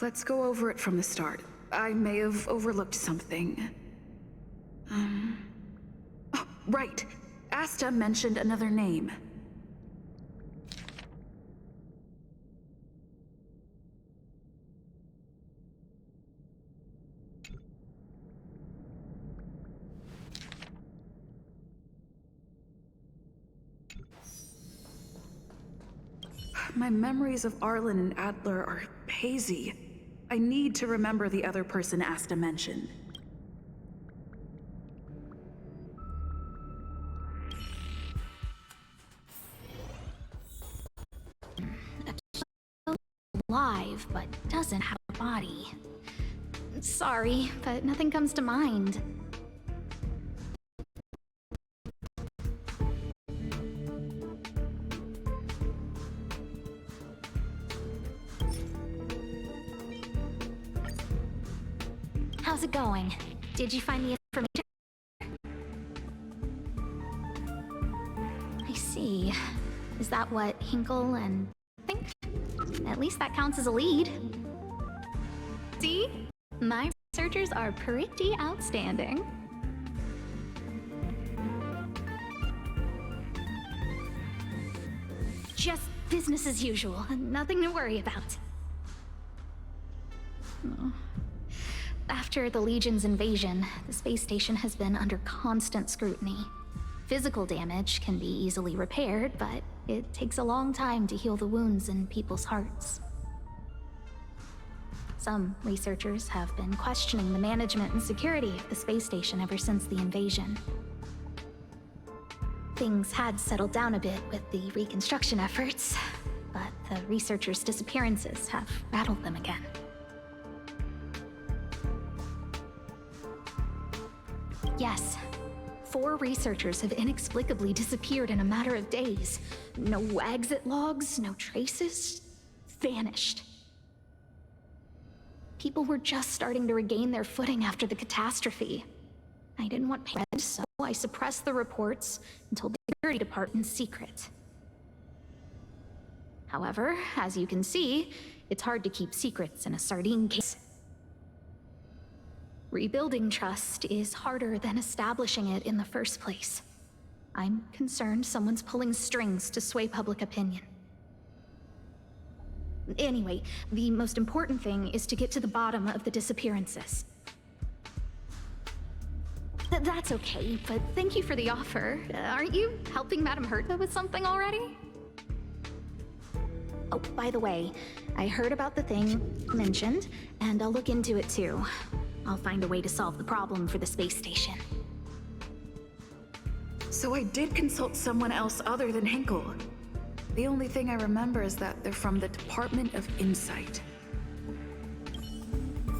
Let's go over it from the start. I may have overlooked something. Oh, right. Asta mentioned another name. My memories of Arlen and Adler are hazy. I need to remember the other person Asta mentioned. Alive, but doesn't have a body. Sorry, but nothing comes to mind. How's it going? Did you find the information? I see. Is that what Hinkle and think? At least that counts as a lead. See? My researchers are pretty outstanding. Just business as usual. Nothing to worry about. Oh. After the Legion's invasion, the space station has been under constant scrutiny. Physical damage can be easily repaired, but it takes a long time to heal the wounds in people's hearts. Some researchers have been questioning the management and security of the space station ever since the invasion. Things had settled down a bit with the reconstruction efforts, but the researchers' disappearances have rattled them again. Yes, 4 researchers have inexplicably disappeared in a matter of days. No exit logs, no traces. Vanished. People were just starting to regain their footing after the catastrophe. I didn't want panic, so I suppressed the reports and told the security department in secret. However, as you can see, it's hard to keep secrets in a sardine case. Rebuilding trust is harder than establishing it in the first place. I'm concerned someone's pulling strings to sway public opinion. Anyway, the most important thing is to get to the bottom of the disappearances. That's okay, but thank you for the offer. Aren't you helping Madame Herta with something already? Oh, by the way, I heard about the thing you mentioned, and I'll look into it too. I'll find a way to solve the problem for the space station. So I did consult someone else other than Hinkle. The only thing I remember is that they're from the Department of Insight.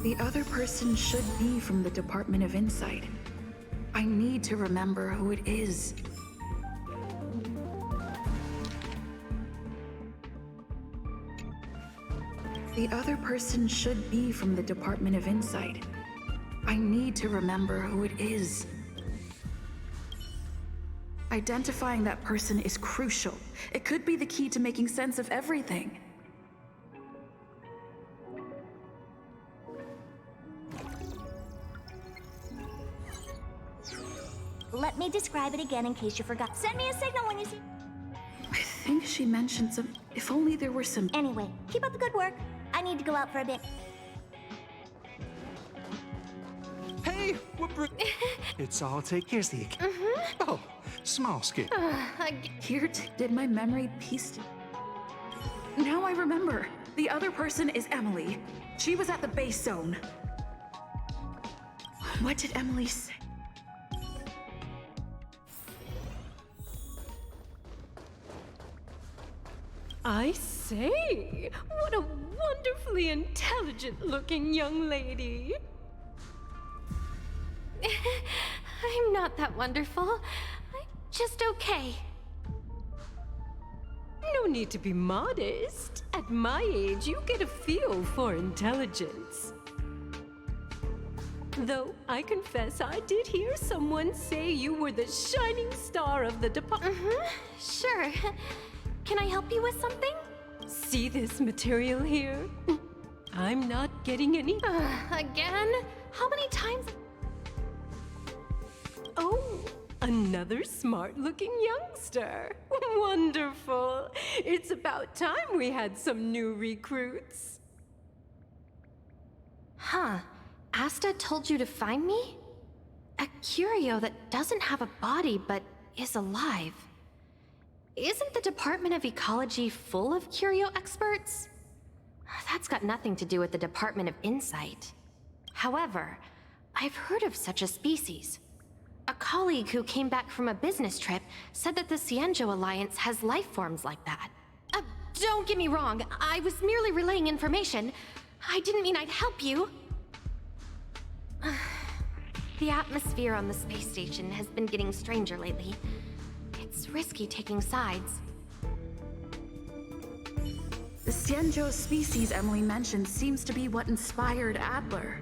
The other person should be from the Department of Insight. I need to remember who it is. The other person should be from the Department of Insight. I need to remember who it is. Identifying that person is crucial. It could be the key to making sense of everything. me describe it again in case you forgot. Send me a signal when you see... I think she mentioned some... If only there were some... Anyway, keep up the good work. I need to go out for a bit. Hey, it's all take. Here's the account. Oh, small skip. Here did my memory piece... Now I remember. The other person is Emily. She was at the base zone. What did Emily say? I say, what a wonderfully intelligent-looking young lady. I'm not that wonderful. I'm just okay. No need to be modest. At my age, you get a feel for intelligence. Though I confess I did hear someone say you were the shining star of the department. Sure. Can I help you with something? See this material here? I'm not getting any... Again? How many times? Oh, another smart-looking youngster. Wonderful. It's about time we had some new recruits. Huh. Asta told you to find me? A curio that doesn't have a body but is alive. Isn't the Department of Ecology full of curio experts? That's got nothing to do with the Department of Insight. However, I've heard of such a species. A colleague who came back from a business trip said that the Cienjo Alliance has life forms like that. Don't get me wrong, I was merely relaying information. I didn't mean I'd help you. The atmosphere on the space station has been getting stranger lately. It's risky taking sides. The Cienjo species Emily mentioned seems to be what inspired Adler.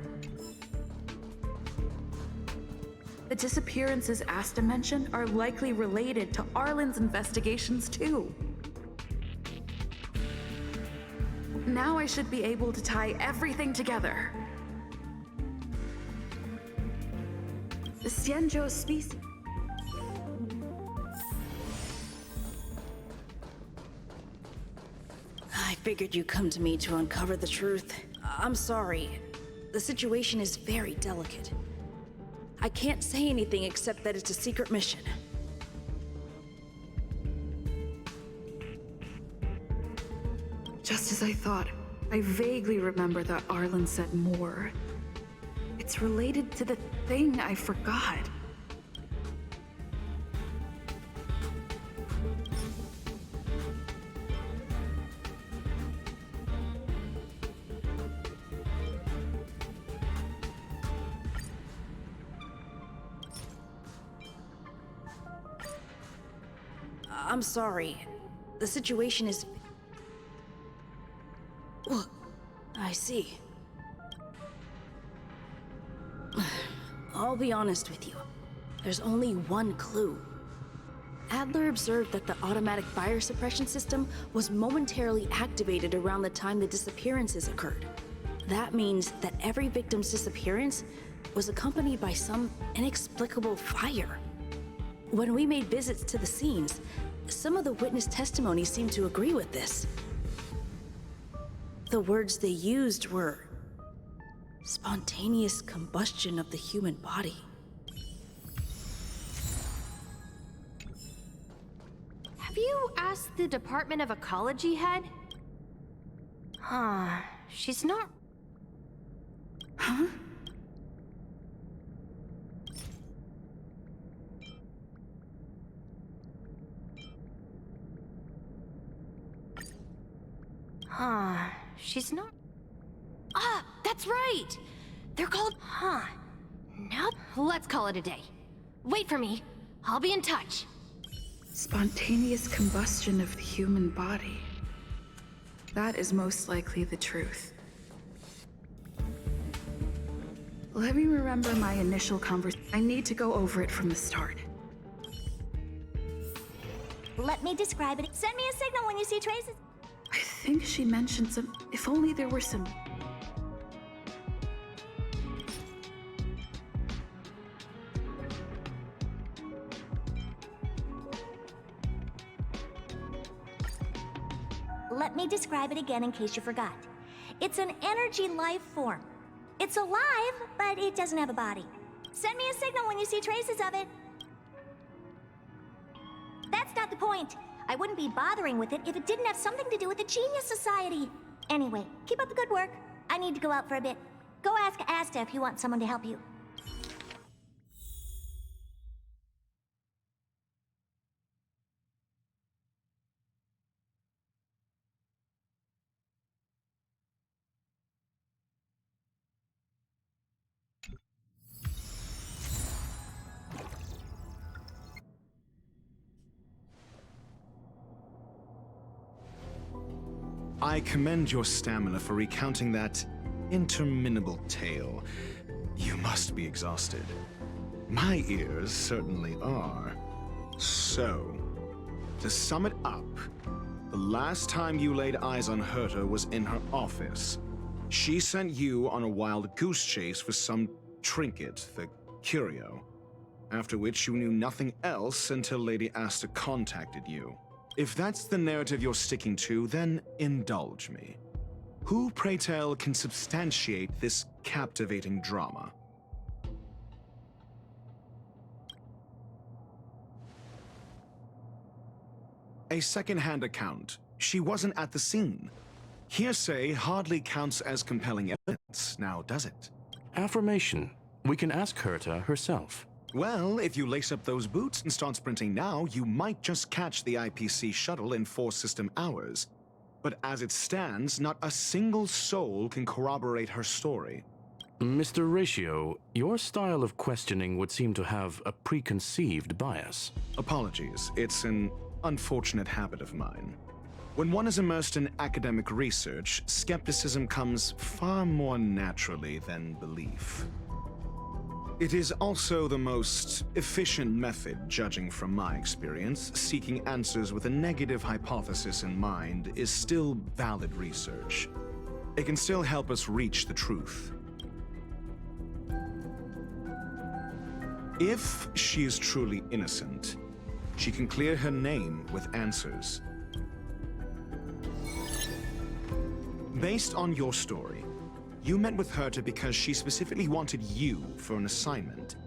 The disappearances Asta mentioned are likely related to Arlen's investigations too. Now I should be able to tie everything together. The Cienjo species... I figured you'd come to me to uncover the truth. I'm sorry. The situation is very delicate. I can't say anything except that it's a secret mission. Just as I thought, I vaguely remember that Arlen said more. It's related to the thing I forgot. I'm sorry. The situation is... Look, I see. I'll be honest with you. There's only one clue. Adler observed that the automatic fire suppression system was momentarily activated around the time the disappearances occurred. That means that every victim's disappearance was accompanied by some inexplicable fire. When we made visits to the scenes, some of the witness testimony seemed to agree with this. The words they used were spontaneous combustion of the human body. Have you asked the Department of Ecology head? Huh. She's not... Huh? Huh. She's not... Ah, that's right! They're called... Huh. Now, let's call it a day. Wait for me. I'll be in touch. Spontaneous combustion of the human body. That is most likely the truth. Let me remember my initial conversation. I need to go over it from the start. Let me describe it. Send me a signal when you see traces. I think she mentioned some... If only there were some... let me describe it again in case you forgot. It's an energy life form. It's alive, but it doesn't have a body. Send me a signal when you see traces of it. That's not the point. I wouldn't be bothering with it if it didn't have something to do with the Genius Society. Anyway, keep up the good work. I need to go out for a bit. Go ask Asta if you want someone to help you. I commend your stamina for recounting that interminable tale. You must be exhausted. My ears certainly are. So, to sum it up, the last time you laid eyes on Herta was in her office. She sent you on a wild goose chase for some trinket, the curio. After which you knew nothing else until Lady Asta contacted you. If that's the narrative you're sticking to, then indulge me. Who, pray tell, can substantiate this captivating drama? A second-hand account. She wasn't at the scene. Hearsay hardly counts as compelling evidence, now does it? Affirmation. We can ask Herta herself. Well, if you lace up those boots and start sprinting now, you might just catch the IPC shuttle in 4 system hours. But as it stands, not a single soul can corroborate her story. Mr. Ratio, your style of questioning would seem to have a preconceived bias. Apologies, it's an unfortunate habit of mine. When one is immersed in academic research, skepticism comes far more naturally than belief. It is also the most efficient method, judging from my experience. Seeking answers with a negative hypothesis in mind is still valid research. It can still help us reach the truth. If she is truly innocent, she can clear her name with answers. Based on your story, you met with Herta because she specifically wanted you for an assignment.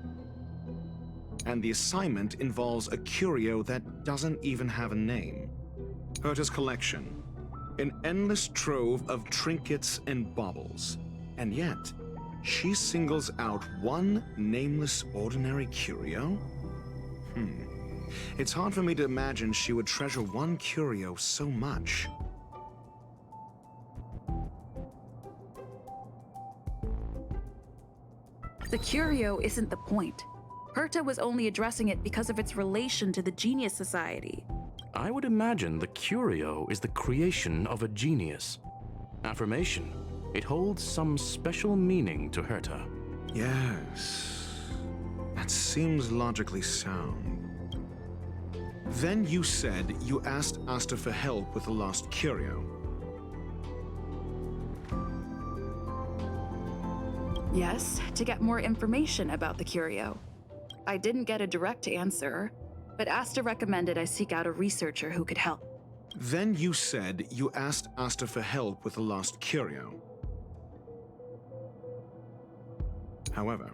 And the assignment involves a curio that doesn't even have a name. Herta's collection. An endless trove of trinkets and baubles. And yet, she singles out one nameless ordinary curio? It's hard for me to imagine she would treasure one curio so much. The curio isn't the point. Herta was only addressing it because of its relation to the Genius Society. I would imagine the curio is the creation of a genius. Affirmation. It holds some special meaning to Herta. Yes. That seems logically sound. Then you said you asked Asta for help with the lost curio. Yes, to get more information about the curio. I didn't get a direct answer, but Asta recommended I seek out a researcher who could help. Then you said you asked Asta for help with the lost curio. However,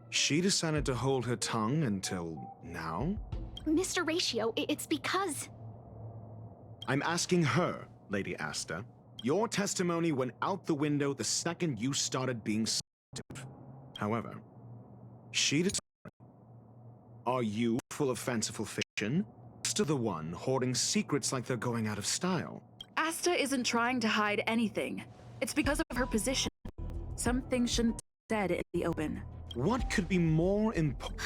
she decided to hold her tongue until now? Mr. Ratio, it's because... I'm asking her, Lady Asta. Your testimony went out the window the second you started being selective. However, she decided. Are you full of fanciful fiction? Asta the one hoarding secrets like they're going out of style? Asta isn't trying to hide anything. It's because of her position. Some things shouldn't be said in the open. What could be more important?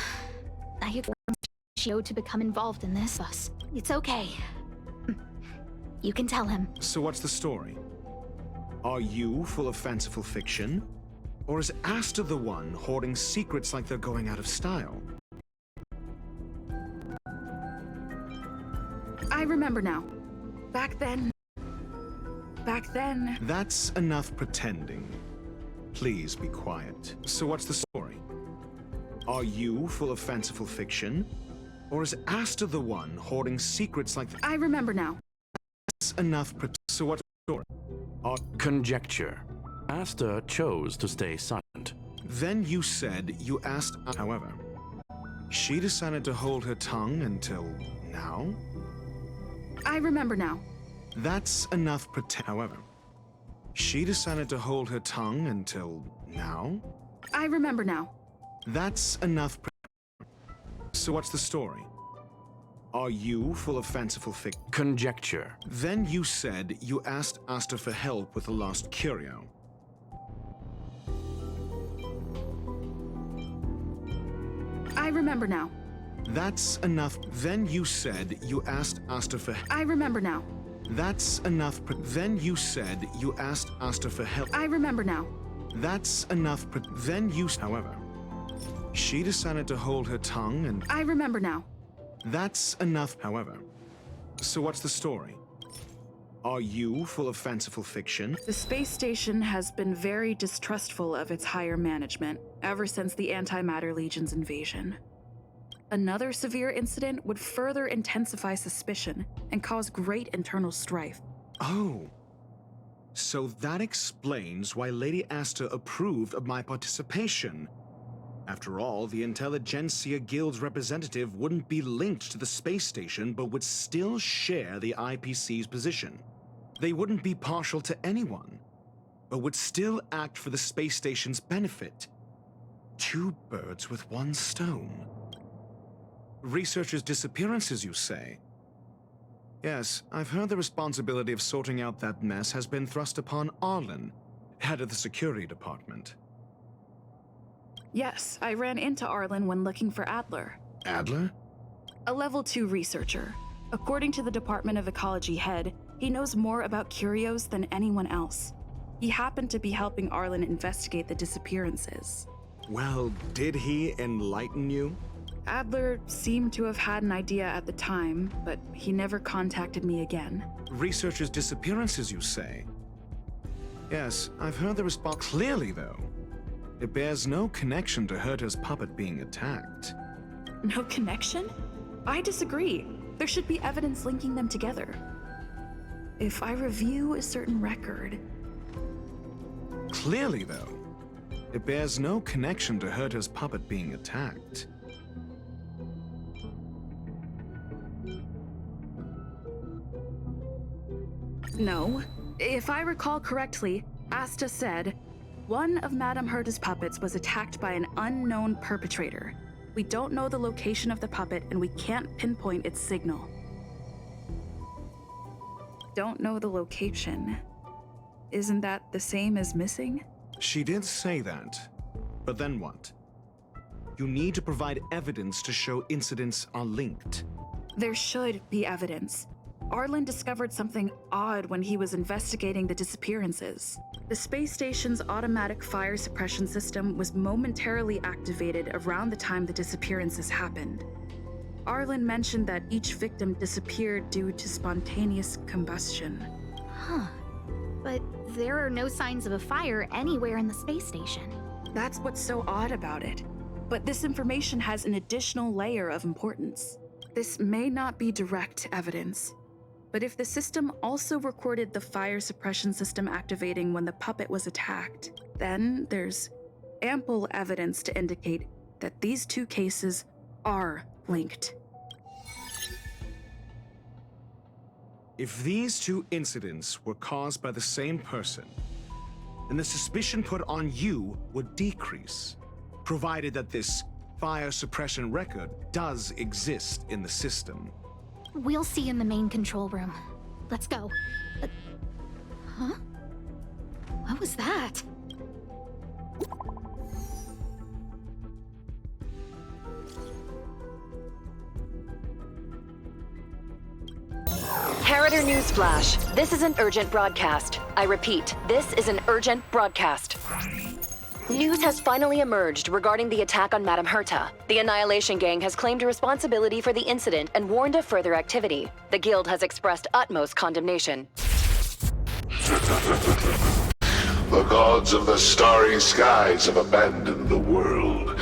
I have Ratio to become involved in this. It's okay. You can tell him. So what's the story? Are you full of fanciful fiction? Or is Asta the one hoarding secrets like they're going out of style? I remember now. Back then... That's enough pretending. Please be quiet. So what's the story? Are you full of fanciful fiction? Or is Asta the one hoarding secrets like... I remember now. enough. So what's the story? Conjecture. Asta chose to stay silent. Then you said you asked. However, she decided to hold her tongue until now? I remember now. That's enough. However, she decided to hold her tongue until now? I remember now. That's enough. So what's the story? Are you full of fanciful conjecture? Then you said you asked Asta for help with the lost curio. I remember now. That's enough. Then you said you asked Asta for I remember now. That's enough. Then you said you asked Asta for help. I remember now. That's enough. Then you. However, she decided to hold her tongue and. I remember now. That's enough. However, so what's the story? Are you full of fanciful fiction? The space station has been very distrustful of its higher management ever since the Antimatter Legion's invasion. Another severe incident would further intensify suspicion and cause great internal strife. Oh. So that explains why Lady Asta approved of my participation. After all, the Intelligentsia Guild's representative wouldn't be linked to the space station, but would still share the IPC's position. They wouldn't be partial to anyone, but would still act for the space station's benefit. 2 birds with 1 stone. Researchers' disappearances, you say? Yes, I've heard the responsibility of sorting out that mess has been thrust upon Arlen, head of the security department. Yes, I ran into Arlen when looking for Adler. Adler? A level 2 researcher. According to the Department of Ecology head, he knows more about curios than anyone else. He happened to be helping Arlen investigate the disappearances. Well, did he enlighten you? Adler seemed to have had an idea at the time, but he never contacted me again. Researchers' disappearances, you say? Yes, I've heard the response. Clearly, though, it bears no connection to Herta's puppet being attacked. No connection? I disagree. There should be evidence linking them together. If I review a certain record... Clearly, though, it bears no connection to Herta's puppet being attacked. No. If I recall correctly, Asta said, one of Madame Herta's puppets was attacked by an unknown perpetrator. We don't know the location of the puppet and we can't pinpoint its signal. Don't know the location. Isn't that the same as missing? She did say that. But then what? You need to provide evidence to show incidents are linked. There should be evidence. Arlen discovered something odd when he was investigating the disappearances. The space station's automatic fire suppression system was momentarily activated around the time the disappearances happened. Arlen mentioned that each victim disappeared due to spontaneous combustion. Huh. But there are no signs of a fire anywhere in the space station. That's what's so odd about it. But this information has an additional layer of importance. This may not be direct evidence, but if the system also recorded the fire suppression system activating when the puppet was attacked, then there's ample evidence to indicate that these 2 cases are linked. If these 2 incidents were caused by the same person, then the suspicion put on you would decrease, provided that this fire suppression record does exist in the system. We'll see in the main control room. Let's go. Huh? What was that? Harrider Newsflash. This is an urgent broadcast. I repeat, this is an urgent broadcast. News has finally emerged regarding the attack on Madame Herta. The Annihilation Gang has claimed responsibility for the incident and warned of further activity. The Guild has expressed utmost condemnation. The gods of the starry skies have abandoned the world.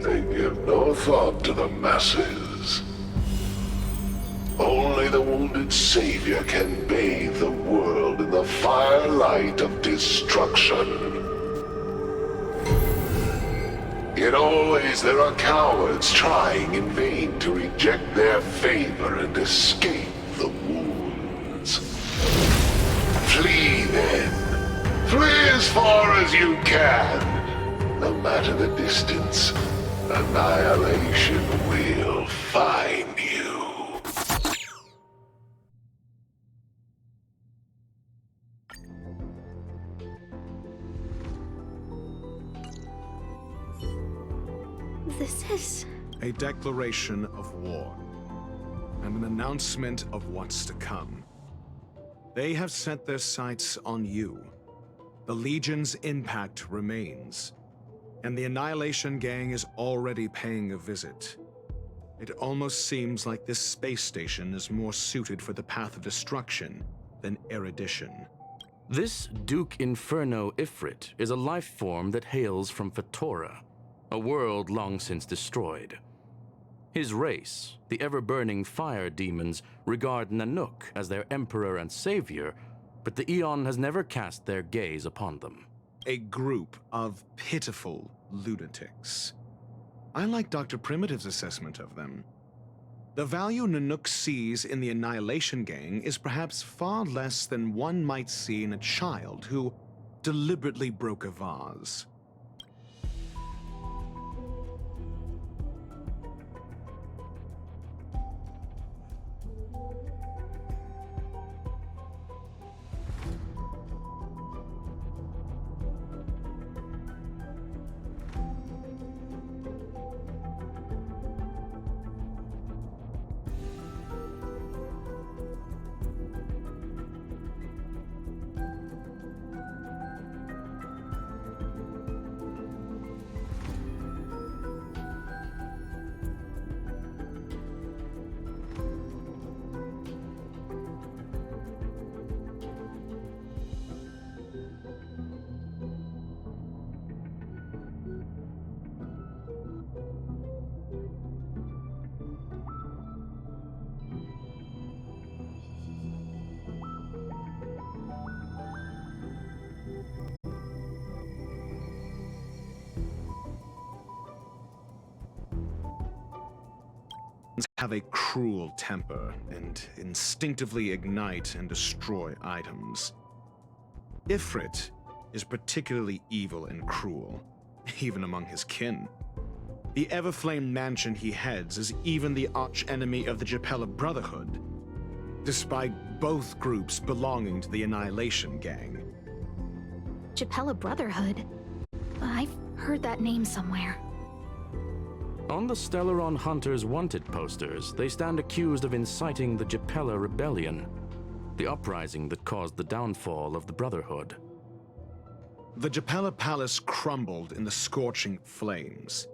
They give no thought to the masses. Only the wounded savior can bathe the world in the firelight of destruction. Yet always there are cowards trying in vain to reject their favor and escape the wounds. Flee then. Flee as far as you can. No matter the distance, annihilation will find you. This is... A declaration of war, and an announcement of what's to come. They have set their sights on you. The Legion's impact remains, and the Annihilation Gang is already paying a visit. It almost seems like this space station is more suited for the path of destruction than erudition. This Duke Inferno Ifrit is a life form that hails from Fatora, a world long since destroyed. His race, the ever-burning fire demons, regard Nanook as their emperor and savior, but the Eon has never cast their gaze upon them. A group of pitiful lunatics. I like Dr. Primitive's assessment of them. The value Nanook sees in the Annihilation Gang is perhaps far less than one might see in a child who deliberately broke a vase. Have a cruel temper and instinctively ignite and destroy items. Ifrit is particularly evil and cruel, even among his kin. The Everflame mansion he heads is even the arch-enemy of the Japella Brotherhood, despite both groups belonging to the Annihilation Gang. Japella Brotherhood? I've heard that name somewhere. On the Stellaron Hunters wanted posters, they stand accused of inciting the Japella Rebellion, the uprising that caused the downfall of the Brotherhood. The Japella Palace crumbled in the scorching flames,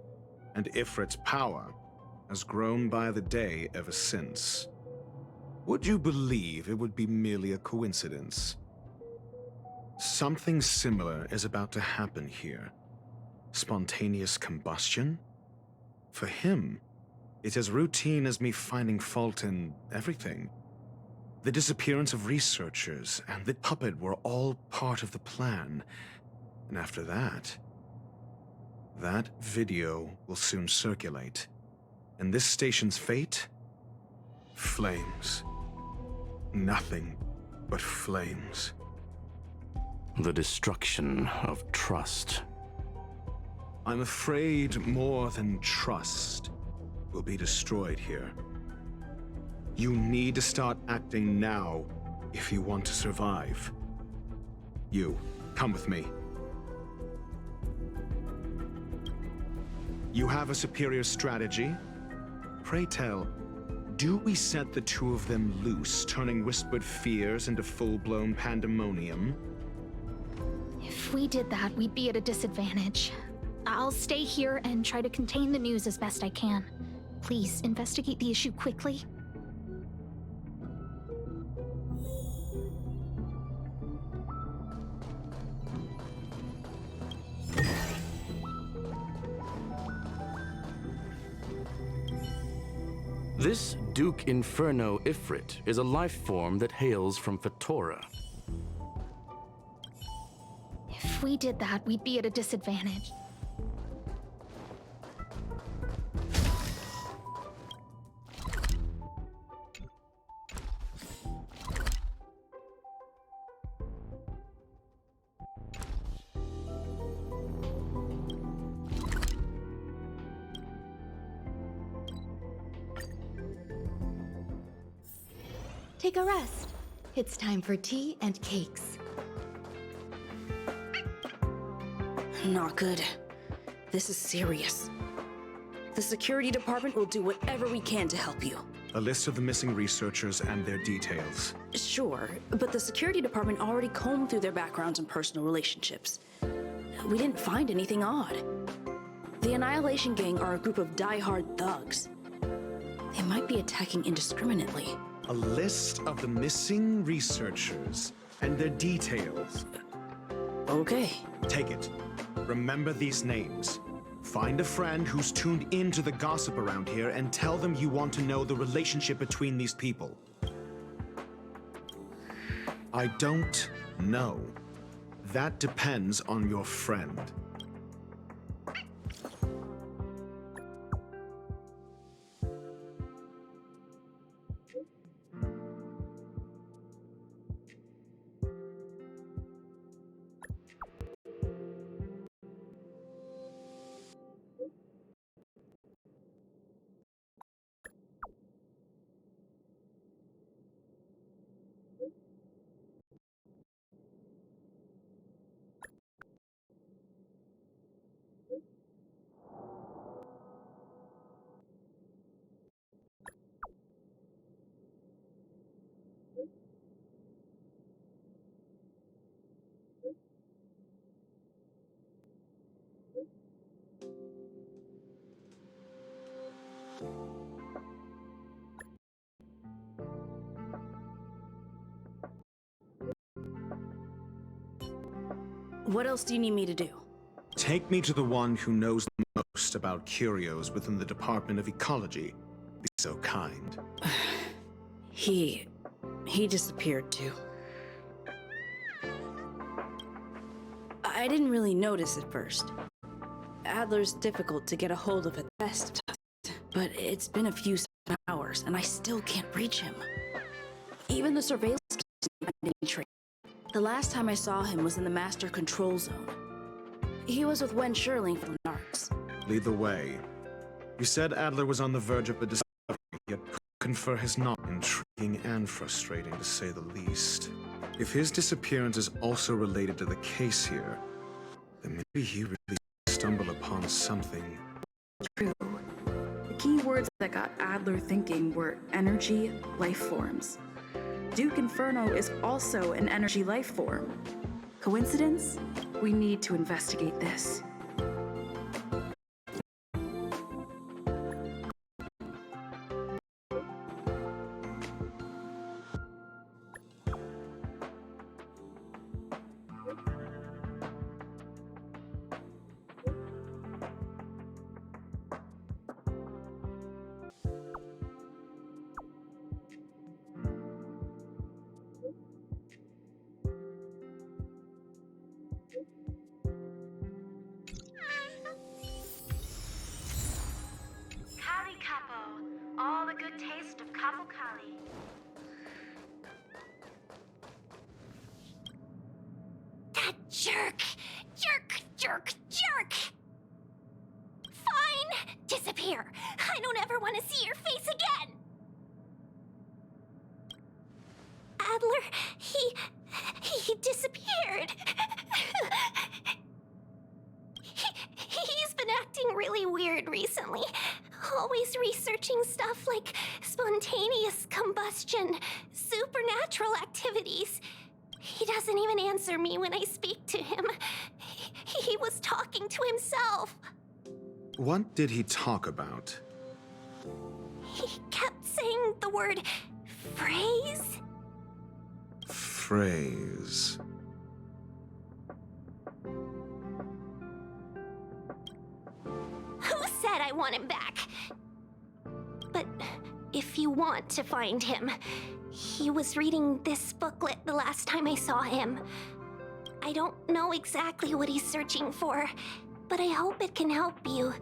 and Ifrit's power has grown by the day ever since. Would you believe it would be merely a coincidence? Something similar is about to happen here. Spontaneous combustion? For him, it's as routine as me finding fault in everything. The disappearance of researchers and the puppet were all part of the plan. And after that, that video will soon circulate. And this station's fate? Flames. Nothing but flames. The destruction of trust. I'm afraid more than trust will be destroyed here. You need to start acting now if you want to survive. You, come with me. You have a superior strategy? Pray tell, do we set the two of them loose, turning whispered fears into full-blown pandemonium? If we did that, we'd be at a disadvantage. I'll stay here and try to contain the news as best I can. Please, investigate the issue quickly. This Duke Inferno Ifrit is a life form that hails from Fatora. If we did that, we'd be at a disadvantage. Take a rest. It's time for tea and cakes. Not good. This is serious. The security department will do whatever we can to help you. A list of the missing researchers and their details. Sure, but the security department already combed through their backgrounds and personal relationships. We didn't find anything odd. The Annihilation Gang are a group of die-hard thugs. They might be attacking indiscriminately. A list of the missing researchers and their details. Okay. Take it. Remember these names. Find a friend who's tuned into the gossip around here and tell them you want to know the relationship between these people. I don't know. That depends on your friend. What else do you need me to do? Take me to the one who knows the most about curios within the Department of Ecology. Be so kind. He disappeared too. I didn't really notice at first. Adler's difficult to get a hold of at best of times, but it's been a few hours and I still can't reach him. Even the surveillance doesn't find any trace. The last time I saw him was in the Master Control Zone. He was with Wen Sherling from Narcs. Lead the way. You said Adler was on the verge of a discovery, yet confer his not intriguing and frustrating, to say the least. If his disappearance is also related to the case here, then maybe he really stumbled upon something. True. The key words that got Adler thinking were energy, life forms. Duke Inferno is also an energy life form. Coincidence? We need to investigate this. All the good taste of Capo Kali. That jerk! Jerk! Fine! Disappear! I don't ever want to see your face again! Adler, he disappeared. He's been acting really weird recently. Always researching stuff like spontaneous combustion, supernatural activities. He doesn't even answer me when I speak to him. He was talking to himself. What did he talk about? He kept saying the word phrase. Phrase. Who said I want him back? But want to find him. He was reading this booklet the last time I saw him. I don't know exactly what he's searching for, but I hope it can help you.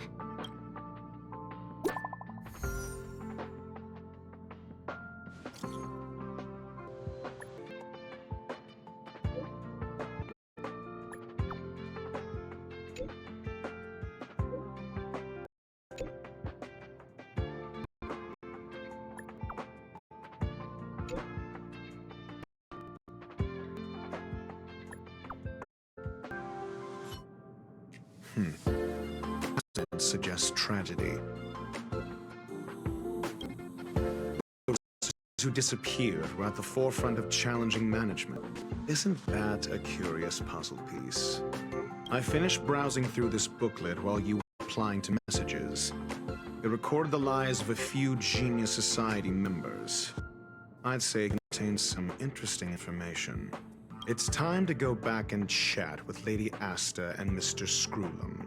Suggests tragedy. Those who disappeared were at the forefront of challenging management. Isn't that a curious puzzle piece? I finished browsing through this booklet while you were replying to messages. It recorded the lives of a few Genius Society members. I'd say it contains some interesting information. It's time to go back and chat with Lady Asta and Mr. Screwlum.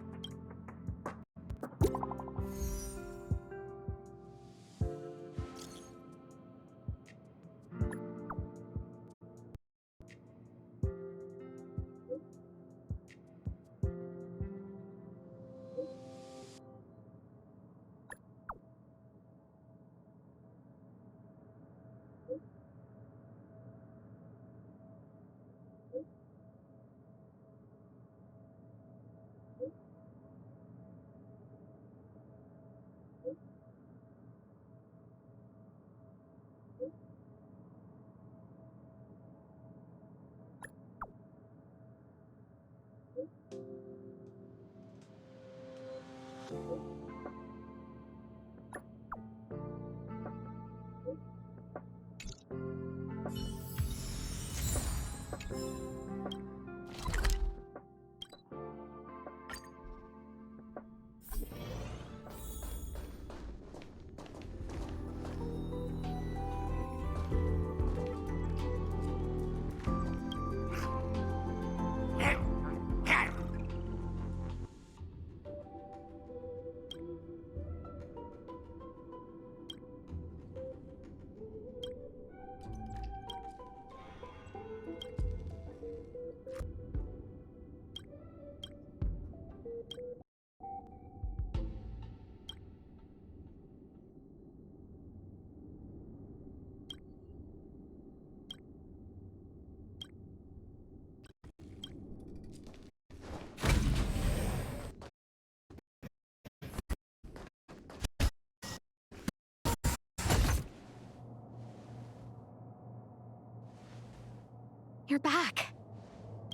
You're back.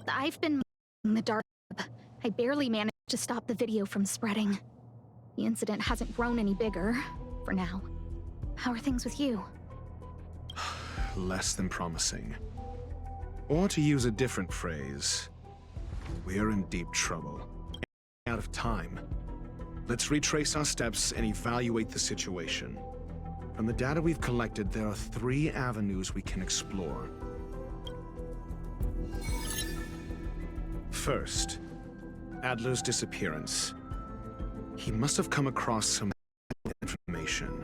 I've been in the dark web. I barely managed to stop the video from spreading. The incident hasn't grown any bigger, for now. How are things with you? Less than promising. Or to use a different phrase, we're in deep trouble. Out of time. Let's retrace our steps and evaluate the situation. From the data we've collected, there are 3 avenues we can explore. First, Adler's disappearance. He must have come across some information.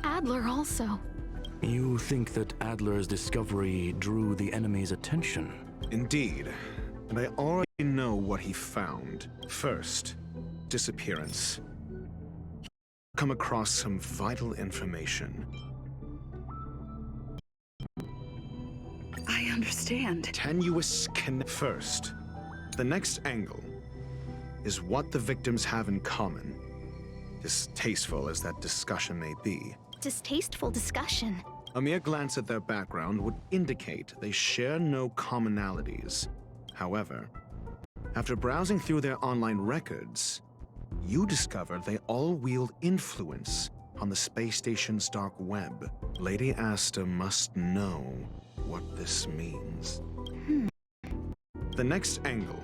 Adler also. You think that Adler's discovery drew the enemy's attention? Indeed, and I already know what he found. First, disappearance. He come across some vital information. I understand. Tenuous First, the next angle is what the victims have in common. Distasteful as that discussion may be. Distasteful discussion? A mere glance at their background would indicate they share no commonalities. However, after browsing through their online records, you discover they all wield influence on the space station's dark web. Lady Asta must know what this means. The next angle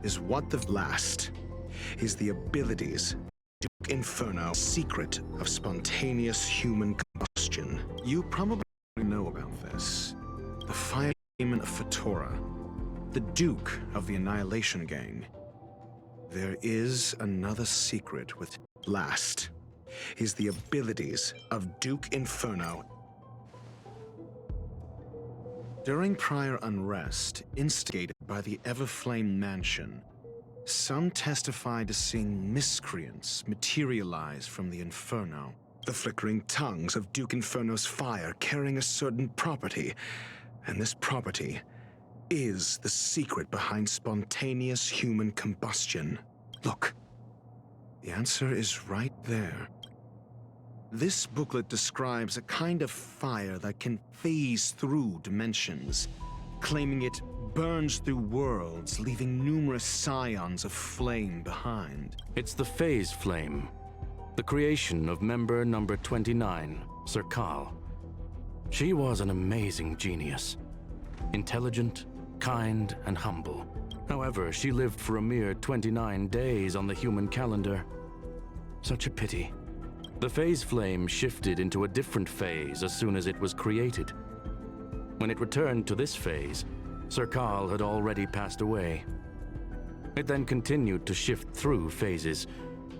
is what the last is the abilities Duke Inferno, secret of spontaneous human combustion. You probably know about this. The fire demon of Fatora, the Duke of the Annihilation Gang. There is another secret with last. is the abilities of Duke Inferno. During prior unrest, instigated by the Everflame Mansion, some testified to seeing miscreants materialize from the Inferno. The flickering tongues of Duke Inferno's fire carrying a certain property, and this property is the secret behind spontaneous human combustion. Look, the answer is right there. This booklet describes a kind of fire that can phase through dimensions, claiming it burns through worlds, leaving numerous scions of flame behind. It's the phase flame, the creation of member number 29, Serkal. She was an amazing genius. Intelligent, kind, and humble. However, she lived for a mere 29 days on the human calendar. Such a pity. The phase flame shifted into a different phase as soon as it was created. When it returned to this phase, Serkal had already passed away. It then continued to shift through phases,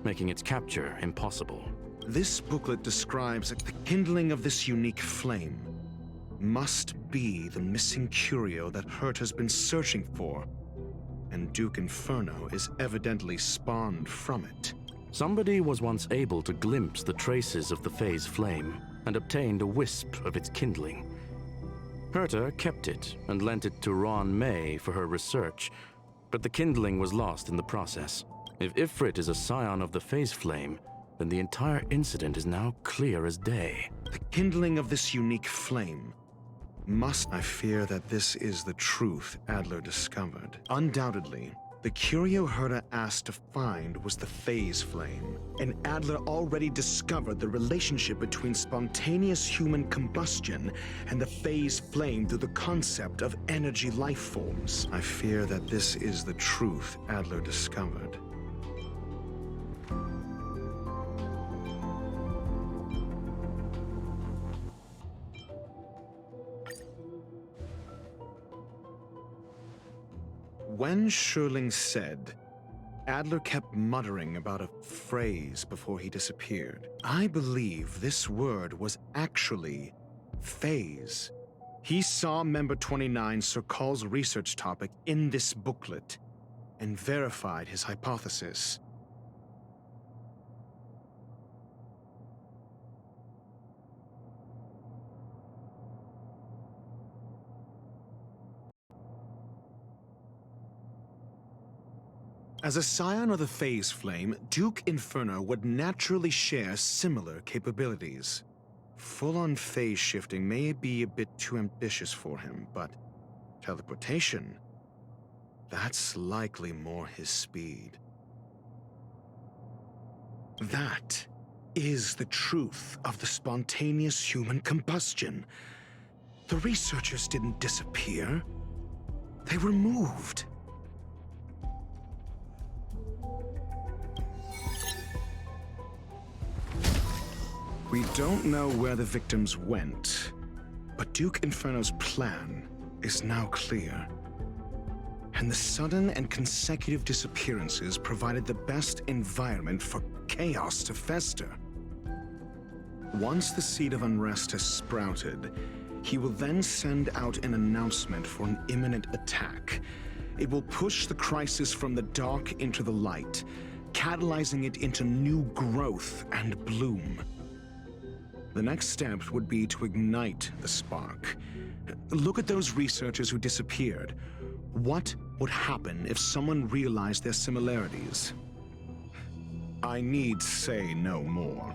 making its capture impossible. This booklet describes that the kindling of this unique flame must be the missing curio that Hurt has been searching for, and Duke Inferno is evidently spawned from it. Somebody was once able to glimpse the traces of the phase flame and obtained a wisp of its kindling. Herta kept it and lent it to Ruan Mei for her research, but the kindling was lost in the process. If Ifrit is a scion of the phase flame, then the entire incident is now clear as day. The kindling of this unique flame must... I fear that this is the truth Adler discovered. Undoubtedly, the curio Herta asked to find was the phase flame, and Adler already discovered the relationship between spontaneous human combustion and the phase flame through the concept of energy life forms. I fear that this is the truth Adler discovered. When Schurling said, Adler kept muttering about a phrase before he disappeared. I believe this word was actually phase. He saw member 29 Serkal's research topic in this booklet and verified his hypothesis. As a scion of the phase flame, Duke Inferno would naturally share similar capabilities. Full-on phase shifting may be a bit too ambitious for him, but teleportation, that's likely more his speed. That is the truth of the spontaneous human combustion. The researchers didn't disappear. They were moved. We don't know where the victims went, but Duke Inferno's plan is now clear. And the sudden and consecutive disappearances provided the best environment for chaos to fester. Once the seed of unrest has sprouted, he will then send out an announcement for an imminent attack. It will push the crisis from the dark into the light, catalyzing it into new growth and bloom. The next step would be to ignite the spark. Look at those researchers who disappeared. What would happen if someone realized their similarities? I need say no more.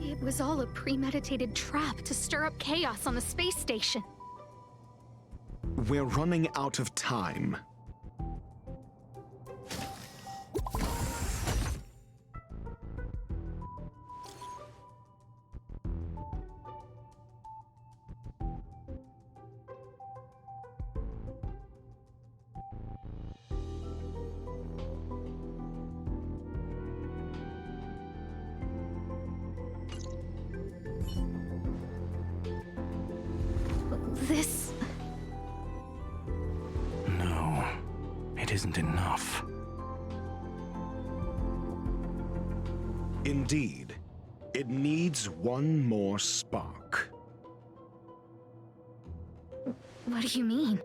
It was all a premeditated trap to stir up chaos on the space station. We're running out of time. This... No, it isn't enough. Indeed. It needs one more spark. What do you mean?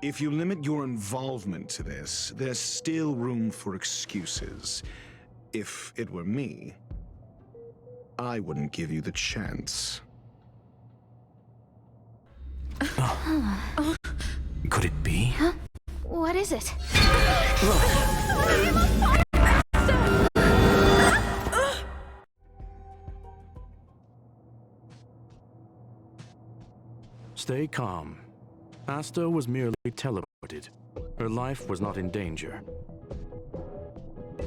If you limit your involvement to this, there's still room for excuses. If it were me, I wouldn't give you the chance. Could it be? Huh? What is it? Stay calm. Asta was merely teleported. Her life was not in danger.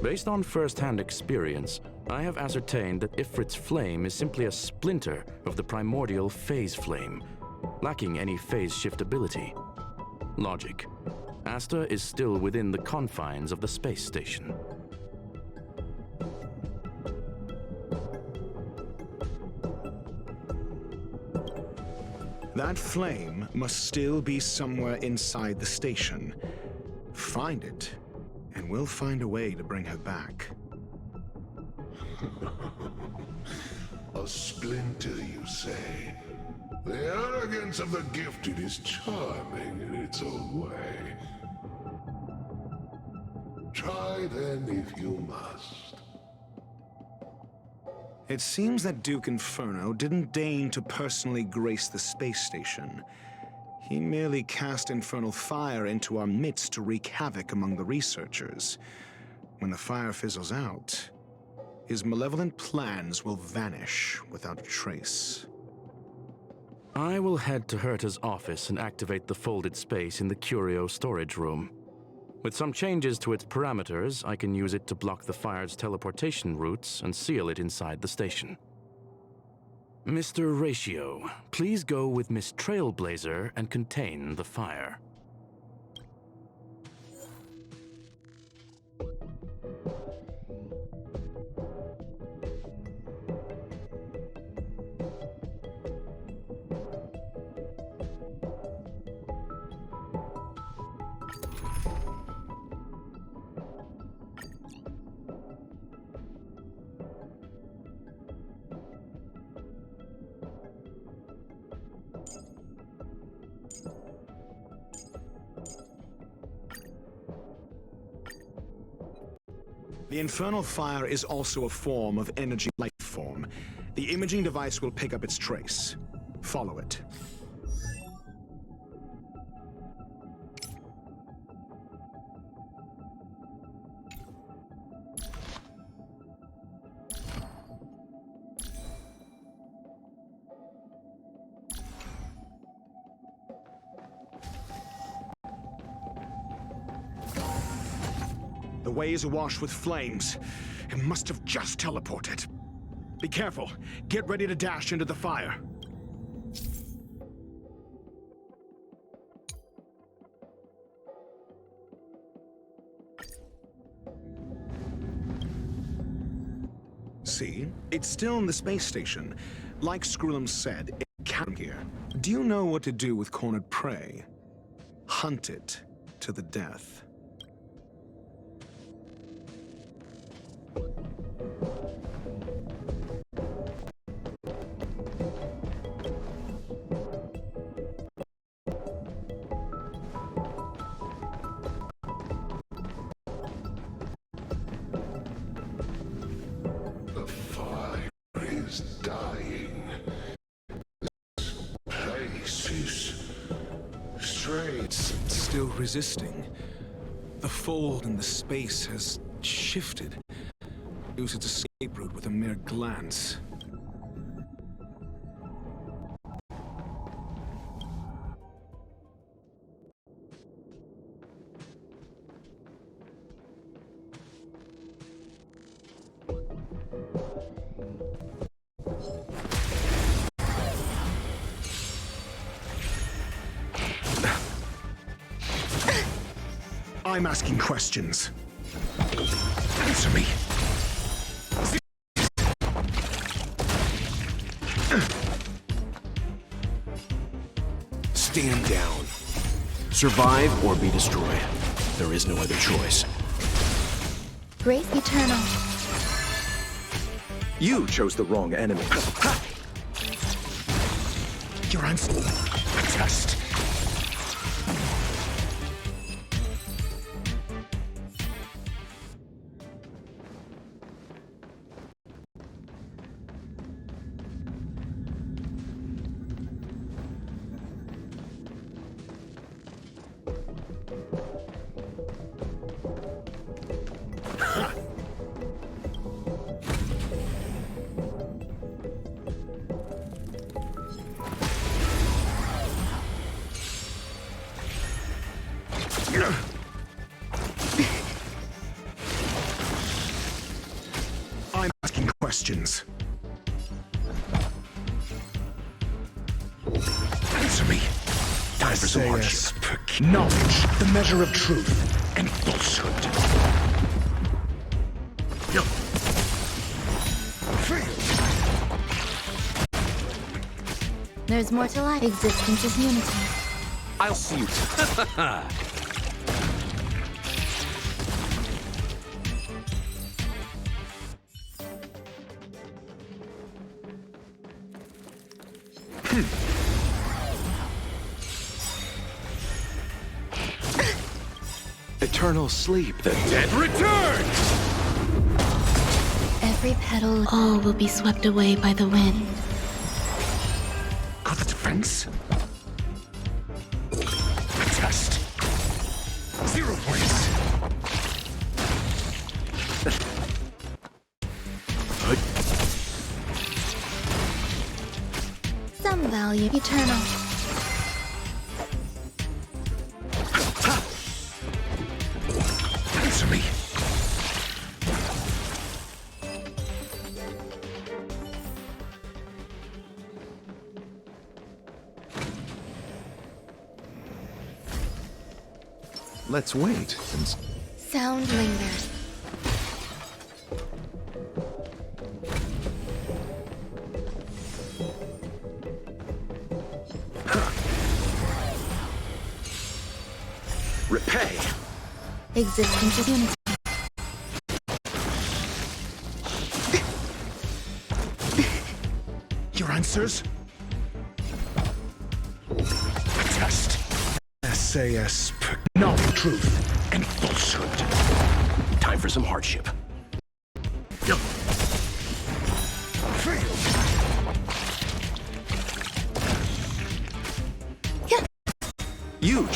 Based on first-hand experience, I have ascertained that Ifrit's flame is simply a splinter of the primordial phase flame, lacking any phase shift ability. Logic. Asta is still within the confines of the space station. That flame must still be somewhere inside the station. Find it, and we'll find a way to bring her back. A splinter, you say? The arrogance of the gifted is charming in its own way. Try then if you must. It seems that Duke Inferno didn't deign to personally grace the space station. He merely cast infernal fire into our midst to wreak havoc among the researchers. When the fire fizzles out, his malevolent plans will vanish without a trace. I will head to Herta's office and activate the folded space in the curio storage room. With some changes to its parameters, I can use it to block the fire's teleportation routes and seal it inside the station. Mr. Ratio, please go with Miss Trailblazer and contain the fire. The infernal fire is also a form of energy life form. The imaging device will pick up its trace. Follow it. The way is awash with flames. It must have just teleported. Be careful. Get ready to dash into the fire. See? It's still in the space station. Like Screwlum said, it can't here. Do you know what to do with cornered prey? Hunt it to the death. The fire is dying. This place is strange. It's still resisting. The fold in the space has shifted. Use its escape route with a mere glance. I'm asking questions. Answer me. Stand down. Survive or be destroyed. There is no other choice. Grace Eternal. You chose the wrong enemy. You're on test. I'm asking questions. Answer me. Time for some hardship. Knowledge, the measure of truth and falsehood. There's more to life. Existence is unity. I'll see you. Eternal sleep. The dead return! Every petal, all will be swept away by the wind. Got the defense? Test. 0 points. Some value eternal. Answer me. Let's wait and... Sound lingers. Repay. Existence is unity. Your answers? Test. SAS. Knowledge, truth, and falsehood. Time for some hardship. You.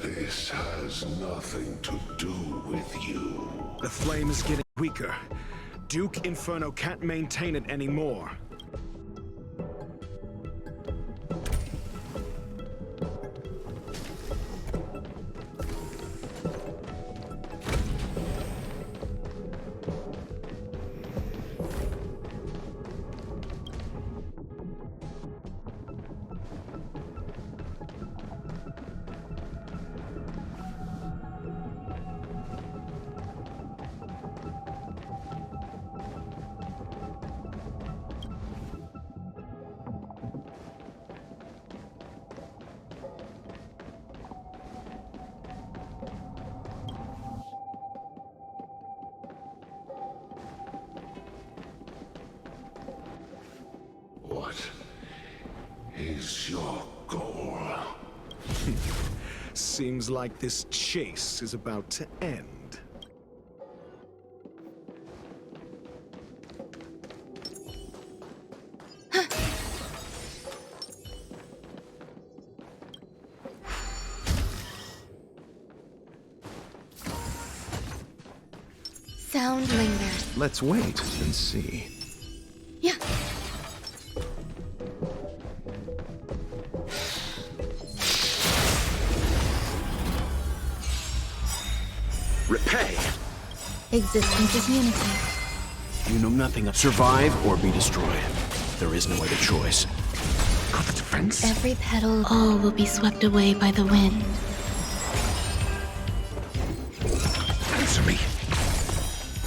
This has nothing to do with you. The flame is getting weaker. Duke Inferno can't maintain it anymore. What is your goal? Seems like this chase is about to end. Sound lingers. Let's wait and see. Yeah. Repay. Existence is unity. You know nothing of survive or be destroyed. There is no other choice. Got the defense. difference? Every petal, all will be swept away by the wind. Answer me.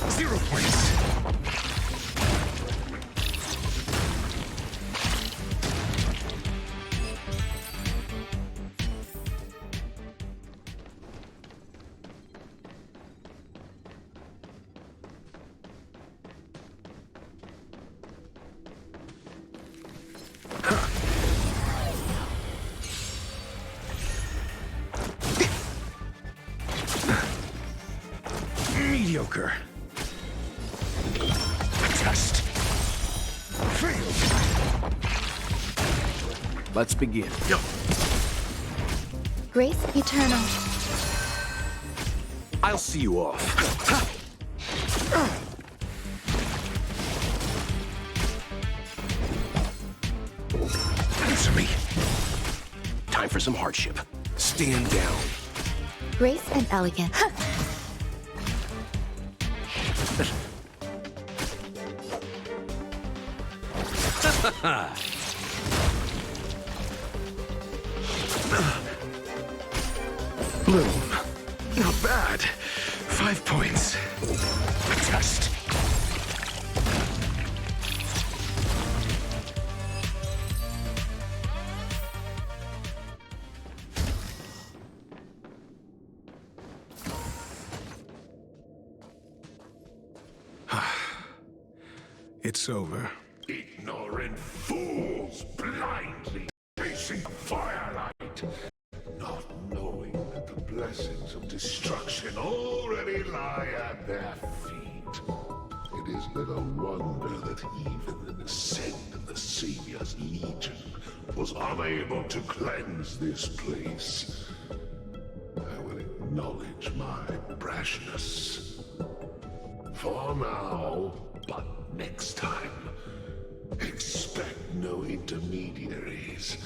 0 points. Mediocre. Test. Fail. Let's begin. Grace eternal. I'll see you off. Answer me. Time for some hardship. Stand down. Grace and elegance. Little. Not bad. 5 points. Test. It's over. Ignorant fools blindly chasing firelight, not knowing that the blessings of destruction already lie at their feet. It is little wonder that even the descent of the Savior's Legion was unable to cleanse this place. I will acknowledge my brashness. For now, but next time, expect no intermediaries.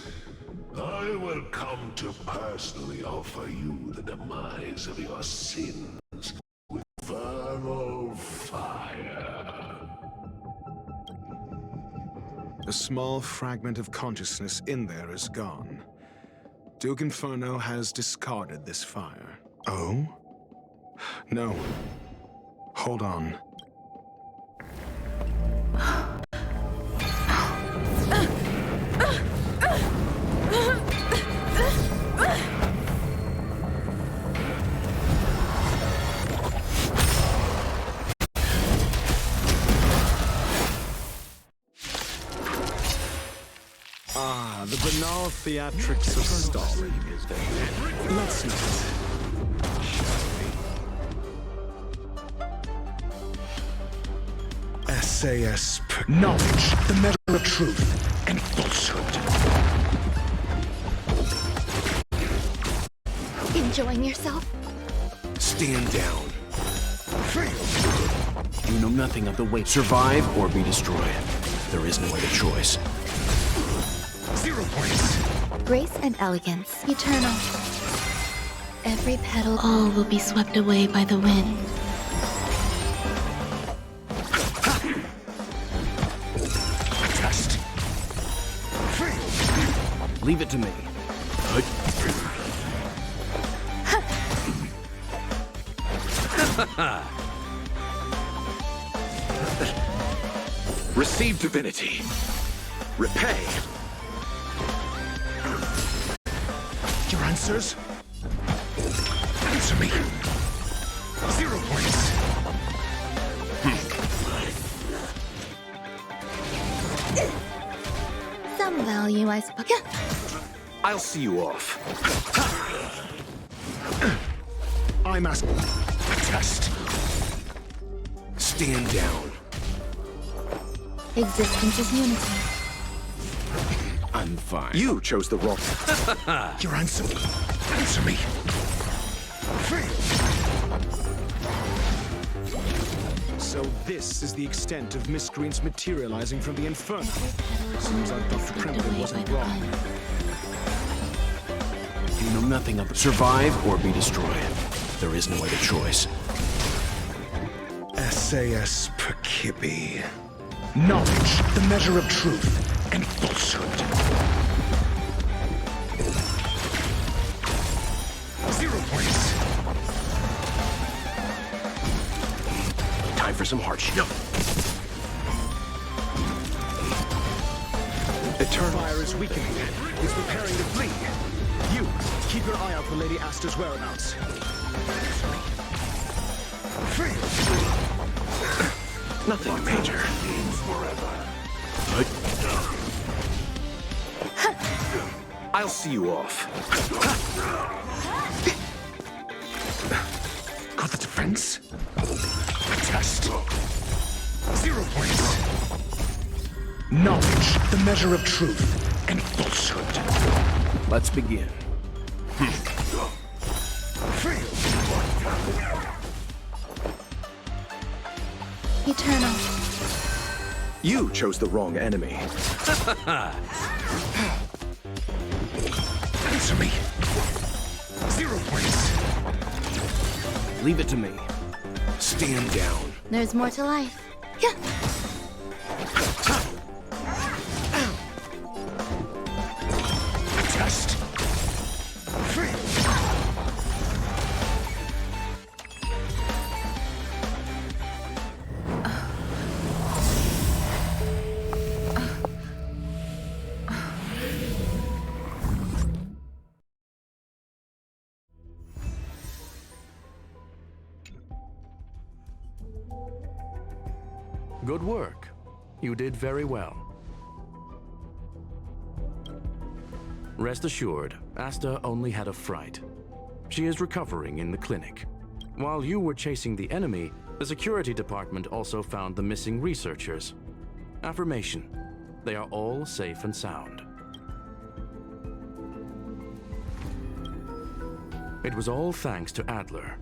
I will come to personally offer you the demise of your sins with infernal fire. A small fragment of consciousness in there is gone. Duke Inferno has discarded this fire. Oh? No. Hold on. Ah, the banal theatrics of stalling. Let's not. SAS knowledge, the measure of truth and falsehood. Enjoying yourself? Stand down. Fail. You know nothing of the way. Survive or be destroyed. There is no other choice. 0 points. Grace and elegance, eternal. Every petal, all will be swept away by the wind. Test. Fail. Leave it to me. Receive divinity. Repay. Your answers? Answer me. 0 points. Some value, I suppose. I'll see you off. I'm asking. Test. Stand down. Existence is unity. I'm fine. You chose the wrong. Your answer. Answer me. Fail. So this is the extent of miscreants materializing from the Inferno. Seems like Dr. Primitive wasn't wrong. You know nothing of the survive or be destroyed. There is no other choice. SAS Perkibi. Knowledge, the measure of truth and falsehood. time for some hardship. Eternal fire is weakening. It's preparing to flee. You, keep your eye out for Lady Asta's whereabouts. Nothing major. I'll see you off. Got the defense? Test. 0 points. Knowledge, the measure of truth and falsehood. Let's begin. Eternal. You chose the wrong enemy. Answer me. 0 points. Leave it to me. Stand down. There's more to life. Yeah. Test. Good work. You did very well. Rest assured, Asta only had a fright. She is recovering in the clinic. While you were chasing the enemy, the security department also found the missing researchers. Affirmation: they are all safe and sound. It was all thanks to Adler.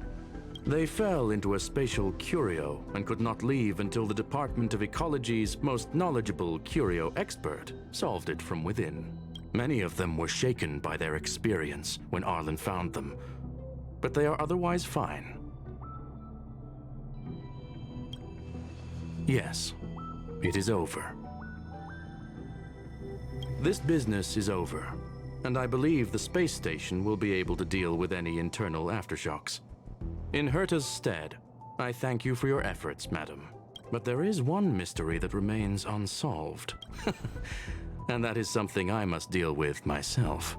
They fell into a spatial curio and could not leave until the Department of Ecology's most knowledgeable curio expert solved it from within. Many of them were shaken by their experience when Arlen found them, but they are otherwise fine. Yes, it is over. This business is over, and I believe the space station will be able to deal with any internal aftershocks. In Herta's stead, I thank you for your efforts, madam. But there is one mystery that remains unsolved. And that is something I must deal with myself.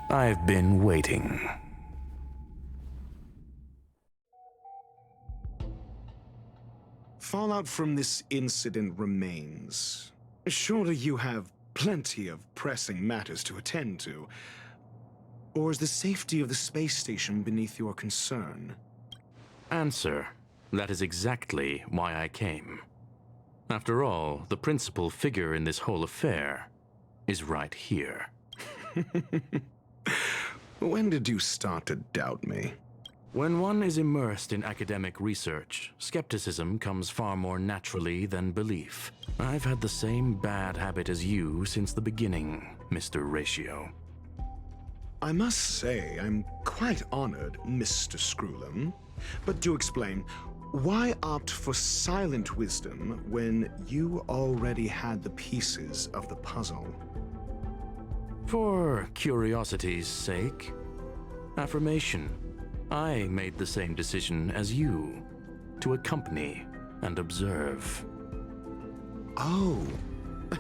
I've been waiting. Fallout from this incident remains. Surely you have plenty of pressing matters to attend to. Or is the safety of the space station beneath your concern? Answer: that is exactly why I came. After all, the principal figure in this whole affair is right here. When did you start to doubt me? When one is immersed in academic research, skepticism comes far more naturally than belief. I've had the same bad habit as you since the beginning, Mr. Ratio. I must say, I'm quite honored, Mr. Screwlum. But do explain, why opt for silent wisdom when you already had the pieces of the puzzle? For curiosity's sake. Affirmation: I made the same decision as you, to accompany and observe. Oh,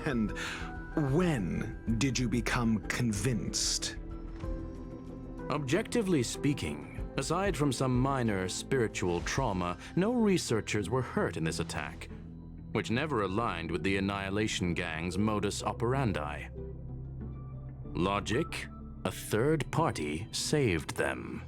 and when did you become convinced? Objectively speaking, aside from some minor spiritual trauma, no researchers were hurt in this attack, which never aligned with the Annihilation Gang's modus operandi. Logic: a third party saved them.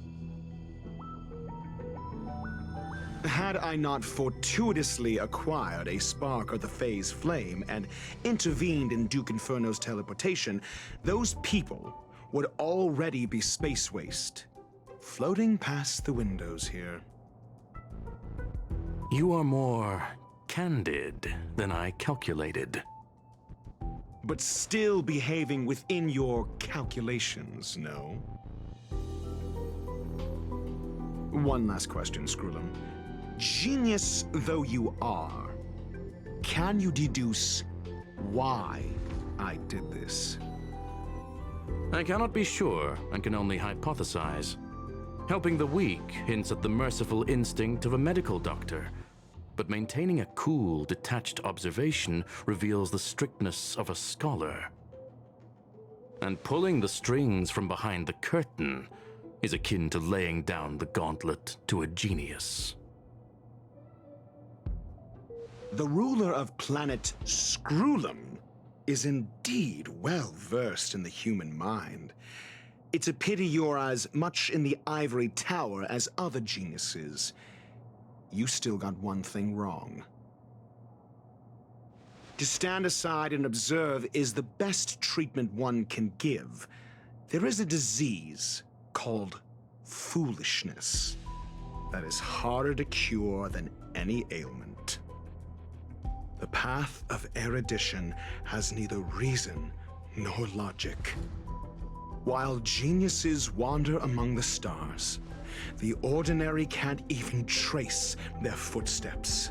Had I not fortuitously acquired a spark of the phase flame and intervened in Duke Inferno's teleportation, those people would already be space waste, floating past the windows here. You are more candid than I calculated. But still behaving within your calculations, no? One last question, Screwlum. Genius though you are, can you deduce why I did this? I cannot be sure and can only hypothesize. Helping the weak hints at the merciful instinct of a medical doctor, but maintaining a cool, detached observation reveals the strictness of a scholar. And pulling the strings from behind the curtain is akin to laying down the gauntlet to a genius. The ruler of planet Screwlum is indeed well versed in the human mind. It's a pity you're as much in the ivory tower as other geniuses. You still got one thing wrong. To stand aside and observe is the best treatment one can give. There is a disease called foolishness that is harder to cure than any ailment. The path of erudition has neither reason nor logic. While geniuses wander among the stars, the ordinary can't even trace their footsteps.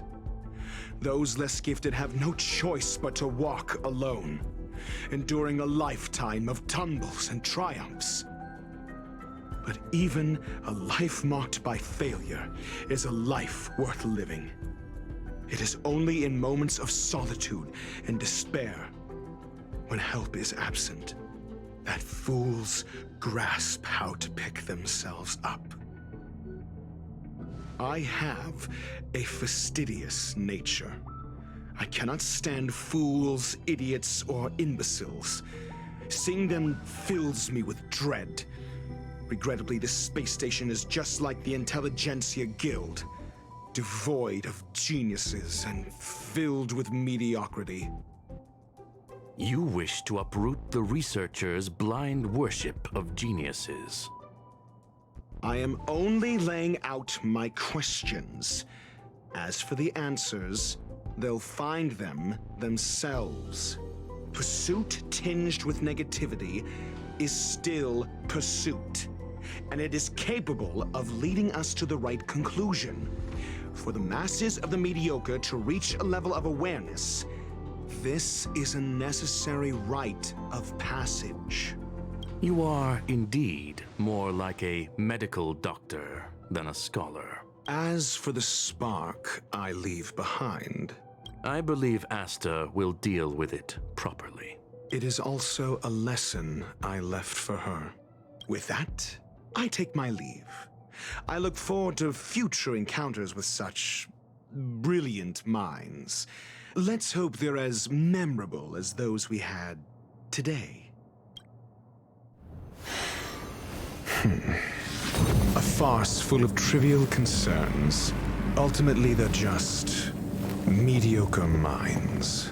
Those less gifted have no choice but to walk alone, enduring a lifetime of tumbles and triumphs. But even a life marked by failure is a life worth living. It is only in moments of solitude and despair, when help is absent, that fools grasp how to pick themselves up. I have a fastidious nature. I cannot stand fools, idiots, or imbeciles. Seeing them fills me with dread. Regrettably, this space station is just like the Intelligentsia Guild, devoid of geniuses and filled with mediocrity. You wish to uproot the researchers' blind worship of geniuses. I am only laying out my questions. As for the answers, they'll find them themselves. Pursuit tinged with negativity is still pursuit, and it is capable of leading us to the right conclusion. For the masses of the mediocre to reach a level of awareness, this is a necessary rite of passage. You are indeed more like a medical doctor than a scholar. As for the spark I leave behind, I believe Asta will deal with it properly. It is also a lesson I left for her. With that, I take my leave. I look forward to future encounters with such brilliant minds. Let's hope they're as memorable as those we had today. A farce full of trivial concerns. Ultimately, they're just mediocre minds.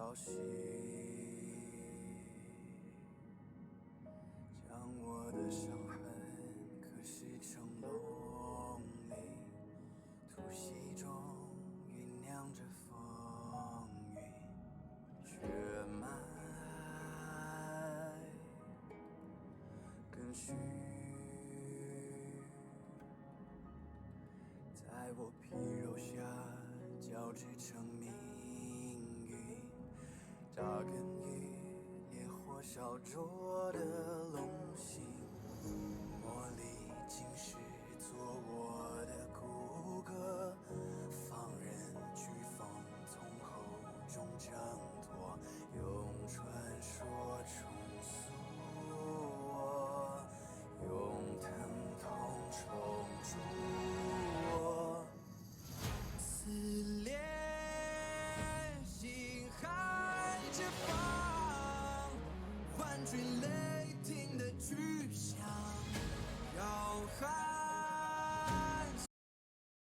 消息，将我的伤痕刻蚀成龙鳞，突袭中酝酿着风雨，血脉跟虚，在我皮肉下交织成命运，扎根于烈火烧灼的龙心，魔力侵蚀